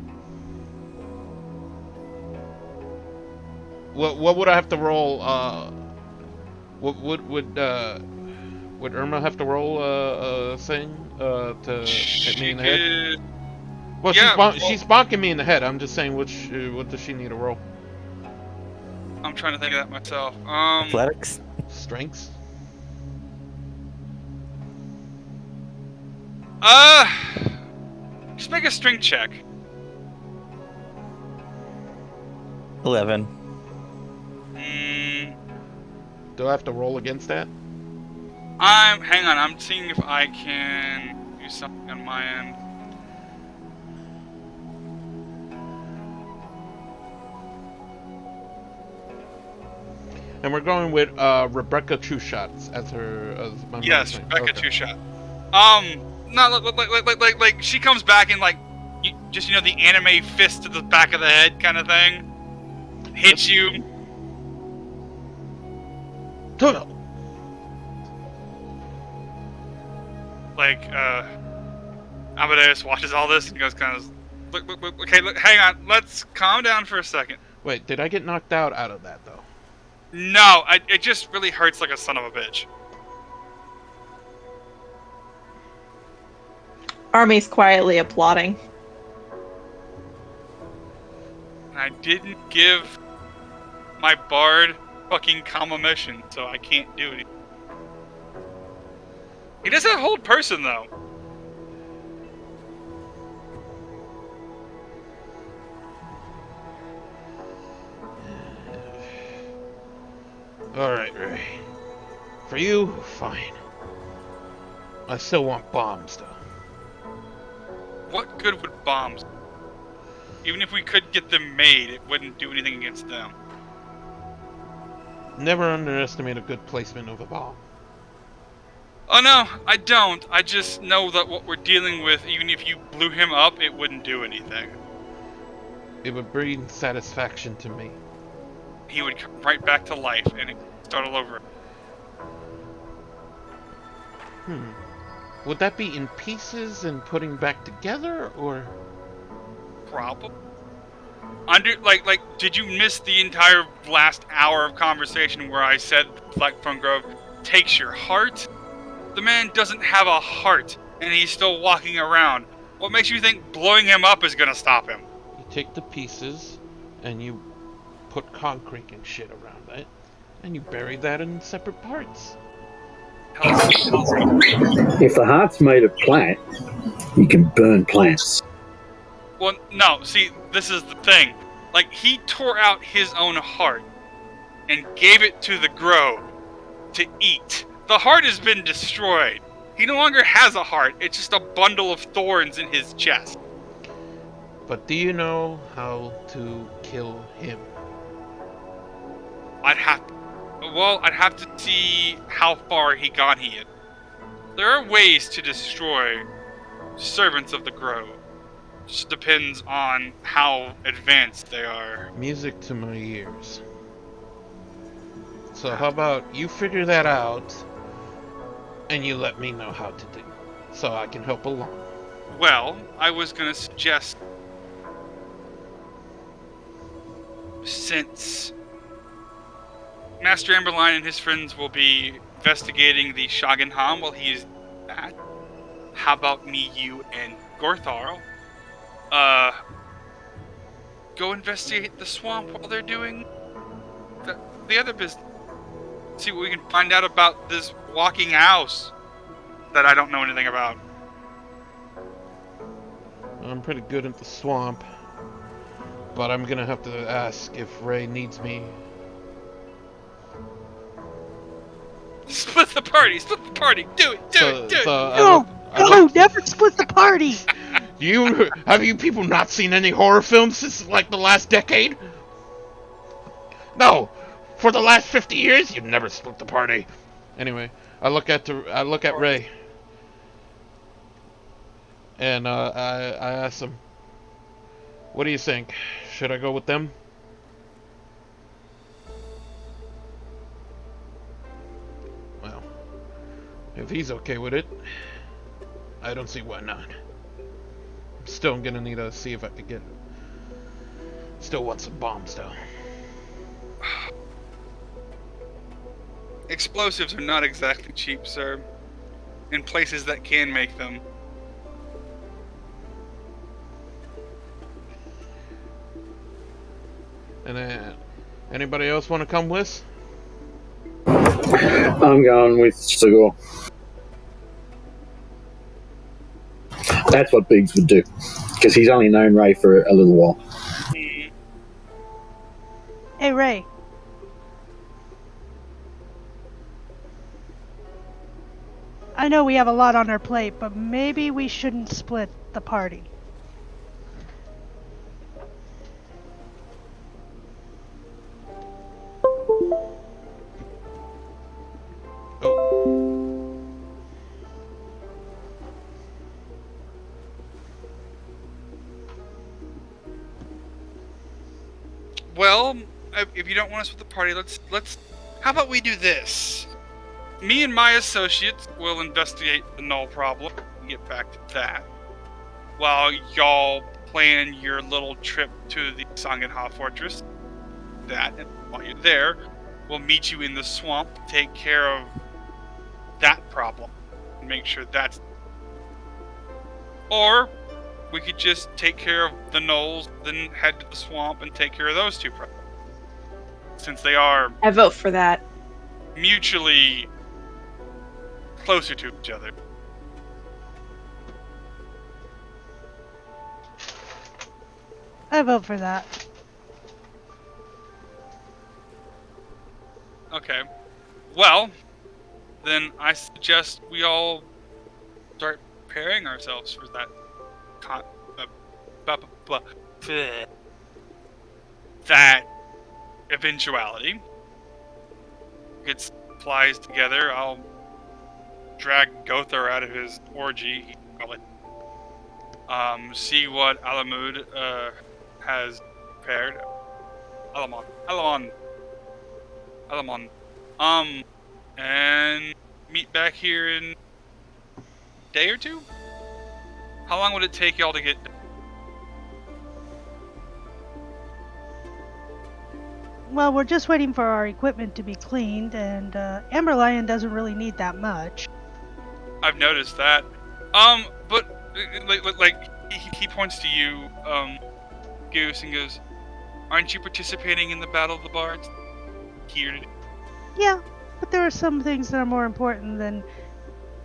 What would I have to roll? Would Irma have to roll a thing to hit me in the head? Well, Yeah, she's bonking me in the head. I'm just saying, what does she need to roll? I'm trying to think of that myself. Athletics? Strengths? Just make a strength check. 11. Do I have to roll against that? Hang on, I'm seeing if I can do something on my end. And we're going with Rebecca True Shots as my Yes, name. Rebecca Okay. Two Shot. No, like she comes back and the anime fist to the back of the head kind of thing. Hits you. Toto. Amadeus watches all this and goes kind of, look, hang on, let's calm down for a second. Wait, did I get knocked out of that though? No, it just really hurts like a son of a bitch. Army's quietly applauding. I didn't give my bard fucking calm mission, so I can't do it. He does have hold person though. Alright, Ray. For you, fine. I still want bombs, though. What good would bombs do? Even if we could get them made, it wouldn't do anything against them. Never underestimate a good placement of a bomb. Oh no, I don't. I just know that what we're dealing with, even if you blew him up, it wouldn't do anything. It would bring satisfaction to me. He would come right back to life and start all over. Would that be in pieces and putting back together, or? Probably. Did you miss the entire last hour of conversation where I said Black Phone Grove takes your heart? The man doesn't have a heart, and he's still walking around. What makes you think blowing him up is gonna stop him? You take the pieces, and you put concrete and shit around it, and you bury that in separate parts. If the heart's made of plant, you can burn plants. Well, no, see, this is the thing. Like, he tore out his own heart and gave it to the grove to eat. The heart has been destroyed. He no longer has a heart. It's just a bundle of thorns in his chest. But do you know how to kill him? I'd have to see how far he is. There are ways to destroy servants of the grove. Just depends on how advanced they are. Music to my ears. So how about you figure that out, and you let me know how to do, so I can help along. Well, I was gonna suggest, since Master Amberline and his friends will be investigating the Shaganhan while he's at, how about me, you, and Gortharl go investigate the swamp while they're doing the other business. See what we can find out about this walking house that I don't know anything about. I'm pretty good at the swamp, but I'm gonna have to ask if Ray needs me. Split the party! Do it! Do it! No, never split the party! Have you people not seen any horror films since like the last decade? No, for the last 50 years, you've never split the party. Anyway, I look at Ray, and I ask him, "What do you think? Should I go with them?" Well, if he's okay with it, I don't see why not. I'm still gonna need to see if I could get. Still want some bombs though. Explosives are not exactly cheap, sir. In places that can make them. And then, anybody else want to come with? I'm going with Sigur. That's what Biggs would do, because he's only known Ray for a little while. Hey, Ray. I know we have a lot on our plate, but maybe we shouldn't split the party. Well, if you don't want us with the party, let's. How about we do this? Me and my associates will investigate the null problem and get back to that, while y'all plan your little trip to the Sangenha Fortress. And while you're there, we'll meet you in the swamp to take care of that problem and make sure that's. Or we could just take care of the gnolls, then head to the swamp and take care of those two problems, since they are. I vote for that. Mutually closer to each other. I vote for that. Okay. Well, then I suggest we all start preparing ourselves for that that eventuality. get supplies together. I'll drag Gothar out of his orgy. He probably see what Alamud has prepared. Alamon. And meet back here in a day or two? How long would it take y'all to get done? Well, we're just waiting for our equipment to be cleaned, and Amber Lion doesn't really need that much. I've noticed that. But he points to you, Goose, and goes, "Aren't you participating in the Battle of the Bards here today?" Yeah, but there are some things that are more important than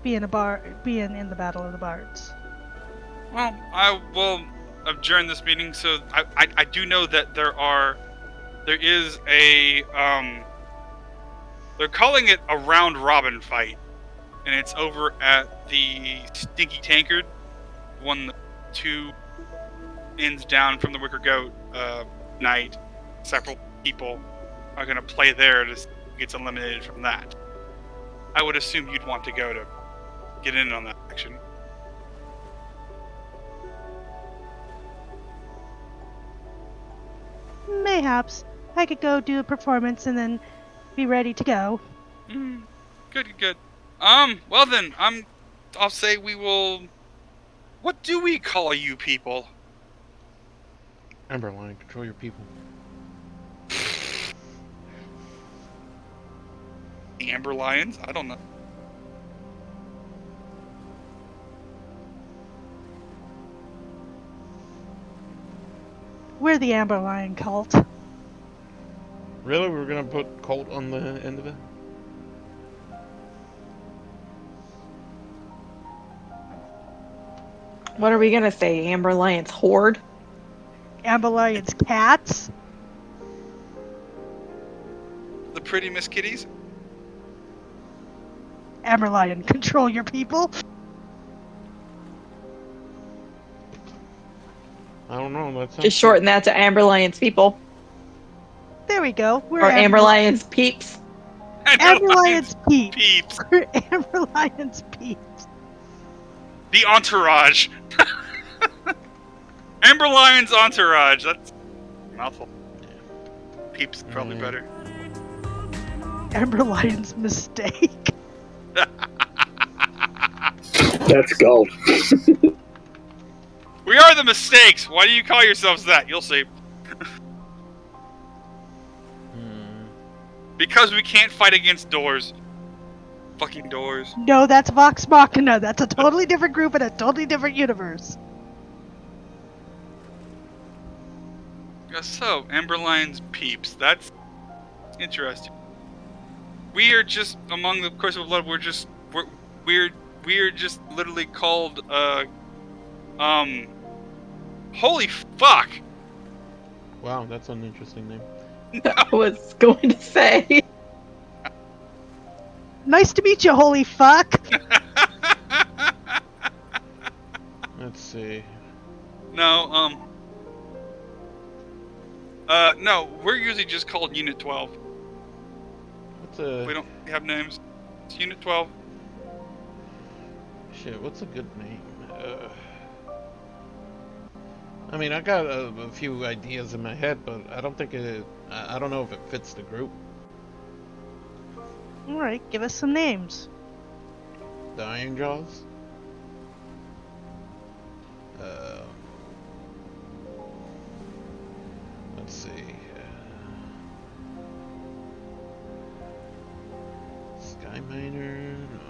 being in the Battle of the Bards. Well, I will adjourn this meeting. So I do know that there is a they're calling it a round robin fight, and it's over at the Stinky Tankard, one 2 ends down from the Wicker Goat night. Several people are going to play there to get eliminated from that. I would assume you'd want to go to get in on that action. Mayhaps. I could go do a performance and then be ready to go. Good. Well then, I'll say we will... What do we call you people? Amberline, control your people. The Amber Lions? I don't know. We're the Amber Lion cult. Really? We're gonna put Colt on the end of it? What are we gonna say? Amber Lion's horde? Amber Lion's cats? The pretty Miss Kitties? Amber Lion, control your people? I don't know. That sounds Just shorten that to Amber Lion's people. There we go. We're Or Amber Lion's peeps. Amber Lion's peeps. Peeps. We're Amber Lion's peeps. The entourage. Amber Lion's entourage. That's a mouthful. Peeps is probably better. Amber Lion's mistake. That's gold. We are the mistakes. Why do you call yourselves that? You'll see. Because we can't fight against doors. Fucking doors. No, that's Vox Machina. That's a totally different group in a totally different universe. So, Amber Lion's peeps. That's interesting. We are just among the Curse of Blood. We're just literally called holy fuck. Wow, that's an interesting name. I was going to say. Nice to meet you, holy fuck. Let's see. No, no, we're usually just called Unit 12. What's a... We don't have names. It's Unit 12. Shit, what's a good name? I mean, I got a few ideas in my head, but I don't think it... I don't know if it fits the group. Alright, give us some names. The Iron Jaws? Let's see. Sky Miner? No.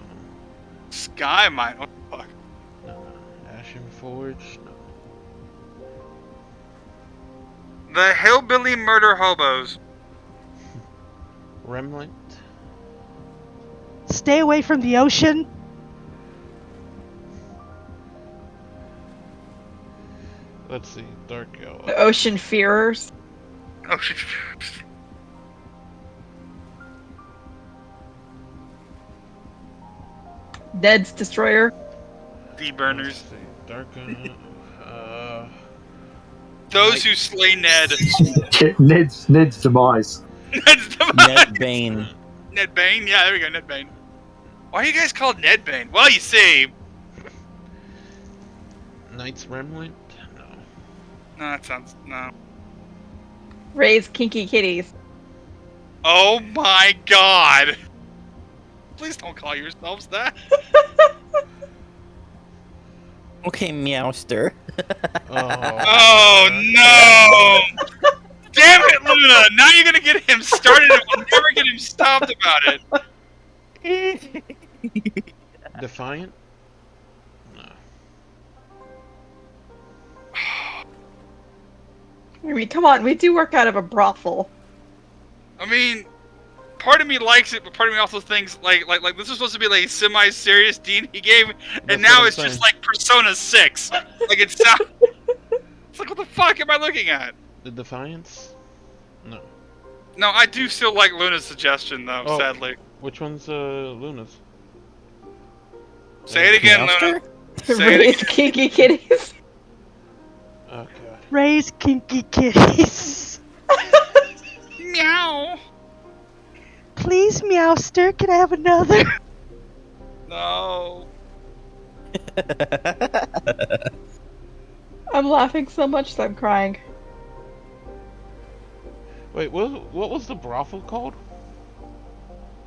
Sky Mine? What the fuck? No. Ashen Forge? No. The Hillbilly Murder Hobos. Remnant? Stay away from the ocean. Let's see. Dark Yellow. The Ocean Fearers. Oh shit. Ned's Destroyer. The Burners. Let's see. Dark Those who slay Ned. Ned's demise. Ned's demise. Ned Bane. Ned Bane? Yeah, there we go, Ned Bane. Why are you guys called Ned Bane? Well, you see... Knight's Remnant? No. No, that sounds... No. Raise kinky kitties. Oh my god! Please don't call yourselves that. Okay, Meowster. Oh no! Damn it, Luna! Now you're gonna get him started and we'll never get him stopped about it. Defiant? No. I mean, come on, we do work out of a brothel. I mean, part of me likes it, but part of me also thinks like this is supposed to be like a semi-serious D&D game, and That's now what it's I'm just saying. like Persona 6. Like it's not. It's like what the fuck am I looking at? The Defiance? No. No, I do still like Luna's suggestion though. Oh. Sadly, Which one's Luna's? say it again, Luna. Meowster? Say it Raise again. kinky kitties. Oh god. Raise kinky kitties. Meow. Please, Meowster, can I have another? No. I'm laughing so much that I'm crying. Wait, what was the brothel called?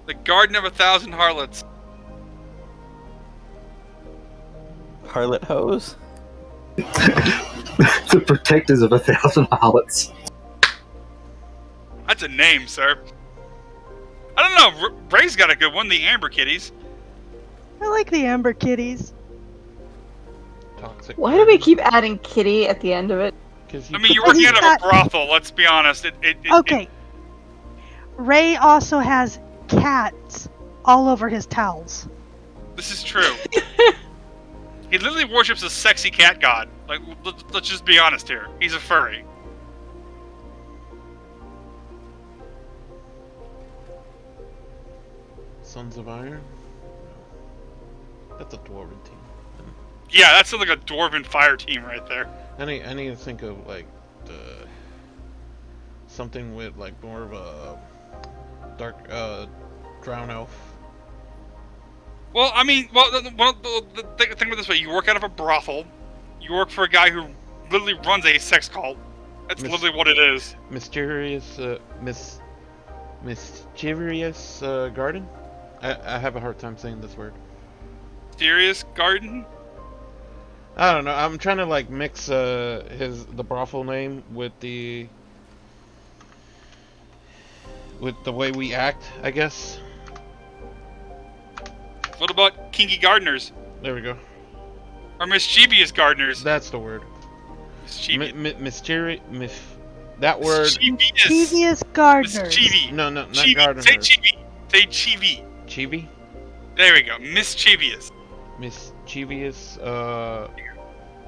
The Garden of 1,000 Harlots. Harlot hose? The protectors of 1,000 harlots. That's a name, sir. I don't know. Ray's got a good one. The Amber Kitties. I like the Amber Kitties. Toxic. Why do we keep adding kitty at the end of it? I mean, you're working He's out of got- a brothel. Let's be honest. Okay. Ray also has cats all over his towels. This is true. He literally worships a sexy cat god. Like, let's just be honest here. He's a furry. Sons of Iron? That's a dwarven team. Yeah, that's like a dwarven fire team right there. I need to think of like something with like more of a dark drown elf. Well, I mean, think of it this way: you work out of a brothel. You work for a guy who literally runs a sex cult. That's literally what it is. Mischievous garden? I have a hard time saying this word. Mysterious garden. I don't know. I'm trying to like mix the brothel name with the way we act, I guess. What about kinky gardeners There we go. or mischievous gardeners? That's the word. Mischievous. That word. Devious gardeners. Mischievous. No, not Chibi. gardener. Say chibi. Say chibi. Chibi? There we go. Mischievous. Mischievous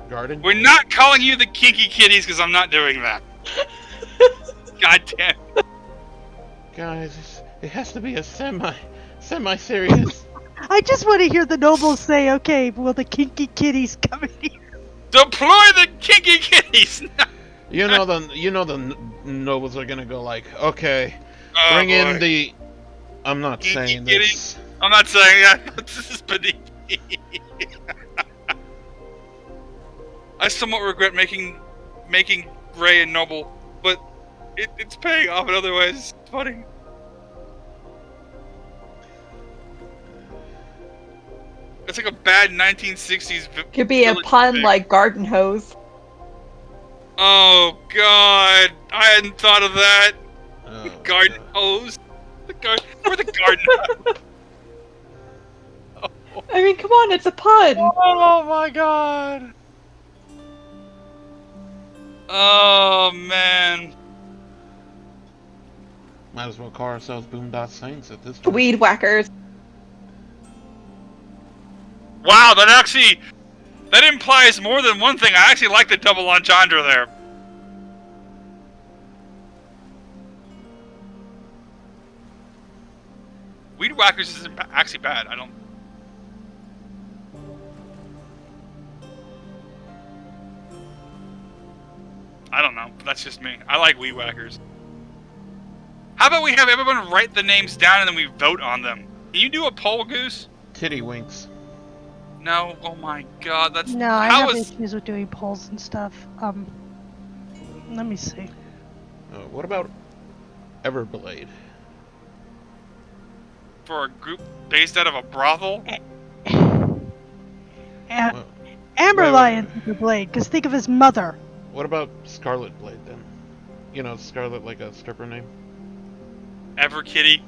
garden? We're not calling you the kinky kitties because I'm not doing that. God damn. Guys, it has to be a semi-serious. I just want to hear the nobles say, okay, will the kinky kitties come in here? Deploy the kinky kitties. You know the nobles are gonna go like, okay, Oh, bring in boy. the. I'm not Kinky saying kitty? this. I'm not saying that. This is beneath me. I somewhat regret making Ray and Noble, but it's paying off in other ways. It's funny. It's like a bad 1960s. Could be a village pun thing. like garden hose. Oh God, I hadn't thought of that. Oh, Garden God. hose. We're the garden hose. I mean, come on, it's a pun. Oh my God. Oh man. Might as well call ourselves Boondock Saints at this point. Weed whackers. Wow, that implies more than one thing. I actually like the double entendre there. Weed whackers isn't actually bad. I don't know. That's just me. I like weed whackers. How about we have everyone write the names down and then we vote on them? Can you do a poll, Goose? Titty winks. No. Oh my God, that's No, I how have is issues with doing polls and stuff. Let me see. What about Everblade? for a group based out of a brothel? Well, Amber wait. Lion's the blade, because think of his mother. What about Scarlet Blade then? You know, Scarlet like a stripper name? Ever Kitty.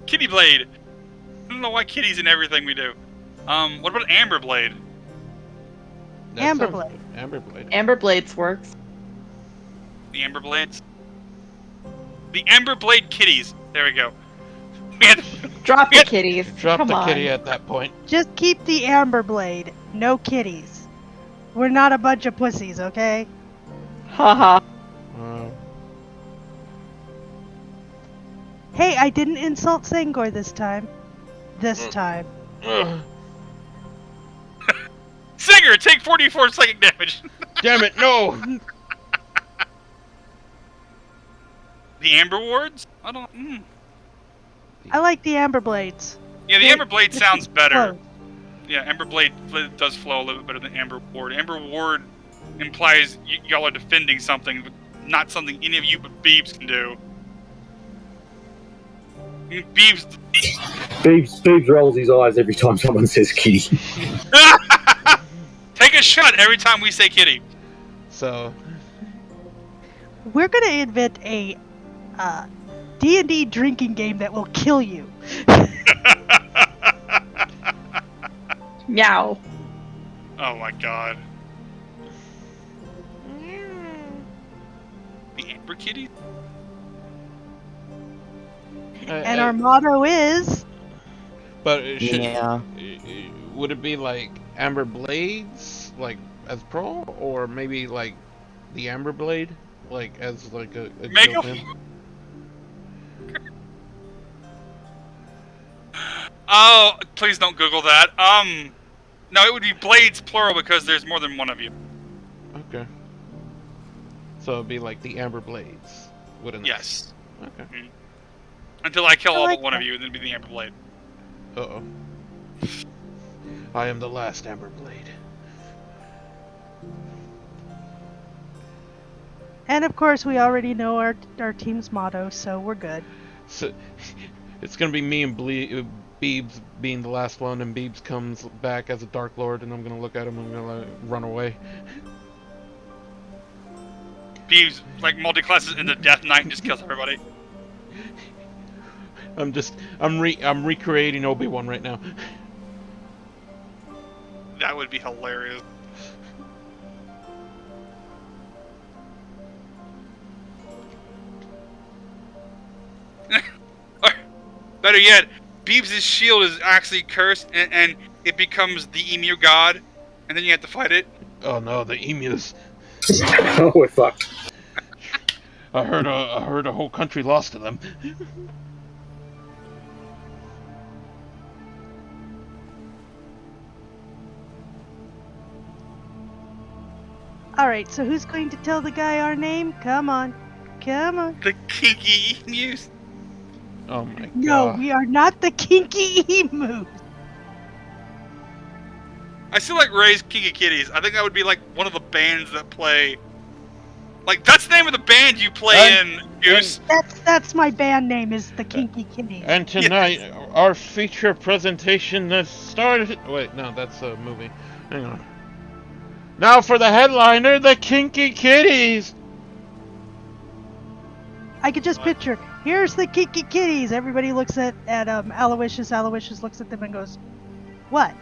Kitty Blade. I don't know why Kitty's in everything we do. What about Amber Blade? That Amber sounds- Blade. Amber Blade. Amber Blades works. The Amber Blades? The Amber Blade Kitties. There we go. We had- Drop the kitties. Drop Come the on. kitty at that point. Just keep the Amber Blade. No kitties. We're not a bunch of pussies, okay? Haha. Hey, I didn't insult Sangor this time. This time. Singer, take 44 psychic damage. Damn it, no! The Amber Wards? I don't. I like the Amber Blades. Yeah, the They- Amber Blade this sounds is better. close. Yeah, Amber Blade does flow a little bit better than Amber Ward. Amber Ward implies y'all are defending something, but not something any of you but Beebs can do. Beebs. Beebs rolls his eyes every time someone says kitty. Take a shot every time we say kitty. So, We're gonna invent a D&D drinking game that will kill you. Meow. Oh my god. The Amber Kitty? And our motto is... But it should, Yeah. would it be like Amber Blades, like as pro, or maybe like the Amber Blade, like as like a Make guild a- name? Oh, please don't Google that. No, it would be Blades plural because there's more than one of you. Okay. So it'd be like the Amber Blades, wouldn't it? Yes. Okay. Until I kill I all like but one of that. you, and then it'd be the Amber Blade. Uh-oh. I am the last Amber Blade. And of course, we already know our team's motto, so we're good. So, it's gonna be me and Beebs being the last one, and Beebs comes back as a Dark Lord, and I'm gonna look at him and I'm gonna run away. Beebs, like, multi-classes into Death Knight and just kills everybody. I'm recreating Obi-Wan right now. That would be hilarious. Or, better yet, Beebs' shield is actually cursed, and it becomes the Emu God, and then you have to fight it. Oh no, the emus! Oh, we're fucked. I heard a whole country lost to them. Alright, so who's going to tell the guy our name? Come on. Come on. The kinky emus. Oh my god. No, we are not the kinky emu. I still like Ray's Kinky Kitties. I think that would be like one of the bands that play. Like, that's the name of the band you play in, Goose. That's my band name, is the Kinky Kitties. And tonight, our feature presentation has started. Wait, no, that's a movie. Hang on. Now for the headliner, the Kinky Kitties. I could just picture, here's the Kinky Kitties. Everybody looks at Aloysius. Aloysius looks at them and goes, what?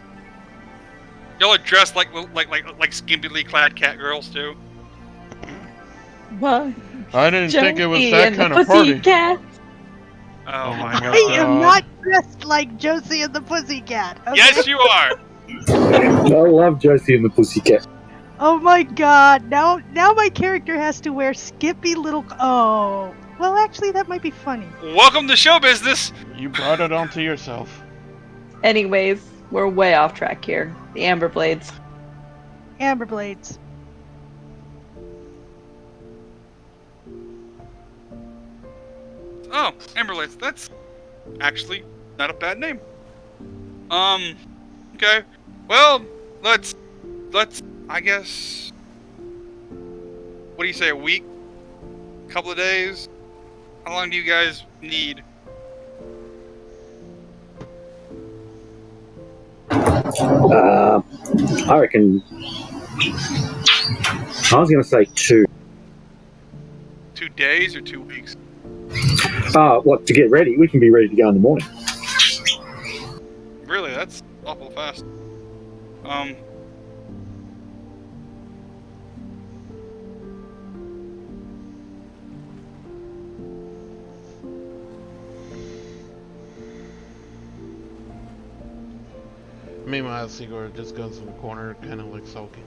Y'all are dressed like skimpily clad cat girls too. Well, I didn't think it was Josie that and kind the of party. Pussycat. Oh my my god. I am God. not dressed like Josie and the Pussycat. Okay? Yes, you are. I love Josie and the Pussycat. Oh my god, now my character has to wear skippy little... Oh. Well, actually, that might be funny. Welcome to show business. You brought it onto yourself. Anyways, we're way off track here. The Amber Blades. Amber Blades. Oh, Amberlights. That's actually not a bad name. Okay. Well, let's, I guess, what do you say, a week? A couple of days? How long do you guys need? I reckon. I was going to say 2. 2 days or 2 weeks? What, to get ready? We can be ready to go in the morning. Really, that's awful fast. Meanwhile, Sigurd just goes in the corner, kind of like sulking.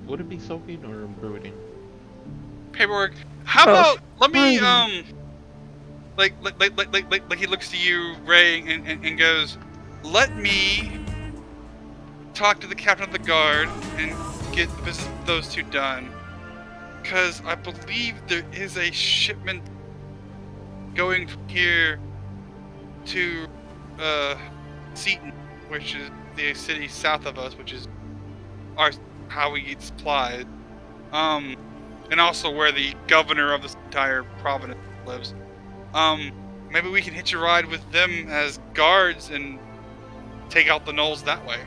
Would it be sulking or brooding? Paperwork. How Both. about, let me, Brooding. like he looks to you, Ray, and goes, let me talk to the captain of the guard and get the business with those two done. Because I believe there is a shipment going from here to, Seaton, which is the city south of us, which is how we get supplies. And also where the governor of this entire province lives. Maybe we can hitch a ride with them as guards and take out the gnolls that way.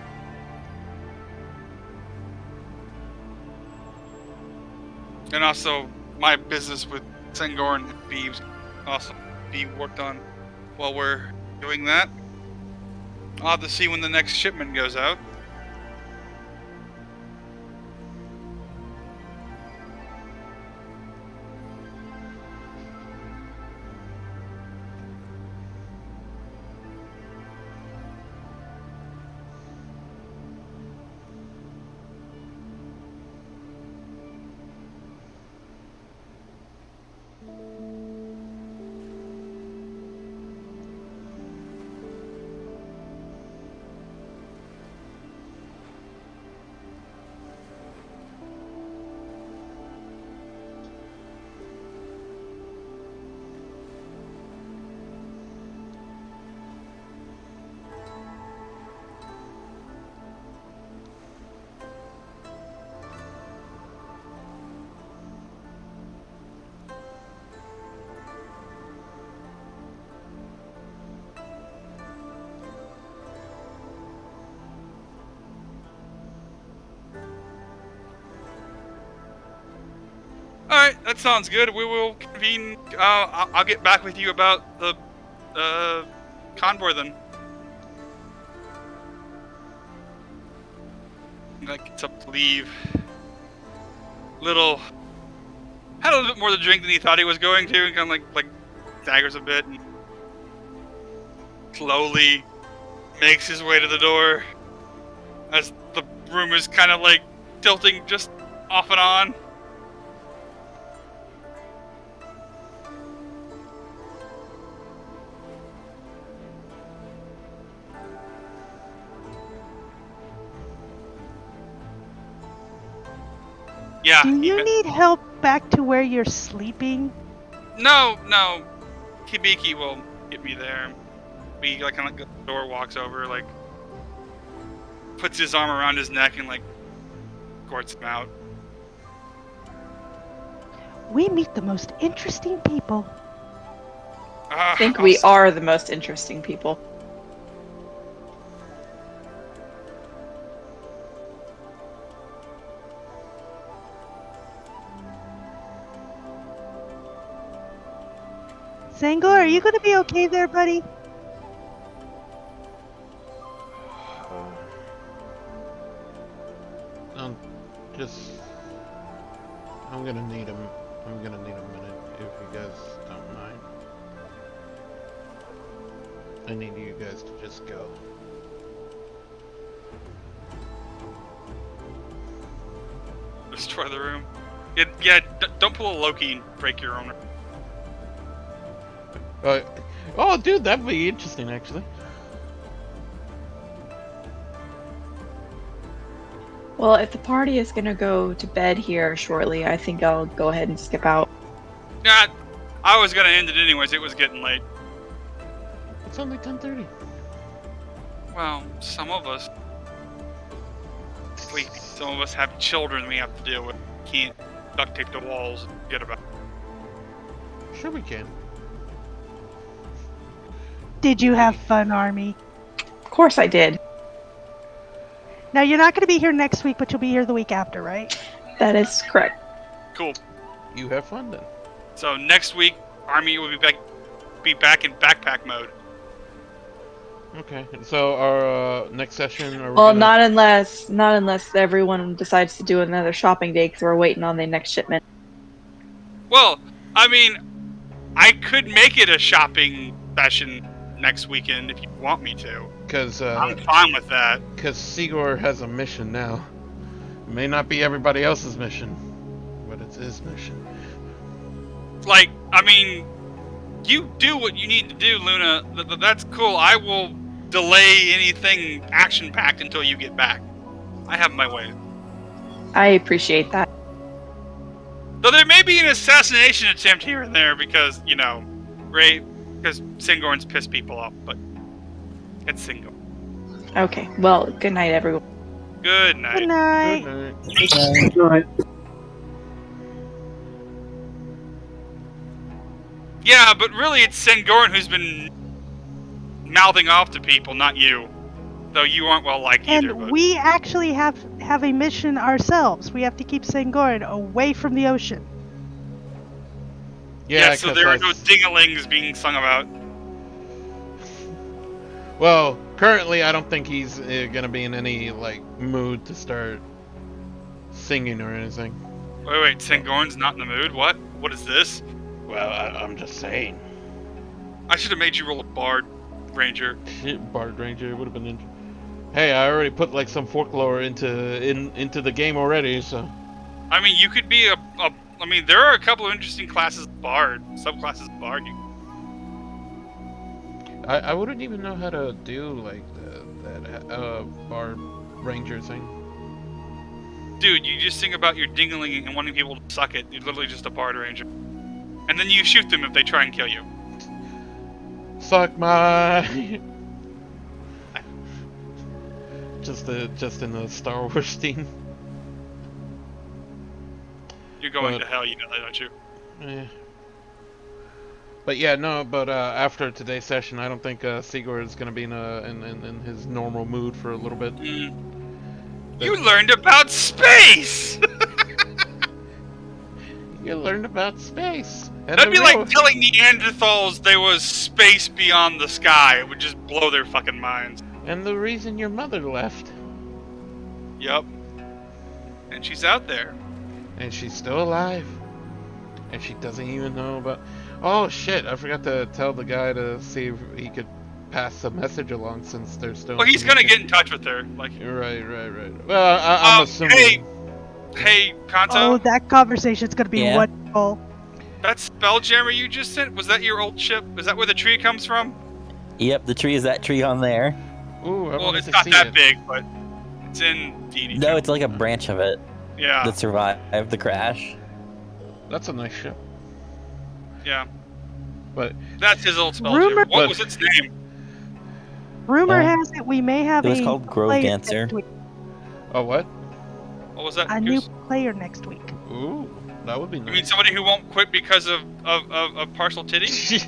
And also, my business with Sengor and Beeves also be worked on while we're doing that. I'll have to see when the next shipment goes out. Alright, that sounds good. We will convene. I'll get back with you about the convoy then. Like, it's up to leave. Had a little bit more to drink than he thought he was going to, and kind of like staggers a bit and slowly makes his way to the door as the room is kind of like tilting just off and on. Yeah. Do you need help back to where you're sleeping? No. Hibiki will get me there. We like kind of the door, walks over, like puts his arm around his neck and like escorts him out. We meet the most interesting people. I think we are the most interesting people. Sengor, are you gonna be okay there, buddy? I'm gonna need a minute if you guys don't mind. I need you guys to just go. Destroy the room. Yeah, don't pull a Loki and break your owner. Oh, dude, that'd be interesting, actually. Well, if the party is gonna go to bed here shortly, I think I'll go ahead and skip out. Yeah, I was gonna end it anyways. It was getting late. It's only 10:30. Well, some of us. Some of us have children we have to deal with. Can't duct tape the walls and forget about it. Sure we can. Did you have fun, Army? Of course I did. Now, you're not going to be here next week, but you'll be here the week after, right? That is correct. Cool. You have fun then. So next week, Army will be back in backpack mode. Okay. So our next session. Are we Well, gonna... not unless everyone decides to do another shopping day because we're waiting on the next shipment. Well, I mean, I could make it a shopping session next weekend if you want me to. Because I'm fine with that. Because Sigor has a mission now. It may not be everybody else's mission, but it's his mission. Like, I mean, you do what you need to do, Luna. That's cool. I will delay anything action-packed until you get back. I have my way. I appreciate that. Though there may be an assassination attempt here and there because, you know, right? Because Singorn's pissed people off, but it's Singorn. Okay, well, good night, everyone. Good night. Good night. Good night. Right. Yeah, but really it's Singorn who's been mouthing off to people, not you. Though you aren't well liked either. And But... we actually have a mission ourselves. We have to keep Sengorin away from the ocean. Yeah, so 'cause there are no that's- dingalings being sung about. Well, currently I don't think he's gonna be in any like mood to start singing or anything. Wait, Singorn's not in the mood? What? What is this? Well, I'm just saying. I should have made you roll a Bard, Ranger. Shit, Bard Ranger would have been. Hey, I already put like some folklore into the game already, so. I mean, you could be I mean, there are a couple of interesting classes of Bard, subclasses of Bard. I wouldn't even know how to do like that Bard Ranger thing. Dude, you just think about your dingling and wanting people to suck it. You're literally just a Bard Ranger. And then you shoot them if they try and kill you. Suck my. just in the Star Wars theme. You're going But- to hell, you know that, don't you? Yeah. But yeah, no. But after today's session, I don't think Sigor is gonna be in his normal mood for a little bit. You learned about space! You learned about space. And That'd the be real- like telling Neanderthals there was space beyond the sky. It would just blow their fucking minds. And the reason your mother left. Yup. And she's out there. And she's still alive. And she doesn't even know about... Oh shit, I forgot to tell the guy to see if he could pass the message along since they're still... Well, he's gonna get in touch with her. Like, Right. Well, I'm assuming... Hey, Kanto, Oh, that conversation's gonna be Yeah. wonderful. that Spelljammer you just sent, was that your old ship? Is that where the tree comes from? Yep, the tree is that tree on there. Ooh, I Well, wanted it's to not see that it. big, but it's in DnD. No, it's like a branch of it Yeah, that survived the crash. That's a nice ship. yeah. But That's his old Rumor- Spelljammer. What was its name? Rumor Uh, has it we may have it was a called Grove player Dancer. next week. oh, what? What was that? A new Goose? player next week. Ooh, that would be You mean nice. somebody who won't quit because of partial titty?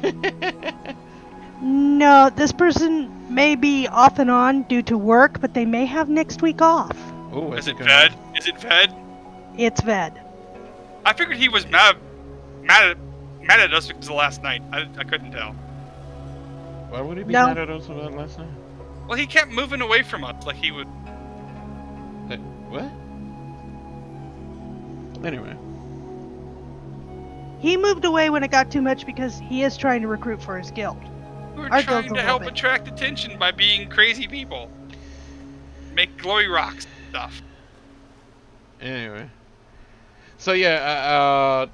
No, this person may be off and on due to work, but they may have next week off. Ooh, I Is it think I- Ved? Is it Ved? It's Ved. I figured he was mad at us because of last night. I couldn't tell. Why would he be No. mad at us about last night? Well, he kept moving away from us like he would. What? Anyway. He moved away when it got too much because he is trying to recruit for his guild. We were Our trying guild's a to help little bit. attract attention by being crazy people. Make glory rocks stuff. Anyway. So yeah,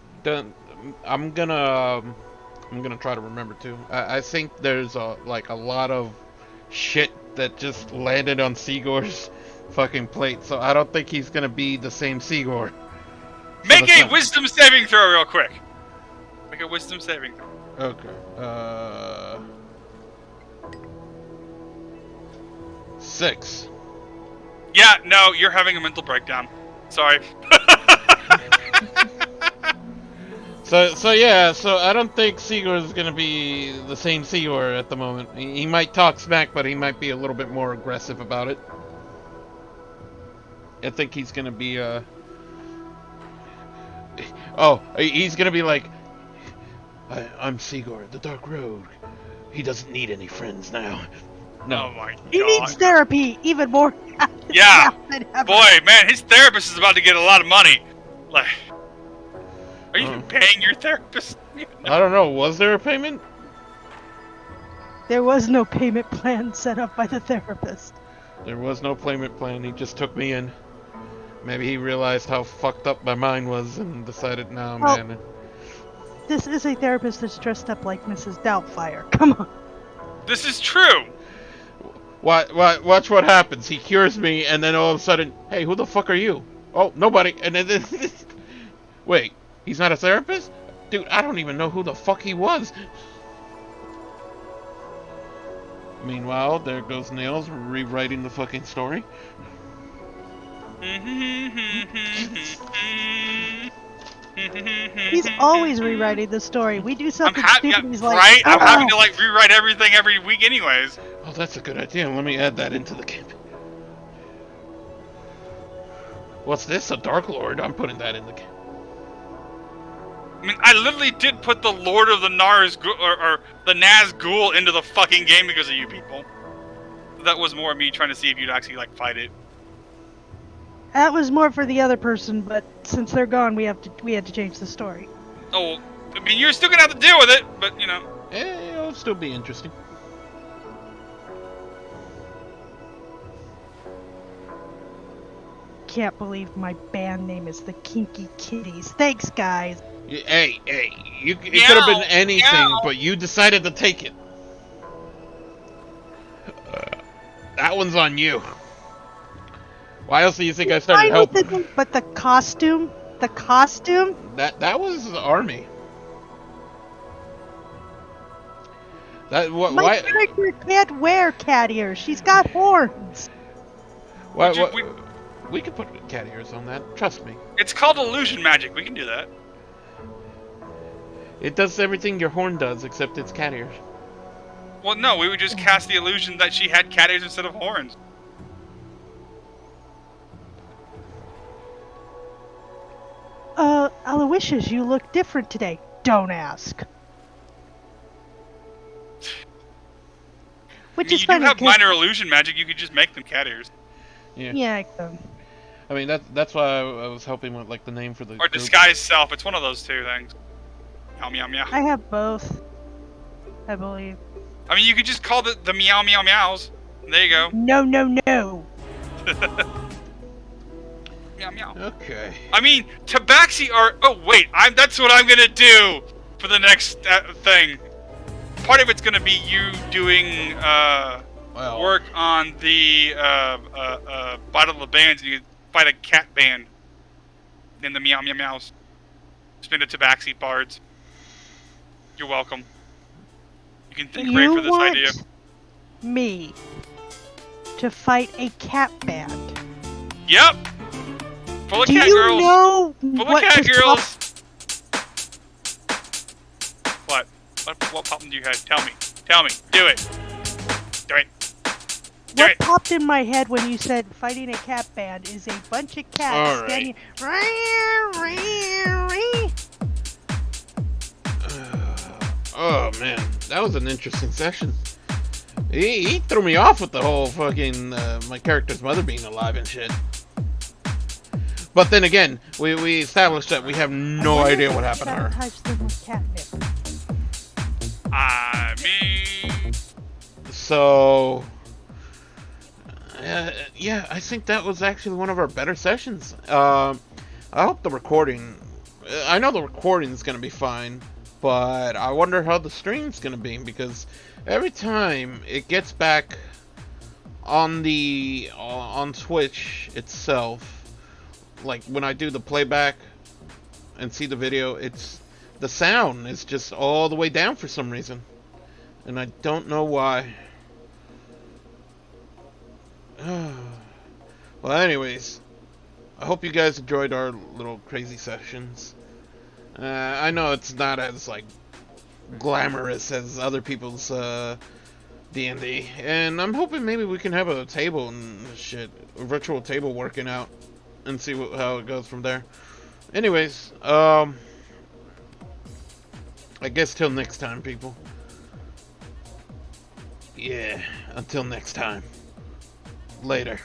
I'm gonna try to remember too. I think there's a lot of shit that just landed on Sigor's fucking plate, so I don't think he's gonna be the same Sigor. Make that's a not- wisdom saving throw real quick. Make a wisdom saving throw. Okay. 6. Yeah, no, you're having a mental breakdown. Sorry. So yeah, so I don't think Sigurd is gonna be the same Sigurd at the moment. He might talk smack, but he might be a little bit more aggressive about it. I think he's gonna be he's gonna be like, I'm Sigurd, the Dark Road. He doesn't need any friends now. No. Oh my god. He needs therapy even more. Yeah. now than ever. Boy, man, his therapist is about to get a lot of money. Like, are you even paying your therapist? I don't know. Was there a payment? There was no payment plan set up by the therapist. There was no payment plan. He just took me in. Maybe he realized how fucked up my mind was and decided, no, Well, man. This is a therapist that's dressed up like Mrs. Doubtfire. Come on. This is true. Watch what happens. He cures me, and then all of a sudden, hey, who the fuck are you? Oh, nobody. And then, wait, he's not a therapist? Dude, I don't even know who the fuck he was. Meanwhile, there goes Nails rewriting the fucking story. He's always rewriting the story. We do something stupid. He's like, right? I'm having to like rewrite everything every week, anyways. Oh, that's a good idea. Let me add that into the campaign. What's this? A Dark Lord? I'm putting that in the campaign. I mean, I literally did put the Lord of the or the Nazgul into the fucking game because of you people. That was more me trying to see if you'd actually like fight it. That was more for the other person, but since they're gone, we had to change the story. Oh, I mean, you're still gonna have to deal with it, but you know. It'll still be interesting. Can't believe my band name is the Kinky Kitties. Thanks, guys. Hey, it could have been anything, but you decided to take it. That one's on you. Why else do you think I started helping? But the costume? That was the army. My character can't wear cat ears. She's got horns. We could put cat ears on that. Trust me. It's called illusion magic. We can do that. It does everything your horn does, except it's cat ears. Well, no, we would just cast the illusion that she had cat ears instead of horns. Aloysius, you look different today. Don't ask. Which is funny. You have minor illusion magic. You could just make them cat ears. Yeah, I can. I mean, that's why I was helping with like the name for the. Or disguise self. It's one of those two things. Meow meow meow. I have both, I believe. I mean, you could just call the meow meow meows. There you go. No. Meow meow. Okay. I mean, Tabaxi are. Oh wait, that's what I'm gonna do for the next thing. Part of it's gonna be you doing work on the Battle of the Bands, and you fight a cat band. Then the meow meow meows. Spin the Tabaxi bards. You're welcome. You can think great for this idea. Me to fight a cat band. Yep. Full of Do cat you girls. know Full what of cat to girls. What? What popped into your head? Tell me. Do it. Do it. Do What it. popped in my head when you said fighting a cat band is a bunch of cats standing. Oh man, that was an interesting session. He threw me off with the whole fucking my character's mother being alive and shit. But then again, we established that we have no idea what happened to her. Touch them with catnip. I mean, So, yeah, I think that was actually one of our better sessions. I hope the recording. I know the recording is gonna be fine, but I wonder how the stream's gonna be, because every time it gets back on the on Twitch itself, like when I do the playback and see the video, the sound is just all the way down for some reason. And I don't know why. Well, anyways, I hope you guys enjoyed our little crazy sessions. I know it's not as, like, glamorous as other people's D&D, and I'm hoping maybe we can have a table and shit, a virtual table working out, and see how it goes from there. Anyways, I guess till next time, people. Yeah, until next time. Later.